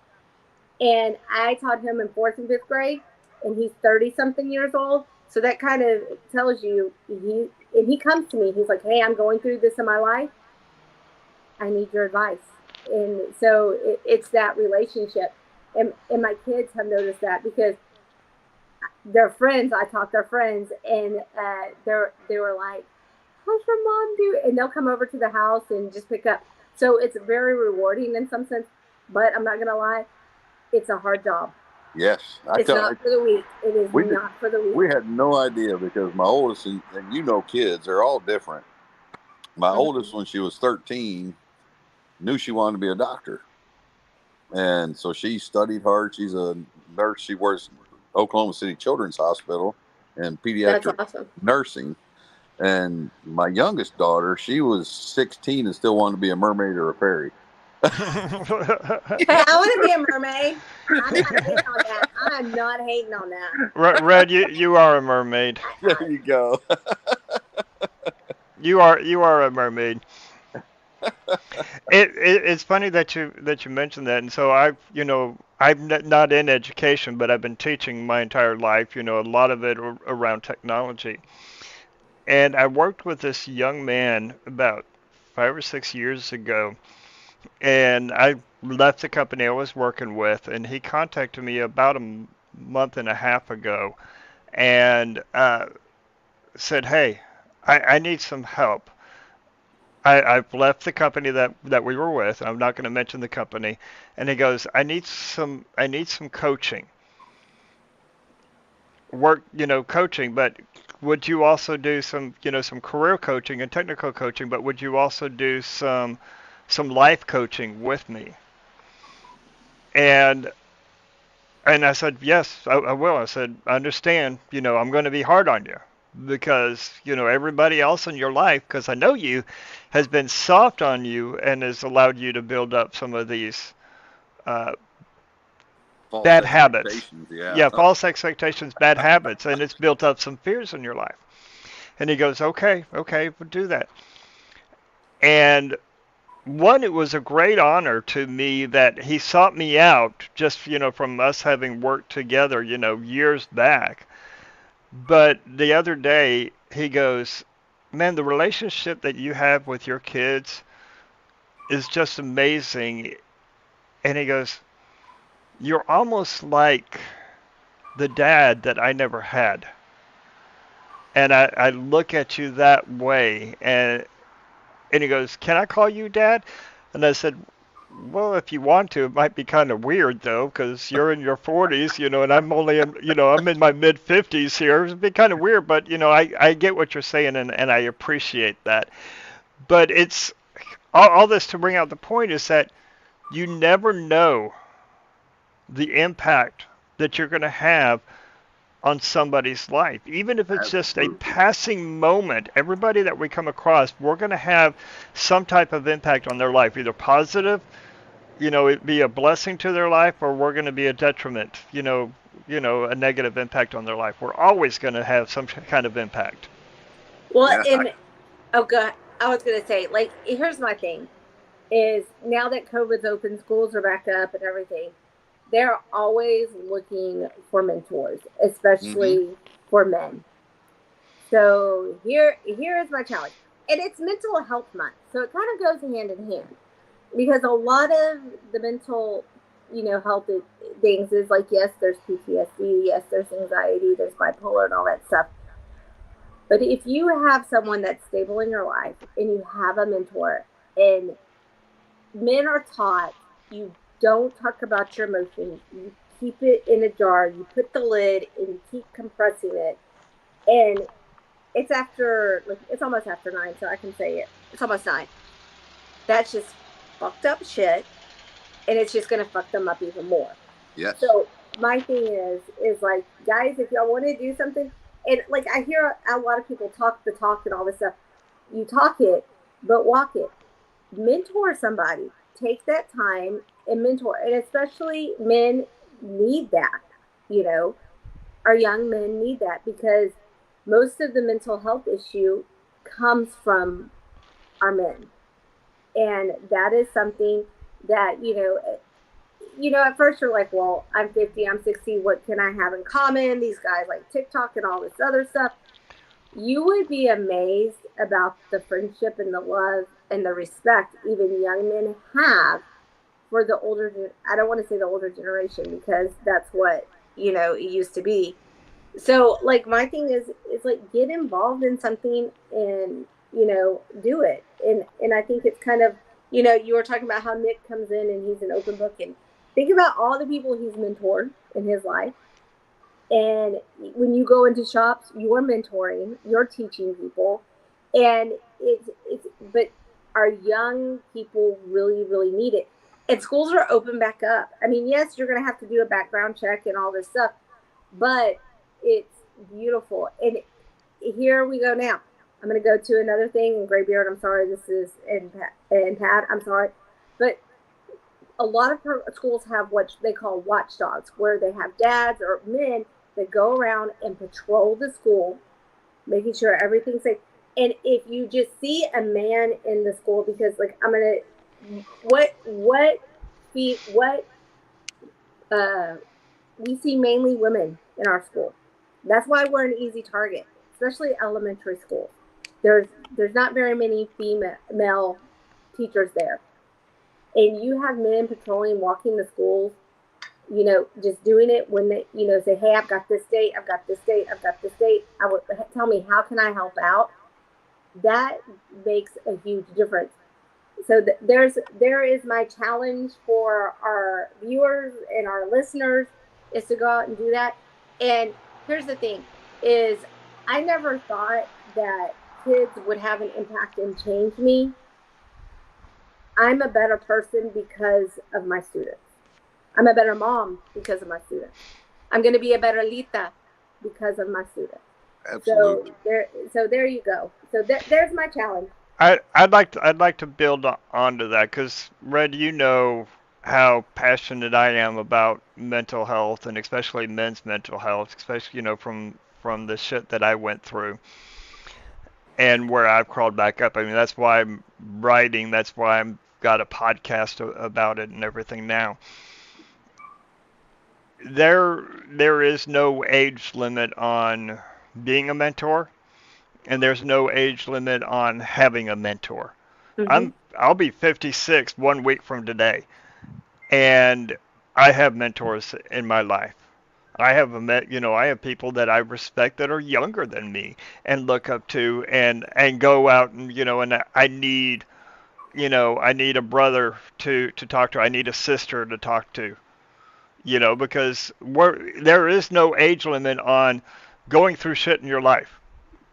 And I taught him in 4th and 5th grade, and he's 30-something years old. So that kind of tells you, he comes to me. He's like, "Hey, I'm going through this in my life. I need your advice." And so it's that relationship. And my kids have noticed that, because their friends, I taught their friends, and they were like, "How's your mom do?" And they'll come over to the house and just pick up. So it's very rewarding in some sense, but I'm not going to lie, it's a hard job. Yes. It's not for the weak. It is not for the weak. We had no idea, because my oldest, and kids, they're all different. My oldest, when she was 13, knew she wanted to be a doctor. And so she studied hard. She's a nurse. She works Oklahoma City Children's Hospital and pediatric nursing. And my youngest daughter, she was 16 and still wanted to be a mermaid or a fairy. Hey, I want to be a mermaid. I'm not hating on that. Red, you are a mermaid. There you go. You are a mermaid. It's funny that you mentioned that, and so I'm not in education, but I've been teaching my entire life. A lot of it around technology, and I worked with this young man about 5 or 6 years ago, and I left the company I was working with, and he contacted me about a month and a half ago, and said, "Hey, I need some help. I've left the company that we were with. I'm not going to mention the company." And he goes, I need some coaching, coaching, but would you also do some career coaching and technical coaching, but would you also do some life coaching with me? And and I said, yes, I will. I said, I understand, I'm going to be hard on you because, everybody else in your life, because I know you, has been soft on you and has allowed you to build up some of these uh, False bad habits. expectations. Yeah. Yeah, false expectations, bad habits, and it's built up some fears in your life. And he goes, okay, okay, we'll do that. And one, it was a great honor to me that he sought me out just, from us having worked together, years back. But the other day, he goes, man, the relationship that you have with your kids is just amazing. And he goes, you're almost like the dad that I never had. And I look at you that way. And he goes, can I call you dad? And I said, well, if you want to, it might be kind of weird though, because you're in your 40s, and I'm only I'm in my mid 50s here. It'd be kind of weird, but I get what you're saying, and I appreciate that. But it's all this to bring out the point is that you never know the impact that you're going to have on somebody's life, even if it's just a Absolutely. passing moment. Everybody that we come across, we're going to have some type of impact on their life, either positive, it be a blessing to their life, or we're going to be a detriment, a negative impact on their life. We're always going to have some kind of impact. Well, Yeah. and oh god, I was gonna say, like, here's my thing is now that COVID's open, schools are back up and everything, they're always looking for mentors, Mm-hmm. especially for men. So here is my challenge. And it's mental health month. So it kind of goes hand in hand because a lot of the mental, health things is like, yes, there's PTSD, yes, there's anxiety, there's bipolar and all that stuff. But if you have someone that's stable in your life and you have a mentor, and men are taught you don't talk about your emotions, you keep it in a jar, you put the lid and you keep compressing it. And it's after, like, it's almost after 9, so I can say it. It's almost 9. That's just fucked up shit, and it's just gonna fuck them up even more. Yes. So my thing is like, guys, if y'all want to do something, and like I hear a lot of people talk the talk and all this stuff. You talk it, but walk it. Mentor somebody. Take that time and mentor, and especially men need that. You know, our young men need that because most of the mental health issue comes from our men, and that is something that at first you're like, well, I'm 50, I'm 60, what can I have in common? These guys like TikTok and all this other stuff. You would be amazed about the friendship and the love and the respect even young men have for the older. I don't want to say the older generation because that's what it used to be. So like my thing is like, get involved in something and do it. And I think it's kind of, you were talking about how Nick comes in and he's an open book, and think about all the people he's mentored in his life. And when you go into shops, you're mentoring, you're teaching people, and it's but our young people really really need it. And schools are open back up. I mean, yes, you're going to have to do a background check and all this stuff, but it's beautiful. And here we go now. I'm going to go to another thing. And Graybeard, I'm sorry, this is and Pat, I'm sorry, but a lot of schools have what they call watchdogs, where they have dads or men that go around and patrol the school, making sure everything's safe. And if you just see a man in the school, because like what uh we see mainly women in our school. That's why we're an easy target, especially elementary school. There's not very many female teachers there, and you have men patrolling, walking the schools. Just doing it when they, say, "Hey, I've got this date. I've got this date. I've got this date." I would tell me, "How can I help out?" That makes a huge difference. So there is my challenge for our viewers and our listeners, is to go out and do that. And here's the thing: is I never thought that kids would have an impact and change me. I'm a better person because of my students. I'm a better mom because of my students. I'm going to be a better Lita because of my students. Absolutely. So there you go. So there's my challenge. I'd like to build onto that because Red, you know how passionate I am about mental health and especially men's mental health, especially from the shit that I went through and where I've crawled back up. I mean, that's why I'm writing. That's why I'm got a podcast about it and everything now. There is no age limit on being a mentor, and there's no age limit on having a mentor. Mm-hmm. I'll be 56 1 week from today, and I have mentors in my life. I have people that I respect that are younger than me and look up to and go out and and I need a brother to talk to. I need a sister to talk to. Because there is no age limit on going through shit in your life.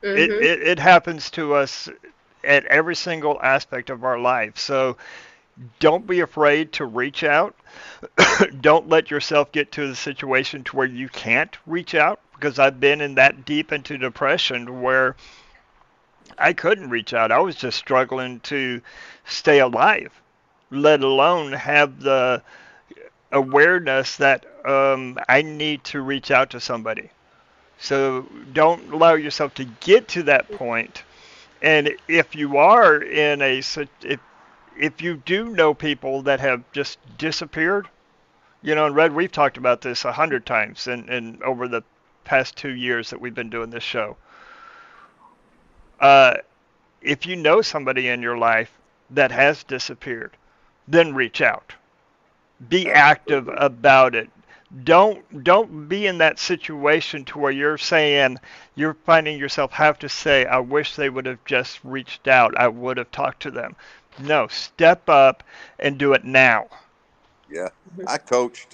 Mm-hmm. It happens to us at every single aspect of our life. So don't be afraid to reach out. Don't let yourself get to the situation to where you can't reach out, because I've been in that deep into depression where I couldn't reach out. I was just struggling to stay alive, let alone have the awareness that I need to reach out to somebody. So don't allow yourself to get to that point. And if you are in if you do know people that have just disappeared, and Red, we've talked about this 100 times and over the past 2 years that we've been doing this show. Uh, if you know somebody in your life that has disappeared, then reach out. Be active Absolutely. about it. Don't be in that situation to where you're finding yourself have to say, I wish they would have just reached out. I would have talked to them. No, step up and do it now. Yeah. Mm-hmm. I coached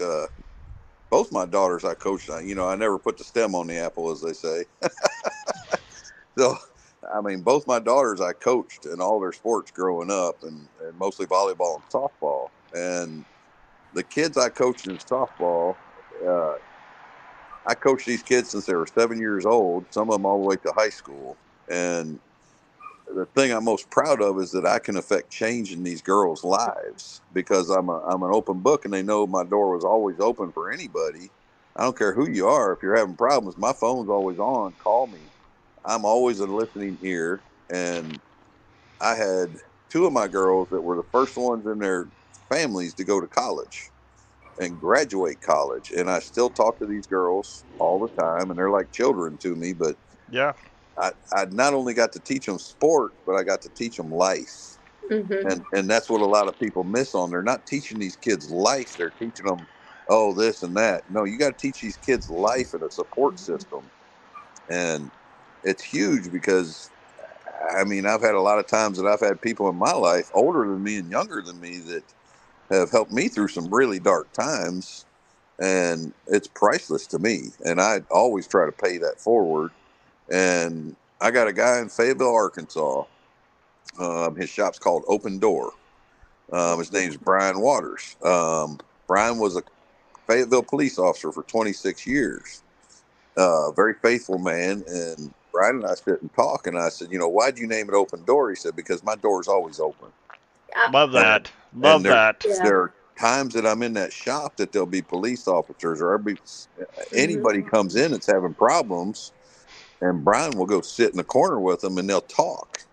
both my daughters. I coached. I never put the stem on the apple, as they say. So, I mean, both my daughters I coached in all their sports growing up, and mostly volleyball and softball. And the kids I coached in softball, uh, I coached these kids since they were 7 years old, some of them all the way to high school. And the thing I'm most proud of is that I can affect change in these girls' lives because I'm an open book, and they know my door was always open for anybody. I don't care who you are. If you're having problems, my phone's always on. Call me. I'm always a listening ear. And I had two of my girls that were the first ones in their families to go to college and graduate college. And I still talk to these girls all the time, and they're like children to me. But Yeah. I not only got to teach them sports, but I got to teach them life. Mm-hmm. And that's what a lot of people miss on. They're not teaching these kids life. They're teaching them, oh, this and that. No, you got to teach these kids life and a support system. And it's huge because, I mean, I've had a lot of times that I've had people in my life older than me and younger than me that have helped me through some really dark times. And it's priceless to me. And I always try to pay that forward. And I got a guy in Fayetteville, Arkansas. His shop's called Open Door. His name's Brian Waters. Brian was a Fayetteville police officer for 26 years. Very faithful man. And Brian and I sit and talk, and I said, why'd you name it Open Door? He said, because my door's always open. Love And, that. and Love there, that. Yeah. there are times that I'm in that shop that there'll be police officers or Mm-hmm. anybody comes in that's having problems. and Brian will go sit in the corner with them and they'll talk.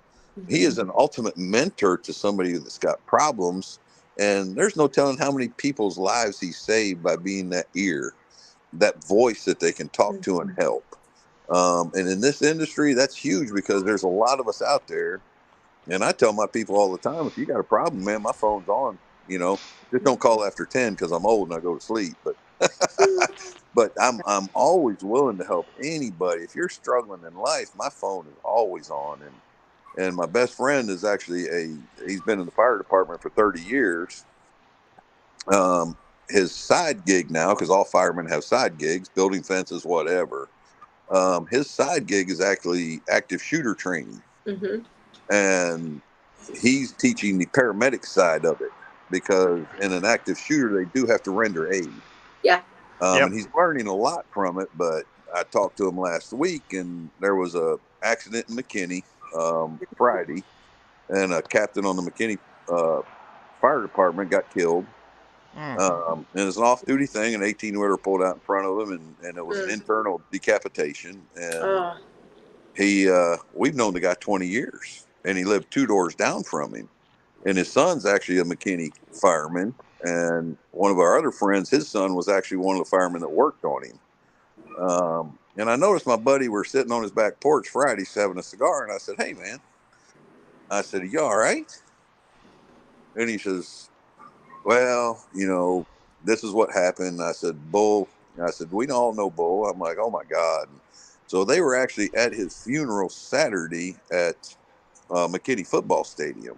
He is an ultimate mentor to somebody that's got problems, and there's no telling how many people's lives he saved by being that ear, that voice that they can talk to and help. And in this industry, that's huge because there's a lot of us out there. And I tell my people all the time, if you got a problem, man, my phone's on. Just don't call after 10 because I'm old and I go to sleep. But but I'm always willing to help anybody. If you're struggling in life, my phone is always on. And my best friend is actually he's been in the fire department for 30 years. His side gig now, because all firemen have side gigs, building fences, whatever. His side gig is actually active shooter training. And he's teaching the paramedic side of it, because in an active shooter, they do have to render aid. Yeah. And he's learning a lot from it. But I talked to him last week, and there was a accident in McKinney Friday, and a captain on the McKinney fire department got killed. And it's an off-duty thing. An 18-wheeler pulled out in front of him, and it was an internal decapitation. And we've known the guy 20 years, and he lived 2 doors down from him. And his son's actually a McKinney fireman. And one of our other friends, his son was actually one of the firemen that worked on him. And I noticed my buddy, we're sitting on his back porch Friday, having a cigar. And I said, "Hey, man," I said, "Are you all right?" And he says, "Well, this is what happened." I said, "Bull." I said, "We all know Bull." I'm like, "Oh, my God." So they were actually at his funeral Saturday at McKinney Football Stadium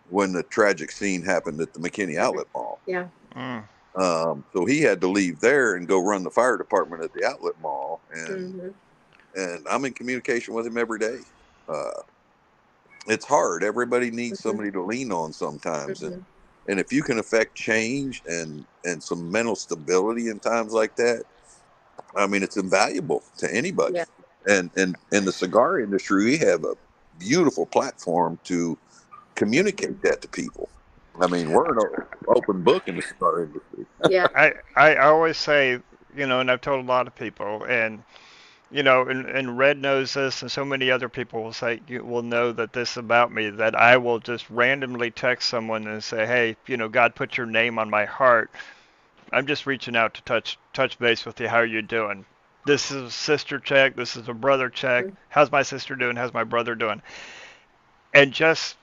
when the tragic scene happened at the McKinney Outlet Mall. Yeah. So he had to leave there and go run the fire department at the Outlet Mall. And I'm in communication with him every day. It's hard. Everybody needs somebody to lean on sometimes. And if you can affect change and some mental stability in times like that, I mean, it's invaluable to anybody. Yeah. And in the cigar industry, we have a beautiful platform to communicate that to people. I mean, we're an open book in the cigar industry. Yeah. I always say, and I've told a lot of people, and and Red knows this, and so many other people will know that this about me, that I will just randomly text someone and say, "Hey, God put your name on my heart. I'm just reaching out to touch base with you. How are you doing? This is a sister check. This is a brother check. How's my sister doing? How's my brother doing?" And just,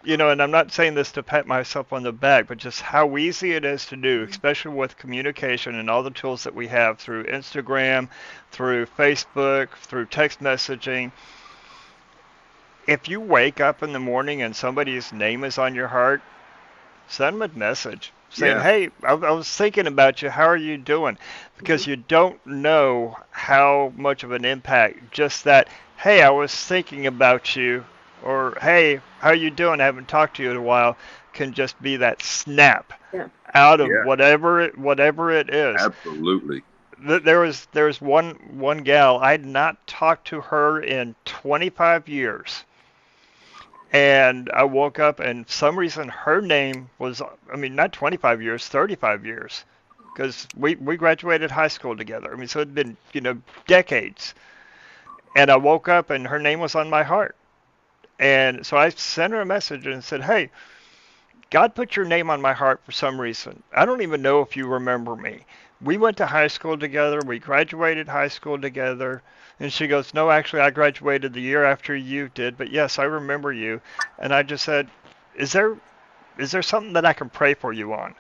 and I'm not saying this to pat myself on the back, but just how easy it is to do, especially with communication and all the tools that we have through Instagram, through Facebook, through text messaging. If you wake up in the morning and somebody's name is on your heart, send them a message saying, "Hey, I was thinking about you. How are you doing?" Because you don't know how much of an impact just that, "Hey, I was thinking about you," or "Hey, how you doing? I haven't talked to you in a while," can just be that snap out of whatever it is. Absolutely. There was one gal, I'd not talked to her in 25 years. And I woke up, and for some reason her name was, not 25 years, 35 years. Because we graduated high school together. So it'd been, decades. And I woke up, and her name was on my heart. And so I sent her a message and said, "Hey, God put your name on my heart for some reason. I don't even know if you remember me. We went to high school together. We graduated high school together." And she goes, "No, actually, I graduated the year after you did, but yes, I remember you." And I just said, is there something that I can pray for you on?"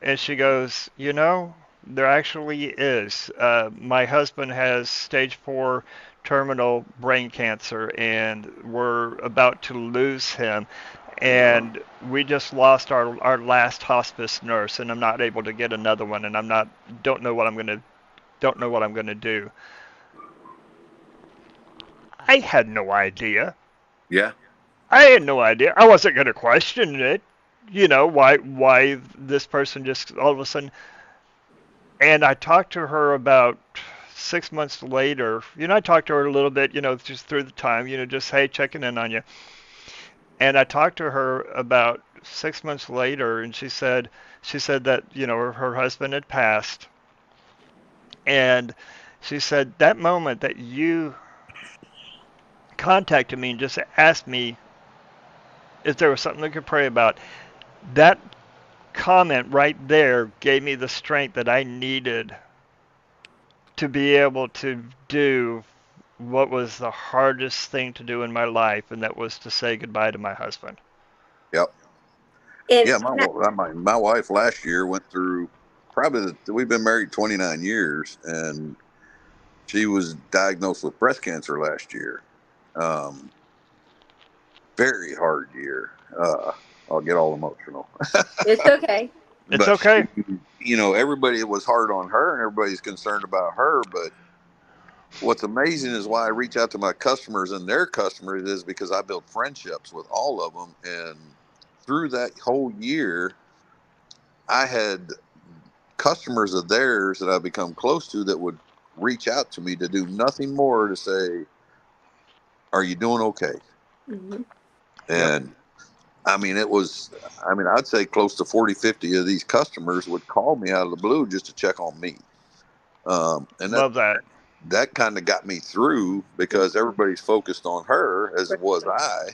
And she goes, "There actually is. My husband has stage 4 terminal brain cancer, and we're about to lose him. And we just lost our last hospice nurse, and I'm not able to get another one, and don't know what I'm gonna do." I had no idea. Yeah. I had no idea. I wasn't going to question it. Why this person just all of a sudden. And I talked to her about 6 months later. I talked to her a little bit, just through the time, just, "Hey, checking in on you." And I talked to her about 6 months later, and she said that, her husband had passed. And She said, that moment that you contacted me and just asked me if there was something I could pray about, that comment right there gave me the strength that I needed to be able to do what was the hardest thing to do in my life, and that was to say goodbye to my husband. Yep. And Yeah, my wife last year went through probably we've been married 29 years, and she was diagnosed with breast cancer last year. Um, Very hard year. I'll get all emotional. it's okay. It's But okay. everybody was hard on her, and everybody's concerned about her. But what's amazing is why I reach out to my customers and their customers is because I build friendships with all of them, and through that whole year, I had customers of theirs that I've become close to that would reach out to me to do nothing more to say, "Are you doing okay?" Hmm. Yep. And I mean, I'd say close to 40, 50 of these customers would call me out of the blue just to check on me. And Love that. that kind of got me through because everybody's focused on her as was I,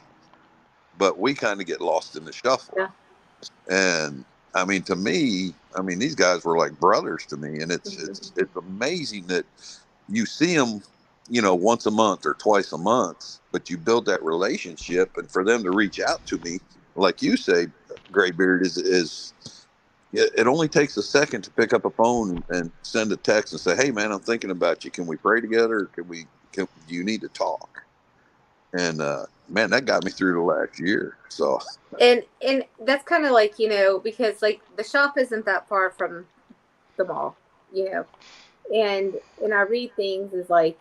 but we kind of get lost in the shuffle. Yeah. And I mean, to me, these guys were like brothers to me, and Hmm. it's amazing that you see them, once a month or twice a month, but you build that relationship, and for them to reach out to me, like you say, Graybeard is it only takes a second to pick up a phone and send a text and say, "Hey, man, I'm thinking about you. Can we pray together? Or do you need to talk?" And man, that got me through the last year. So And that's kind of like, because like the shop isn't that far from the mall, you know. And I read things as like,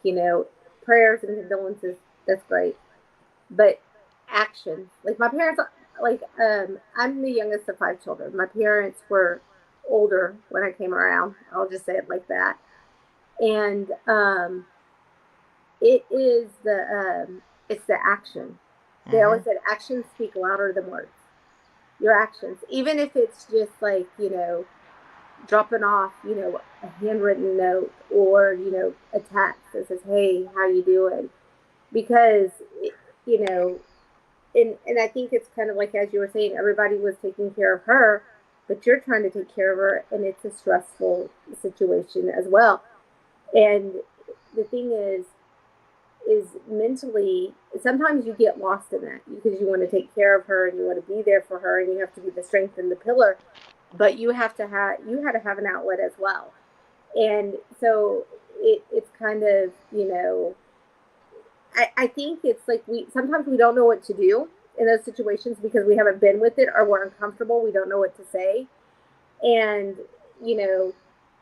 prayers and condolences, that's great. But action. Like my parents, like I'm the youngest of 5 children. My parents were older when I came around. I'll just say it like that. And it is it's the action. They Hmm. always said actions speak louder than words. Your actions, even if it's just like, dropping off, a handwritten note, or a text that says, "Hey, how you doing?" Because you know, and I think it's kind of like, as you were saying, everybody was taking care of her, but you're trying to take care of her, and it's a stressful situation as well. And the thing is mentally, sometimes you get lost in that because you want to take care of her and you want to be there for her and you have to be the strength and the pillar, but you had to have an outlet as well. And so it's kind of, I think it's like we sometimes we don't know what to do in those situations because we haven't been with it or we're uncomfortable. We don't know what to say. And, you know,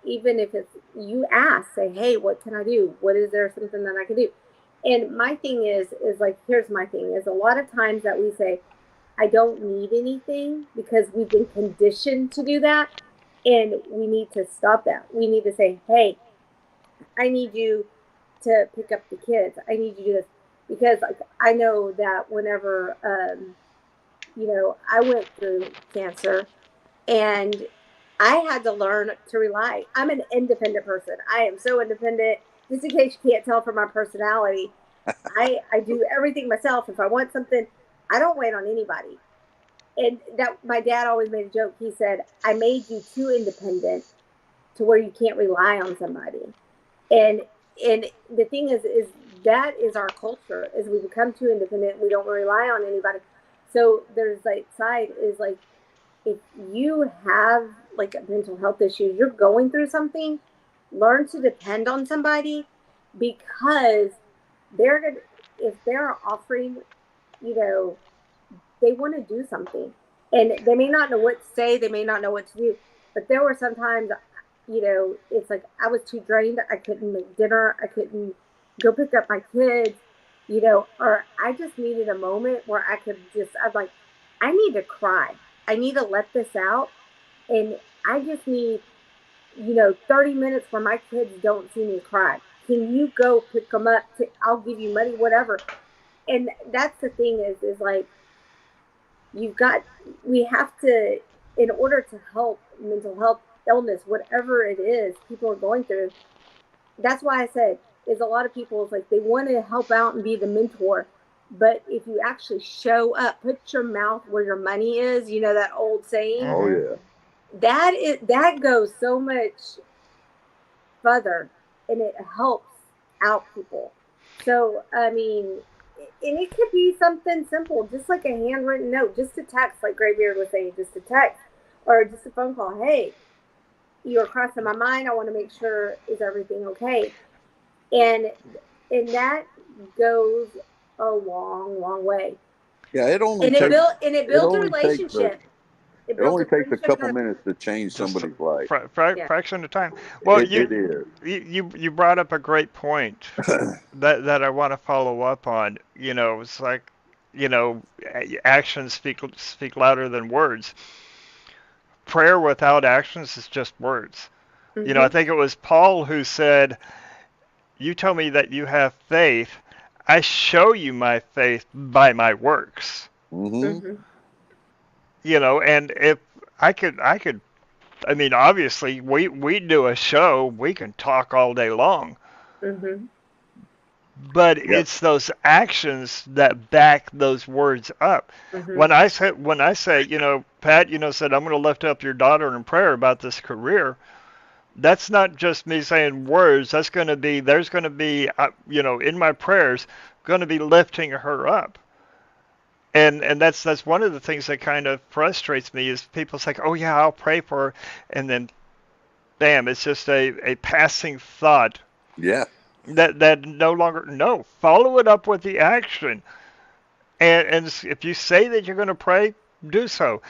even if it's you ask, say, "Hey, what can I do? What is there something that I can do?" And my thing is like, here's my thing is a lot of times that we say, "I don't need anything," because we've been conditioned to do that. And we need to stop that. We need to say, "Hey, I need you to pick up the kids. I need you to do this." Because like I know that whenever I went through cancer, and I had to learn to rely. I'm an independent person. I am so independent. Just in case you can't tell from my personality, I do everything myself. If I want something, I don't wait on anybody. And that my dad always made a joke. He said, "I made you too independent to where you can't rely on somebody." And and the thing is that is our culture. Is we become too independent. We don't rely on anybody. So there's like side is like, if you have like a mental health issue, you're going through something, learn to depend on somebody, because they're going to, if they're offering, you know, they want to do something, and they may not know what to say, they may not know what to do. But there were sometimes, it's like I was too drained. I couldn't make dinner. I couldn't go pick up my kids, or I just needed a moment where I'm like, I need to cry. I need to let this out. And I just need, 30 minutes where my kids don't see me cry. Can you go pick them up? I'll give you money, whatever. And that's the thing is like, you've got, we have to, in order to help mental health illness, whatever it is people are going through, that's why I said is a lot of people is like they want to help out and be the mentor, but if you actually show up, put your mouth where your money is, you know that old saying, Oh Mm-hmm. yeah. that goes so much further and it helps out people. So I mean, and it could be something simple, just like a handwritten note, just a text, like Graybeard was saying, just a text or just a phone call. Hey, you're crossing my mind. I want to make sure is everything okay, and that goes a long, long way. Yeah, it only And it takes built and it it builds a only takes a relationship. It it builds only a takes a friendship couple and a minutes to change Just a somebody's life. yeah. fraction of time. Well, It is. you brought up a great point that I want to follow up on. You know, it's like, you know, actions speak louder than words. Prayer without actions is just words. You know, I Mm-hmm. think it was Paul who said, "You tell me that you have faith. I show you my faith by my works." Hmm. Mm-hmm. You know, and if I mean, obviously, we do a show, we can talk all day long, Mm-hmm. but Yep. it's those actions that back those words up. Mm-hmm. When I say, you know, Pat, you know, said I'm going to lift up your daughter in prayer about this career. That's not just me saying words. That's going to be there's going to be you know, in my prayers, going to be lifting her up. And that's one of the things that kind of frustrates me is people say, oh yeah, I'll pray for her, and then bam, it's just a passing thought Yeah. that no longer, no, follow it up with the action. And if you say that you're going to pray, do so.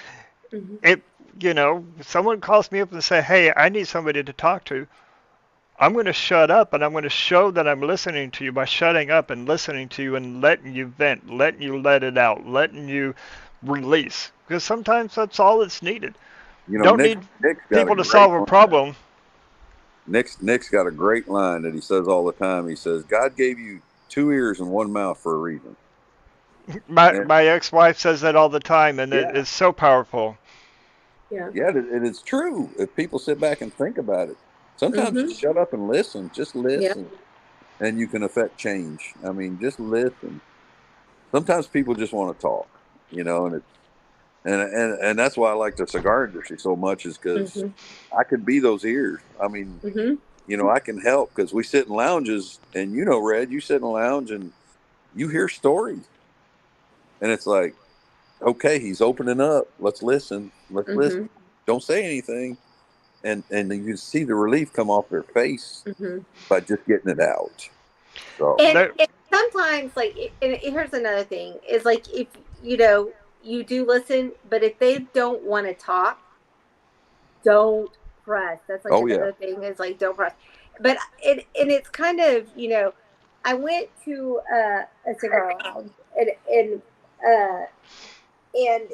Mm-hmm. It, you know, someone calls me up and say, hey, I need somebody to talk to. I'm going to shut up and I'm going to show that I'm listening to you by shutting up and listening to you and letting you vent, letting you let it out, letting you release. Because sometimes that's all that's needed. You know, Don't need Nick's got a people to great solve a line. problem. Nick's got a great line that he says all the time. He says, "God gave you two ears and one mouth for a reason." And My ex-wife says that all the time, and yeah, it's so powerful. Yeah. yeah, it is true. If people sit back and think about it, sometimes Mm-hmm. just shut up and listen. Just Yeah. listen, and you can affect change. I mean, just listen. Sometimes people just want to talk, you know, and it's and that's why I like the cigar industry so much is because Mm-hmm. I could be those ears. I mean, Mm-hmm. you know, I can help because we sit in lounges, and you know, Red, you sit in a lounge and you hear stories, and it's like, okay, he's opening up. Let's listen. Let's listen. Mm-hmm. Don't say anything, and you can see the relief come off their face Mm-hmm. by just getting it out. So There, And sometimes, like, here's another thing: is like if you know you do listen, but if they don't want to talk, don't press. That's like oh yeah, another thing is like don't press. But and it's kind of I went to a cigar lounge uh, and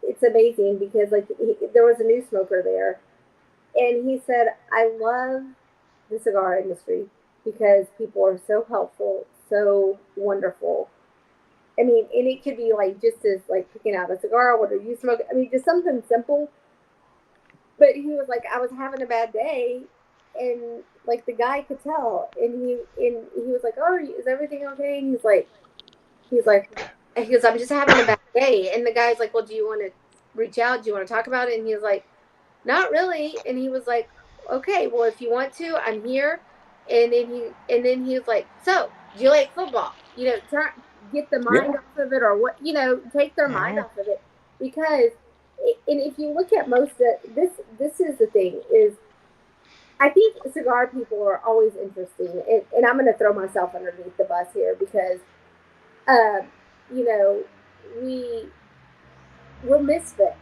it's amazing because like there was a new smoker there, and he said, "I love the cigar industry because people are so helpful, so wonderful." I mean, and it could be like just as like picking out a cigar. What are you smoking? I mean, just something simple. But he was like, I was having a bad day, and like the guy could tell, and he was like, "Oh, is everything okay?" And he's like, and he goes, "I'm just having a bad day." And the guy's like, "Well, do you want to reach out? Do you want to talk about it?" And he was like, "Not really." And he was like, "Okay, well, if you want to, I'm here." And then he was like, "So, do you like football? Get the yeah, mind off of it, or what? Take their mind mhm. off of it because." And if you look at most of this is the thing is I think cigar people are always interesting, and I'm going to throw myself underneath the bus here because uh, you know we we're misfits.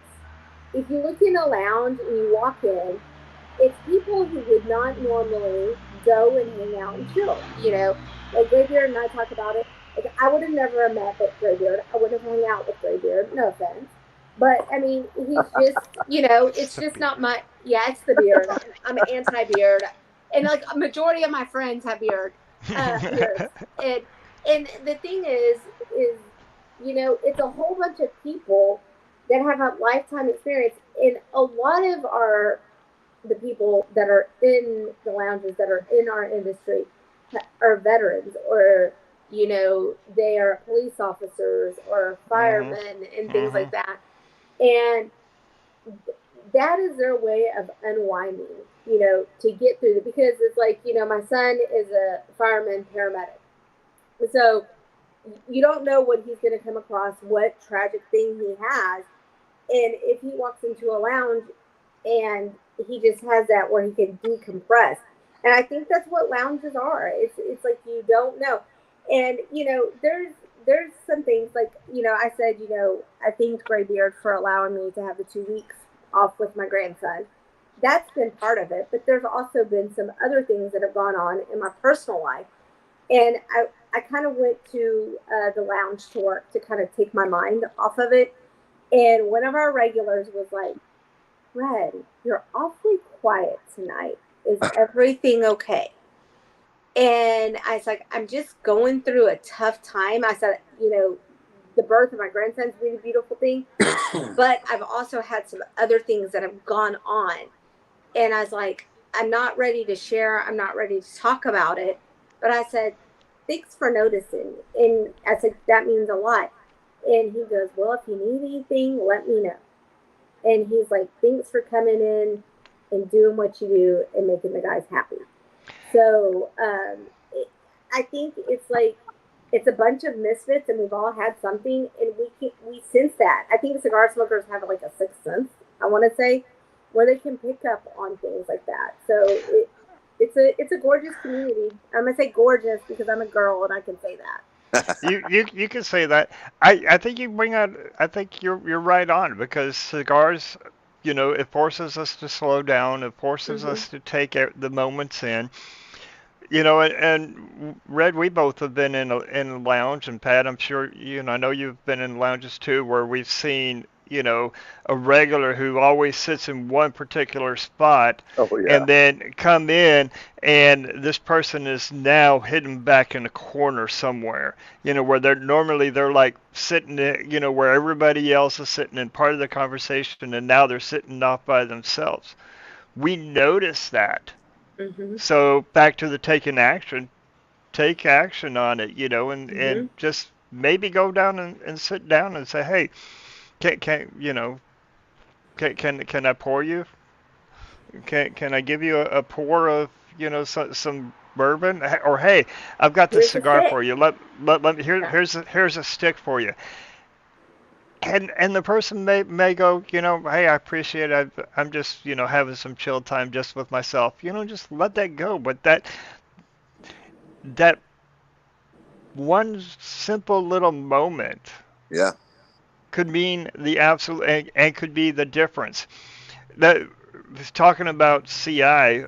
If you look in a lounge and you walk in, it's people who would not normally go and hang out and chill. Like Graybeard and I talk about it. Like I would have never met with Graybeard. I would have hung out with Graybeard. No offense, but I mean, he's just It's it's the just beard. not my yeah. It's the beard. I'm anti beard, and like a majority of my friends have beards, and the thing is it's a whole bunch of people that have a lifetime experience, and a lot of our the people that are in the lounges that are in our industry are veterans, or they are police officers or Mhm. firemen and things like Mhm. that. And that is their way of unwinding, to get through it. Because it's like, my son is a fireman paramedic. So you don't know what he's going to come across, what tragic thing he has. And if he walks into a lounge and he just has that where he can decompress. And I think that's what lounges are. It's like you don't know. And there's some things like, I said, I thanked Graybeard for allowing me to have the 2 weeks off with my grandson. That's been part of it, but there's also been some other things that have gone on in my personal life. And I kind of went to the lounge to work to kind of take my mind off of it. And one of our regulars was like, Red, you're awfully quiet tonight. Is everything okay? And I was like, I'm just going through a tough time. I said, the birth of my grandson's been a beautiful thing, but I've also had some other things that have gone on. And I was like, I'm not ready to share. I'm not ready to talk about it. But I said, thanks for noticing. And I said, that means a lot. And he goes, well, if you need anything, let me know. And he's like, thanks for coming in and doing what you do and making the guys happy. So I think it's like it's a bunch of misfits, and we've all had something, and we sense that. I think cigar smokers have like a sixth sense. I want to say, where they can pick up on things like that. So it's a gorgeous community. I'm gonna say gorgeous because I'm a girl and I can say that. You can say that. I think you bring out. I think you're right on because cigars, it forces us to slow down. It forces Mm-hmm. us to take the moments in. And Red, we both have been in a lounge, and Pat, I'm sure I know you've been in lounges too, where we've seen a regular who always sits in one particular spot, Oh yeah. and then come in, and this person is now hidden back in a corner somewhere, where they're like sitting, where everybody else is sitting in part of the conversation, and now they're sitting off by themselves. We notice that. Mm-hmm. So back to the taking action, take action on it, and Mm-hmm. just maybe go down and sit down and say, hey, can you know, can I pour you? Can I give you a pour of some bourbon? Or hey, I've got this Here's the cigar stick. for you. Let me Yeah. here's a stick for you. And the person may go, hey, I appreciate it. I'm just having some chill time just with myself. Just let that go. But that one simple little moment Yeah. could mean the absolute and could be the difference. That talking about CI,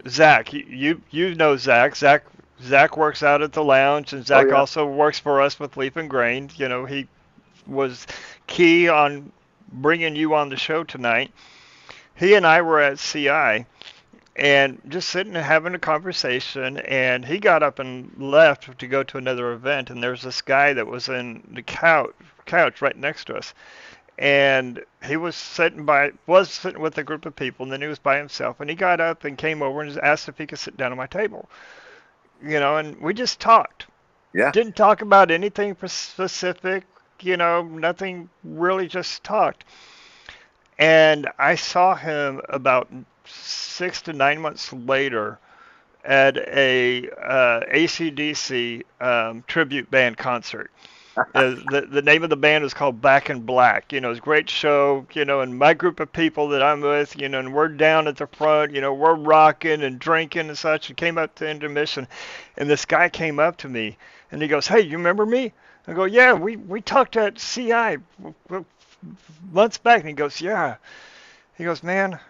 Zach, you know Zach. Zach works out at the lounge, and Oh Zach yeah. also works for us with Leaf and Grain. He was key on bringing you on the show tonight. He and I were at CI, and just sitting and having a conversation, and he got up and left to go to another event, and there's this guy that was in the couch right next to us, and he was sitting with a group of people, and then he was by himself, and he got up and came over and just asked if he could sit down at my table, and we just talked. Yeah. Didn't talk about anything specific, nothing, really, just talked. And I saw him about 6 to 9 months later at a ACDC tribute band concert. The name of the band is called Back in Black. It's a great show. And my group of people that I'm with, and we're down at the front. We're rocking and drinking and such. And came up to intermission, and this guy came up to me, and he goes, "Hey, you remember me?" I go, "Yeah, we talked at CI months back." And he goes, "Yeah." He goes, "Man,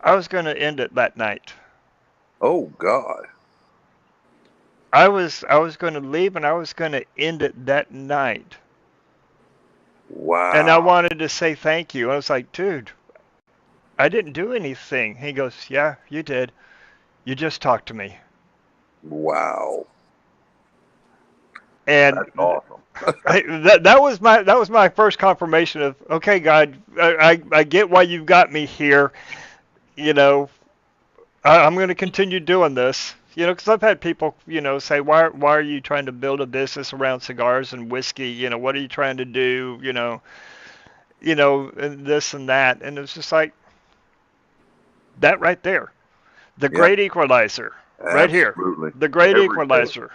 I was gonna end it that night. Oh God. I was going to leave and I was going to end it that night. And I Wow. wanted to say thank you." I was like, "Dude, I didn't do anything." He goes, "Yeah, you did. You just talked to me." Wow. And That's awesome. that was my first confirmation of, okay, God, I get why you've got me here. You know, I'm going to continue doing this. You know, because I've had people, say, why are you trying to build a business around cigars and whiskey? You know, what are you trying to do? And this and that, and it's just like that right there, the Yep, great equalizer, right here, absolutely. the great Every day. equalizer.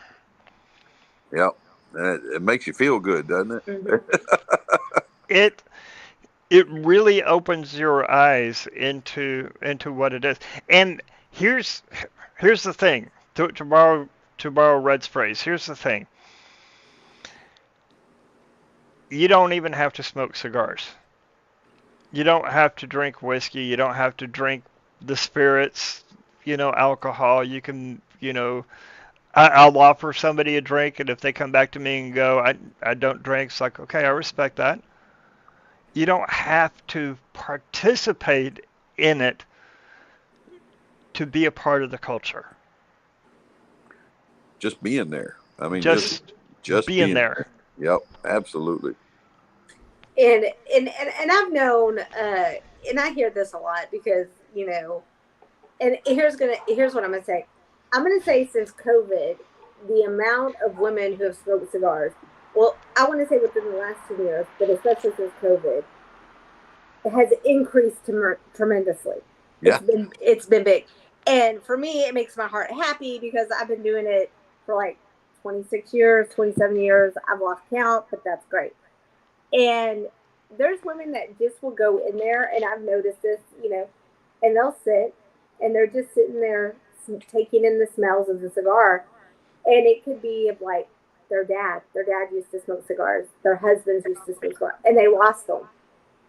Yep. And it makes you feel good, doesn't it? Mm-hmm. It it really opens your eyes into what it is. And here's the thing. To borrow Red's phrase, here's the thing. You don't even have to smoke cigars. You don't have to drink whiskey. You don't have to drink the spirits, alcohol. You can, I'll offer somebody a drink, and if they come back to me and go, I don't drink, it's like, okay, I respect that. You don't have to participate in it to be a part of the culture. Just being there. I mean, Just just being being there. there. Yep, absolutely. And I've known, and I hear this a lot because and here's what I'm gonna say. I'm gonna say since COVID, the amount of women who have smoked cigars. Well, I want to say within the last 2 years, but especially since COVID, it has increased tremendously. Yeah. It's been big, and for me, it makes my heart happy because I've been doing it for like 26 years, 27 years. I've lost count, but that's great. And there's women that just will go in there, and I've noticed this, and they'll sit and they're just sitting there taking in the smells of the cigar. And it could be of like their dad. Their dad used to smoke cigars. Their husbands used to smoke cigars, and they lost them.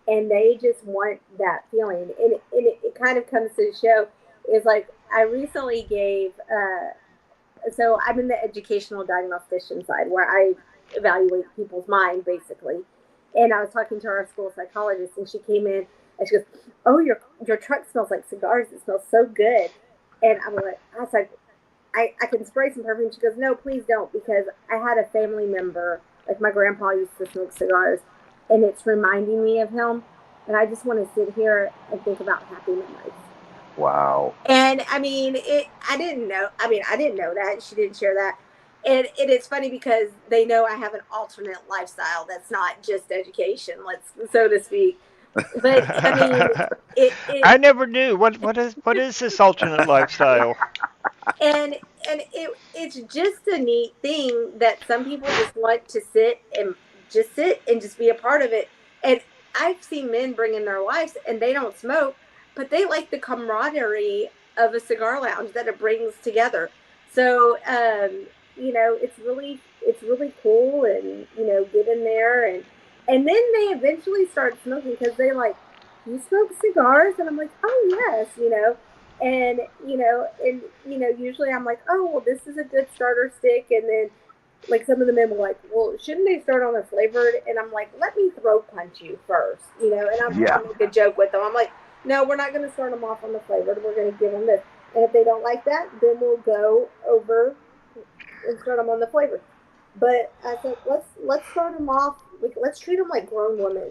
And they just want that feeling. And it kind of comes to show is like I recently gave, so I'm in the educational diagnostician side where I evaluate people's mind basically. And I was talking to our school psychologist, and she came in and she goes, "Oh, your truck smells like cigars. It smells so good." And I was like, I can spray some perfume. She goes, "No, please don't, because I had a family member, like my grandpa used to smoke cigars, and it's reminding me of him, and I just want to sit here and think about happy memories." Wow. And I mean, I didn't know. I mean, I didn't know that she didn't share that. And it's funny because they know I have an alternate lifestyle that's not just education, let's so to speak. But I mean, it I never knew what is this alternate lifestyle. and it's just a neat thing that some people just want to sit and just be a part of it. And I've seen men bring in their wives and they don't smoke, but they like the camaraderie of a cigar lounge that it brings together. So it's really cool, and get in there, and then they eventually start smoking because they like, "You smoke cigars?" And I'm like, "Oh yes," and usually I'm like, "Oh well, this is a good starter stick," and then like some of the men were like, "Well, shouldn't they start on a flavored?" And I'm like, "Let me throat punch you first," and Yeah. I make a joke with them. I'm like, "No, we're not going to start them off on the flavored. We're going to give them this, and if they don't like that, then we'll go over and start them on the flavored." But I said, let's start them off. Like, let's treat them like grown women.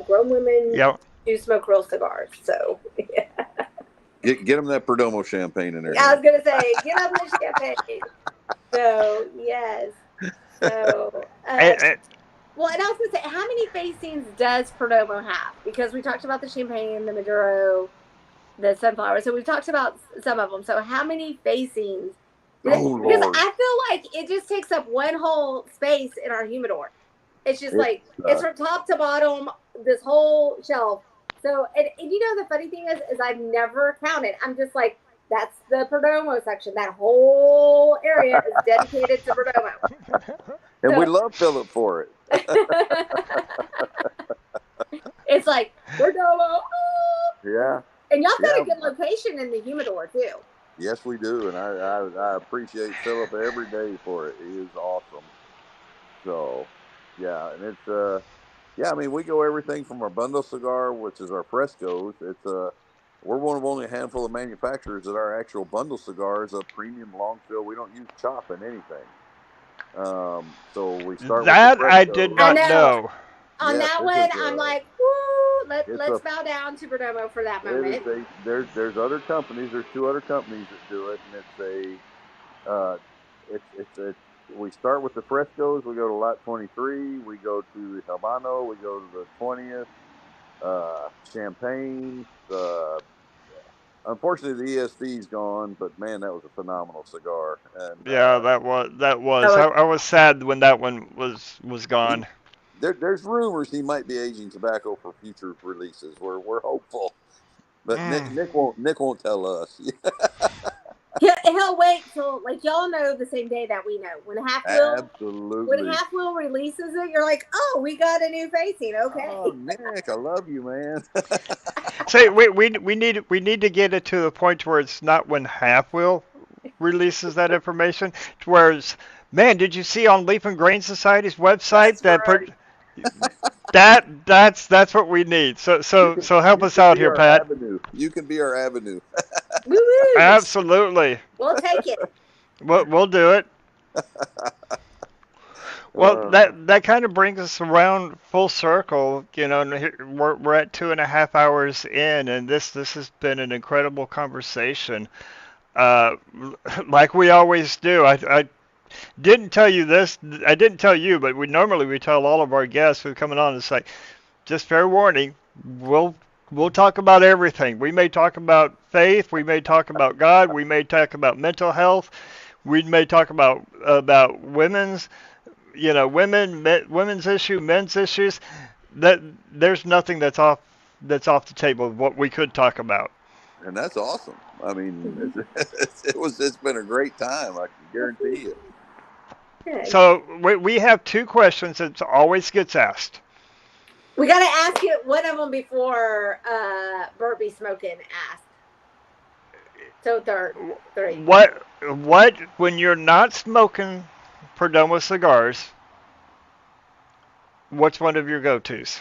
Grown women Yep. do smoke real cigars. So yeah. Get them that Perdomo champagne in there. I was gonna say, get on the champagne. So yes. So And, well, and I was gonna say, how many facings does Perdomo have? Because we talked about the champagne, the Maduro, the sunflower. So we've talked about some of them. So how many facings? Oh Because Lord. I feel like it just takes up one whole space in our humidor. It's just like it's from top to bottom, this whole shelf. So and the funny thing is I've never counted. I'm just like, that's the Perdomo section. That whole area is dedicated to Perdomo. And So, we love Philip for it. it's like Perdomo. Yeah. And y'all got Yeah. a good location in the humidor too. Yes, we do, and I appreciate Philip every day for it. He is awesome. So, yeah, and it's yeah. I mean, we go everything from our bundle cigar, which is our frescoes. We're one of only a handful of manufacturers that our actual bundle cigars a premium long fill. We don't use chop in anything. So we start with the That I did Fresco. I not know. know. On Yes, that this one, is I'm like, woo, it's let's a bow down to Perdomo for that it is moment. a there's other companies. There's two other companies that do it, and uh it's we start with the Frescos. We go to Lot 23. We go to the Habano. We go to the 20th. Champagne. Unfortunately, the ESD's gone, but man, that was a phenomenal cigar. And Yeah, that was. So I was sad when that one was he, gone. there's rumors he might be aging tobacco for future releases. We're hopeful, but Mm. Nick won't tell us. he'll wait till, like, y'all know the same day that we know. When Absolutely. Half Wheel releases it, you're like, oh, we got a new facing. Oh, Okay. Nick, I love you, man. Say, we need to get it to the point where it's not when Half Wheel releases that information, to where it's, man, did you see on Leaf and Grain Society's website That's that right. that's what we need. So help You us can out be here, our Pat. avenue. You can be our avenue. Woo woo. Absolutely. We'll take it. We'll do it. Well, Uh, that kind of brings us around full circle, and we're at 2.5 hours in, and this has been an incredible conversation. Uh, like we always do. I didn't tell you this. I didn't tell you, but we tell all of our guests who are coming on. It's like, just fair warning. We'll we'll talk about everything. We may talk about faith. We may talk about God. We may talk about mental health. We may talk about women's issue, men's issues. That there's nothing that's off the table of what we could talk about. and that's awesome. I mean, it's been a great time. I can guarantee you. Okay. So we have two questions that always gets asked. We got to ask you one of them before Burby Smoking asked. So three. What when you're not smoking Perdomo cigars? What's one of your go-tos?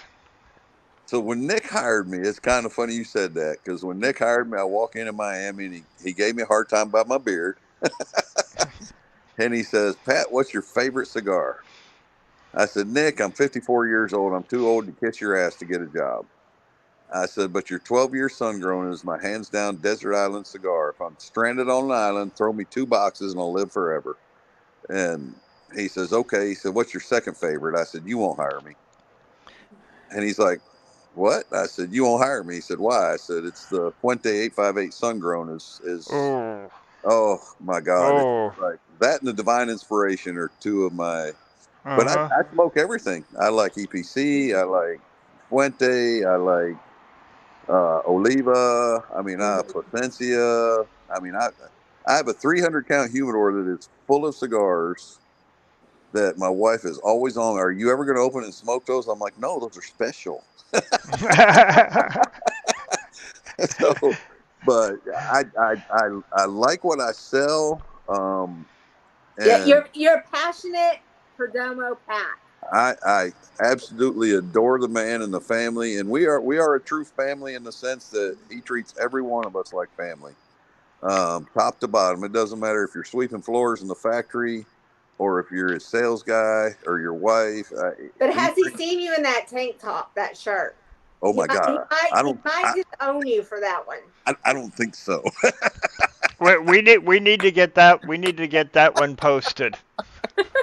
So when Nick hired me, it's kind of funny you said that because when Nick hired me, I walk into Miami and he gave me a hard time about my beard. And he says, Pat, what's your favorite cigar? I said, Nick, I'm 54 years old. I'm too old to kiss your ass to get a job. I said, but your 12-year sun grown is my hands down desert island cigar. If I'm stranded on an island, throw me two boxes and I'll live forever. And he says, okay. He said, what's your second favorite? I said, you won't hire me. And he's like, what? I said, you won't hire me. He said, why? I said, it's the Puente 858 sun grown is Oh, oh my God. It's oh, like that and the Divine Inspiration are two of my, but I, uh-huh. I smoke everything. I like EPC. I like Puente. I like Oliva. I mean, Mhm. Placencia. I mean, I have a 300 count humidor that is full of cigars that my wife is always on. Are you ever going to open and smoke those? I'm like, no, those are special. So, but I like what I sell. Yeah, And you're passionate Perdomo Pat. I absolutely adore the man and the family, and we are a true family in the sense that he treats every one of us like family, top to bottom. It doesn't matter if you're sweeping floors in the factory, or if you're his sales guy or your wife. But He has he treats. seen you in that tank top, that shirt? Oh He my might, he God, might, I he don't might just own you for that one. I don't think so. We need to get that one posted.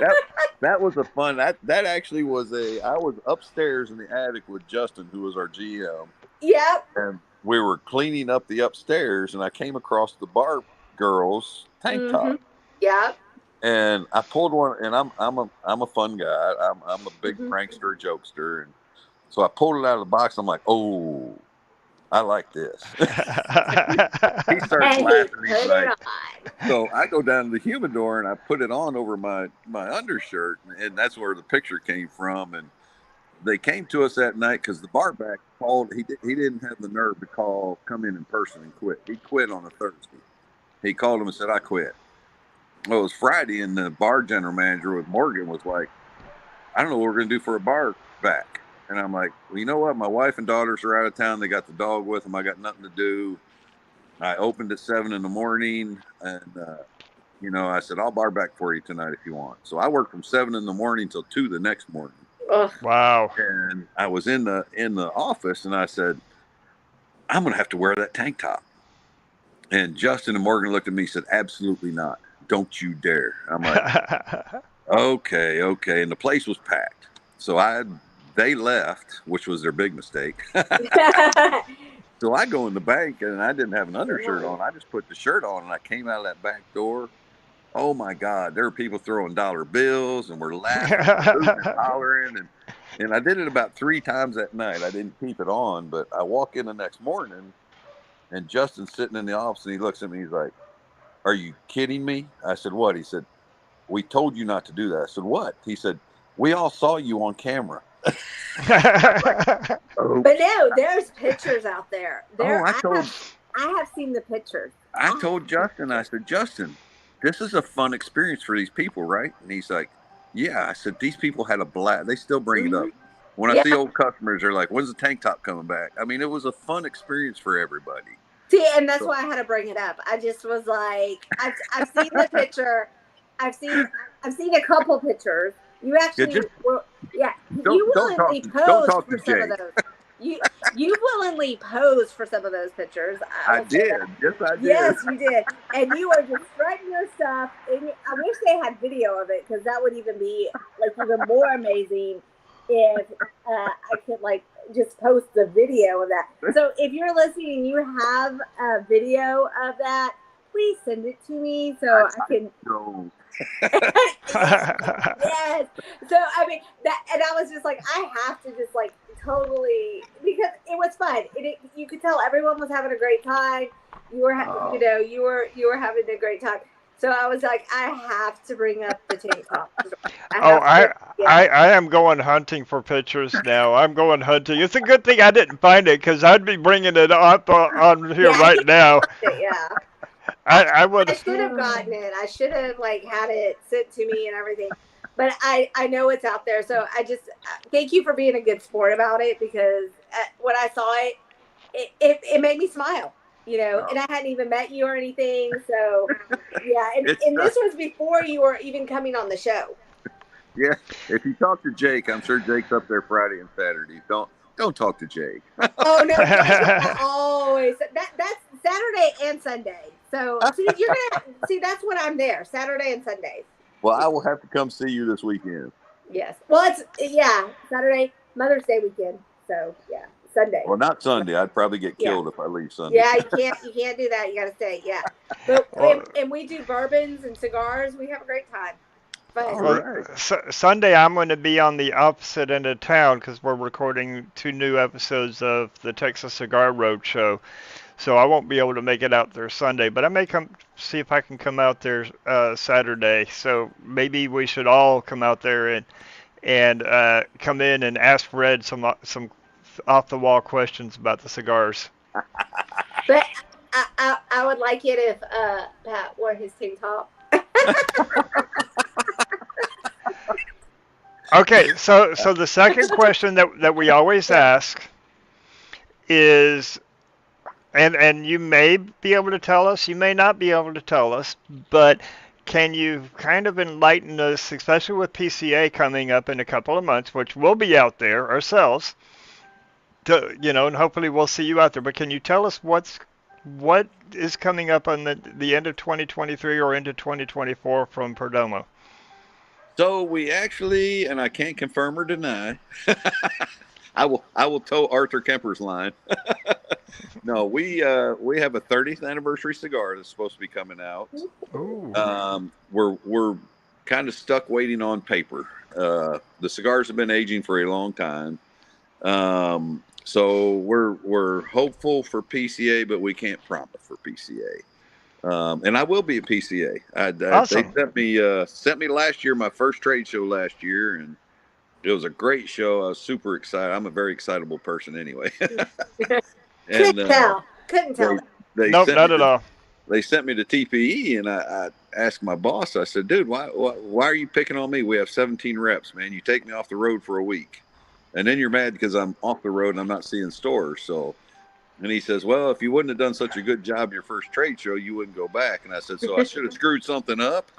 that that was a fun that actually was a I was upstairs in the attic with Justin, who was our GM, Yep. and we were cleaning up the upstairs, and I came across the bar girl's tank Mm-hmm. top, Yep. and I pulled one, and I'm a fun guy. I'm a big Mm-hmm. prankster, jokester, and so I pulled it out of the box. I'm like, oh, I like this. He starts And he laughing. He's put it like, on. so I go down to the humidor and I put it on over my undershirt, and that's where the picture came from. And they came to us that night because the bar back called. He didn't have the nerve to come in person and quit. He quit on a Thursday. He called him and said, I quit. Well, it was Friday, and the bar general manager with Morgan was like, I don't know what we're going to do for a bar back. And I'm like, well, you know what? My wife and daughters are out of town. They got the dog with them. I got nothing to do. I opened at 7 in the morning, and I said, I'll bar back for you tonight if you want. So I worked from 7 in the morning till 2 the next morning. Ugh. Wow. And I was in the office, and I said, I'm going to have to wear that tank top. And Justin and Morgan looked at me and said, absolutely not. Don't you dare. I'm like, okay. And the place was packed. So they left, which was their big mistake. So I go in the bank, and I didn't have an undershirt on. I just put the shirt on, and I came out of that back door. Oh my God, there were people throwing dollar bills, and we're laughing, and hollering, and I did it about 3 times that night. I didn't keep it on, but I walk in the next morning, and Justin's sitting in the office, and he looks at me. He's like, "Are you kidding me?" I said, "What?" He said, "We told you not to do that." I said, "What?" He said, "We all saw you on camera." But no, there's pictures out there. I have seen the pictures. I told Justin, I said, Justin, this is a fun experience for these people, right? And he's like, yeah. I said, these people had a blast. They still bring it up. When I see old customers, they're like, when's the tank top coming back? I mean, it was a fun experience for everybody. See, and that's why I had to bring it up. I just was like, I've seen the picture. I've seen a couple pictures. You actually, you willingly posed for some of those. You willingly posed for some of those pictures. I did. Yes, I did. Yes, you did. And you were just strutting your stuff. And I wish they had video of it, because that would even be like even more amazing if I could like just post the video of that. So if you're listening and you have a video of that, please send it to me so I can. Yes. So I mean that, and I was just like, I have to just like totally, because it was fun. You could tell everyone was having a great time. You were, you were having a great time. So I was like, I have to bring up the tank top. I am going hunting for pictures now. I'm going hunting. It's a good thing I didn't find it, because I'd be bringing it up on here right now. Yeah. I should have gotten it. I should have like had it sent to me and everything. But I know it's out there. So I just thank you for being a good sport about it, because when I saw it made me smile. And I hadn't even met you or anything. So, yeah. And this was before you were even coming on the show. Yeah. If you talk to Jake, I'm sure Jake's up there Friday and Saturday. Don't talk to Jake. Oh, no. Jake always. That's Saturday and Sunday. So, that's when I'm there, Saturday and Sundays. Well, I will have to come see you this weekend. Yes. Well, Saturday, Mother's Day weekend. So, yeah. Sunday. Well, not Sunday. I'd probably get killed if I leave Sunday. Yeah, you can't do that. You got to stay. Yeah. But and we do bourbons and cigars. We have a great time. Sunday I'm going to be on the opposite end of town, because we're recording 2 new episodes of the Texas Cigar Roadshow. So I won't be able to make it out there Sunday, but I may come see if I can come out there Saturday. So maybe we should all come out there and come in and ask Fred some off-the-wall questions about the cigars. But I would like it if Pat wore his tank top. Okay, so the second question that we always ask is, and you may be able to tell us, you may not be able to tell us, but can you kind of enlighten us, especially with PCA coming up in a couple of months, which we'll be out there ourselves, and hopefully we'll see you out there. But can you tell us what is coming up on the end of 2023 or into 2024 from Perdomo? So we actually, and I can't confirm or deny, I will toe Arthur Kemper's line. No, we have a 30th anniversary cigar that's supposed to be coming out. Ooh. We're kind of stuck waiting on paper. The cigars have been aging for a long time. So we're hopeful for PCA, but we can't promise for PCA. And I will be at PCA. Awesome. They sent me last year, my first trade show last year, and it was a great show. I was super excited. I'm a very excitable person anyway. Couldn't tell. Nope, not at all. They sent me to TPE, and I asked my boss, I said, dude, why are you picking on me? We have 17 reps, man. You take me off the road for a week. And then you're mad because I'm off the road and I'm not seeing stores. So And he says, well, if you wouldn't have done such a good job your first trade show, you wouldn't go back. And I said, so I should have screwed something up.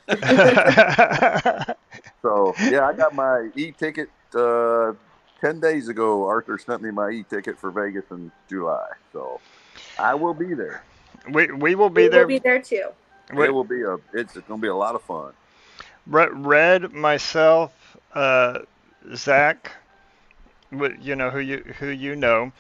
So, yeah, I got my e-ticket 10 days ago. Arthur sent me my e-ticket for Vegas in July. So I will be there. we will be We there. will be there too. It's going to be a lot of fun. Red, myself, Zach, who you know,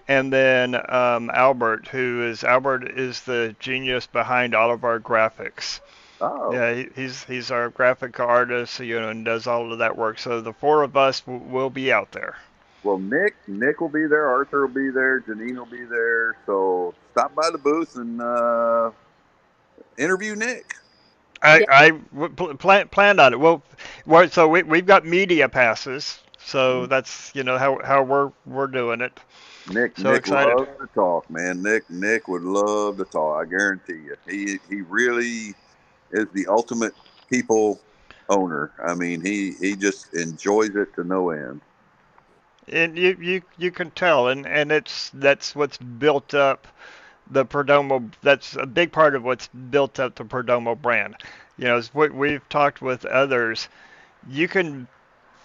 and then Albert, Albert is the genius behind all of our graphics. Oh, Yeah, he's our graphic artist, and does all of that work. So the four of us will be out there. well, Nick will be there. Arthur will be there. Janine will be there. So stop by the booth and interview Nick. Yeah. Planned on it. So we've got media passes. So that's how we're doing it. Nick excited. loves to talk, man. Nick would love to talk. I guarantee you. He really is the ultimate people owner. I mean, he just enjoys it to no end. And you can tell, and that's what's built up the Perdomo. That's a big part of what's built up the Perdomo brand. As what we've talked with others, you can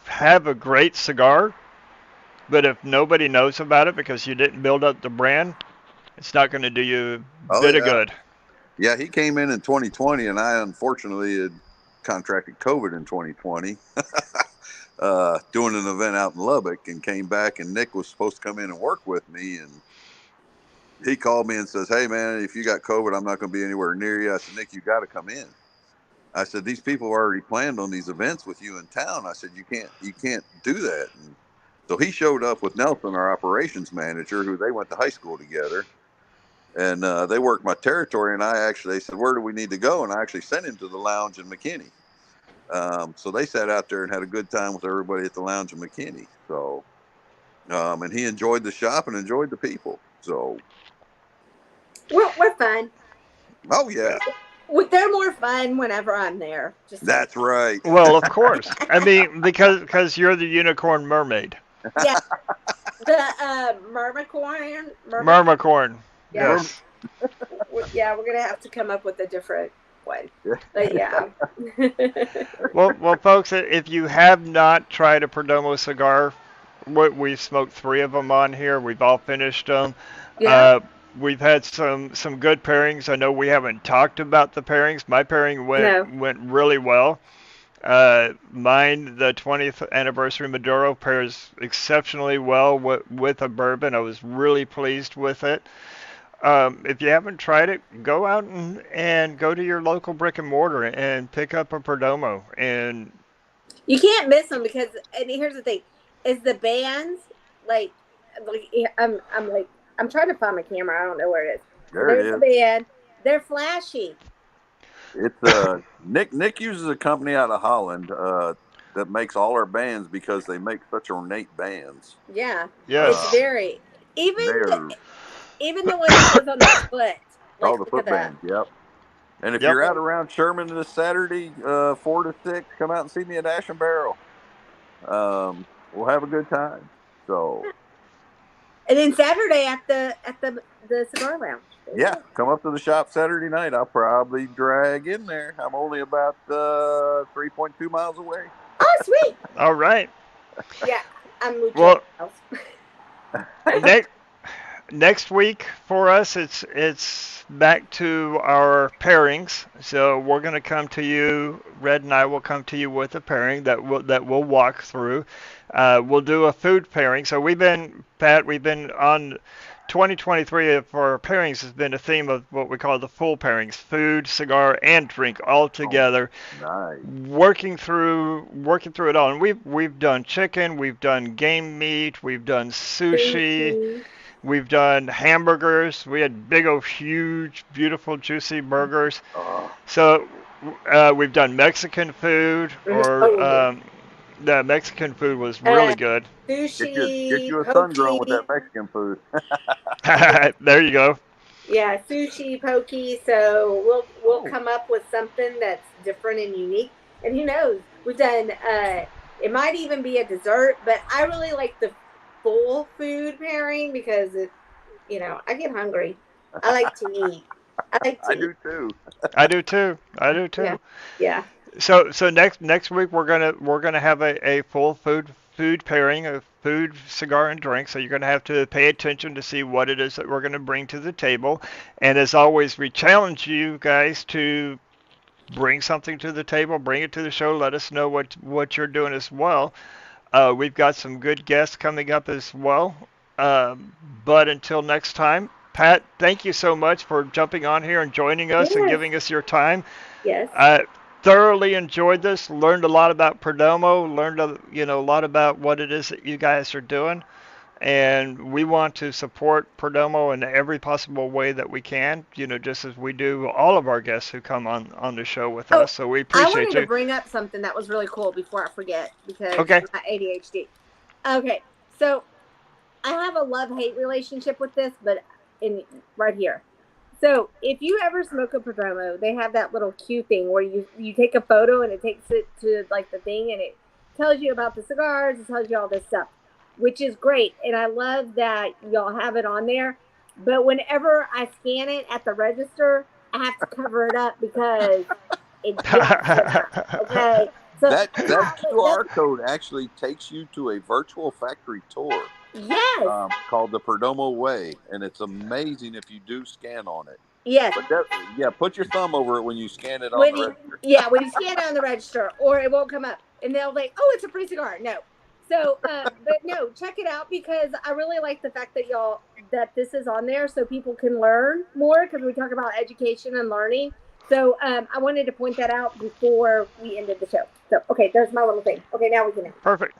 have a great cigar, but if nobody knows about it because you didn't build up the brand, it's not going to do you a bit of good. Yeah, he came in 2020, and I unfortunately had contracted COVID in 2020. Doing an event out in Lubbock, and came back, and Nick was supposed to come in and work with me, and he called me and says, hey man, if you got COVID, I'm not going to be anywhere near you. I said, Nick, you got to come in. I said, these people have already planned on these events with you in town. I said, you can't do that. And so he showed up with Nelson, our operations manager, who they went to high school together, and they worked my territory. And they said, where do we need to go? And I actually sent him to the lounge in McKinney. So they sat out there and had a good time with everybody at the lounge in McKinney. So, and he enjoyed the shop and enjoyed the people. So, we're fun. Oh yeah, They're more fun whenever I'm there. That's right. Well, of course. I mean, because you're the unicorn mermaid. Yeah, the mermacorn. Mermacorn. Yeah. Yes. Yeah, we're gonna have to come up with a different one. But yeah. well, folks, if you have not tried a Perdomo cigar, we've smoked 3 of them on here. We've all finished them. Yeah. We've had some good pairings. I know we haven't talked about the pairings. My pairing went really well. Mine, the 20th anniversary Maduro, pairs exceptionally well with a bourbon. I was really pleased with it. If you haven't tried it, go out and go to your local brick and mortar and pick up a Perdomo. And you can't miss them because, and here's the thing, is the bands like I'm trying to find my camera. I don't know where it is. There's the band. They're flashy. It's Nick uses a company out of Holland that makes all our bands because they make such ornate bands. Yeah. Yes. It's very even the one that goes on the foot. The foot band. Yep. And if you're out around Sherman this Saturday, 4 to 6, come out and see me at Ash and Barrel. We'll have a good time. So. And then Saturday at the cigar lounge. Yeah, come up to the shop Saturday night. I'll probably drag in there. I'm only about 3.2 miles away. Oh, sweet. All right. Yeah, I'm moving. Well, next week for us, it's back to our pairings. So we're going to come to you. Red and I will come to you with a pairing that we'll walk through. We'll do a food pairing. So we've been on 2023 for our pairings has been a theme of what we call the full pairings: food, cigar, and drink all together. Oh, nice. Working through it all. And we've done chicken, we've done game meat, we've done sushi. We've done hamburgers. We had big, huge, beautiful, juicy burgers. So we've done Mexican food, or the Mexican food was really good. Sushi. Get you a sun-grown with that Mexican food. There you go. Yeah, sushi, poke. So we'll come up with something that's different and unique. And who knows? We've done. It might even be a dessert, but I really like the full food pairing because You know, I get hungry. I like to eat. I like to I eat. do too. I do too. I do Yeah. too. Yeah. So next week we're gonna have a full food pairing of food, cigar, and drink. So you're gonna have to pay attention to see what it is that we're gonna bring to the table. And as always, we challenge you guys to bring something to the table, bring it to the show. Let us know what you're doing as well. We've got some good guests coming up as well. But until next time, Pat, thank you so much for jumping on here and joining us and Yes. giving us your time. Yes. I thoroughly enjoyed this. Learned a lot about Perdomo. Learned a lot about what it is that you guys are doing, and we want to support Perdomo in every possible way that we can. Just as we do all of our guests who come on the show with Oh, us. So we I appreciate wanted to you. bring up something that was really cool before I forget because Okay. my ADHD. Okay, so I have a love-hate relationship with this, but in right here. So if you ever smoke a Perdomo, they have that little cue thing where you take a photo and it takes it to like the thing and it tells you about the cigars, it tells you all this stuff, which is great. And I love that y'all have it on there. But whenever I scan it at the register, I have to cover it up because it jacks it up. Okay. So That QR code actually takes you to a virtual factory tour yes. called the Perdomo Way, and it's amazing if you do scan on it. Yes. But yeah, put your thumb over it when you scan it on When the you, register. yeah, when you scan it on the register, or it won't come up, and they'll like, oh, it's a free cigar. No, so but no, check it out because I really like the fact that this is on there so people can learn more because we talk about education and learning. So I wanted to point that out before we ended the show. So okay, there's my little thing. Okay, now we can end. Perfect.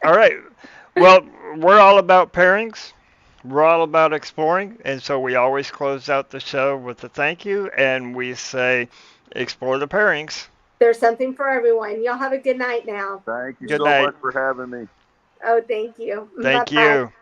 All right. Well, we're all about pairings. We're all about exploring, and so we always close out the show with a thank you, and we say, explore the pairings. There's something for everyone. Y'all have a good night now. Thank you Good so night. much for having me. Oh, thank you. Bye Thank bye. you.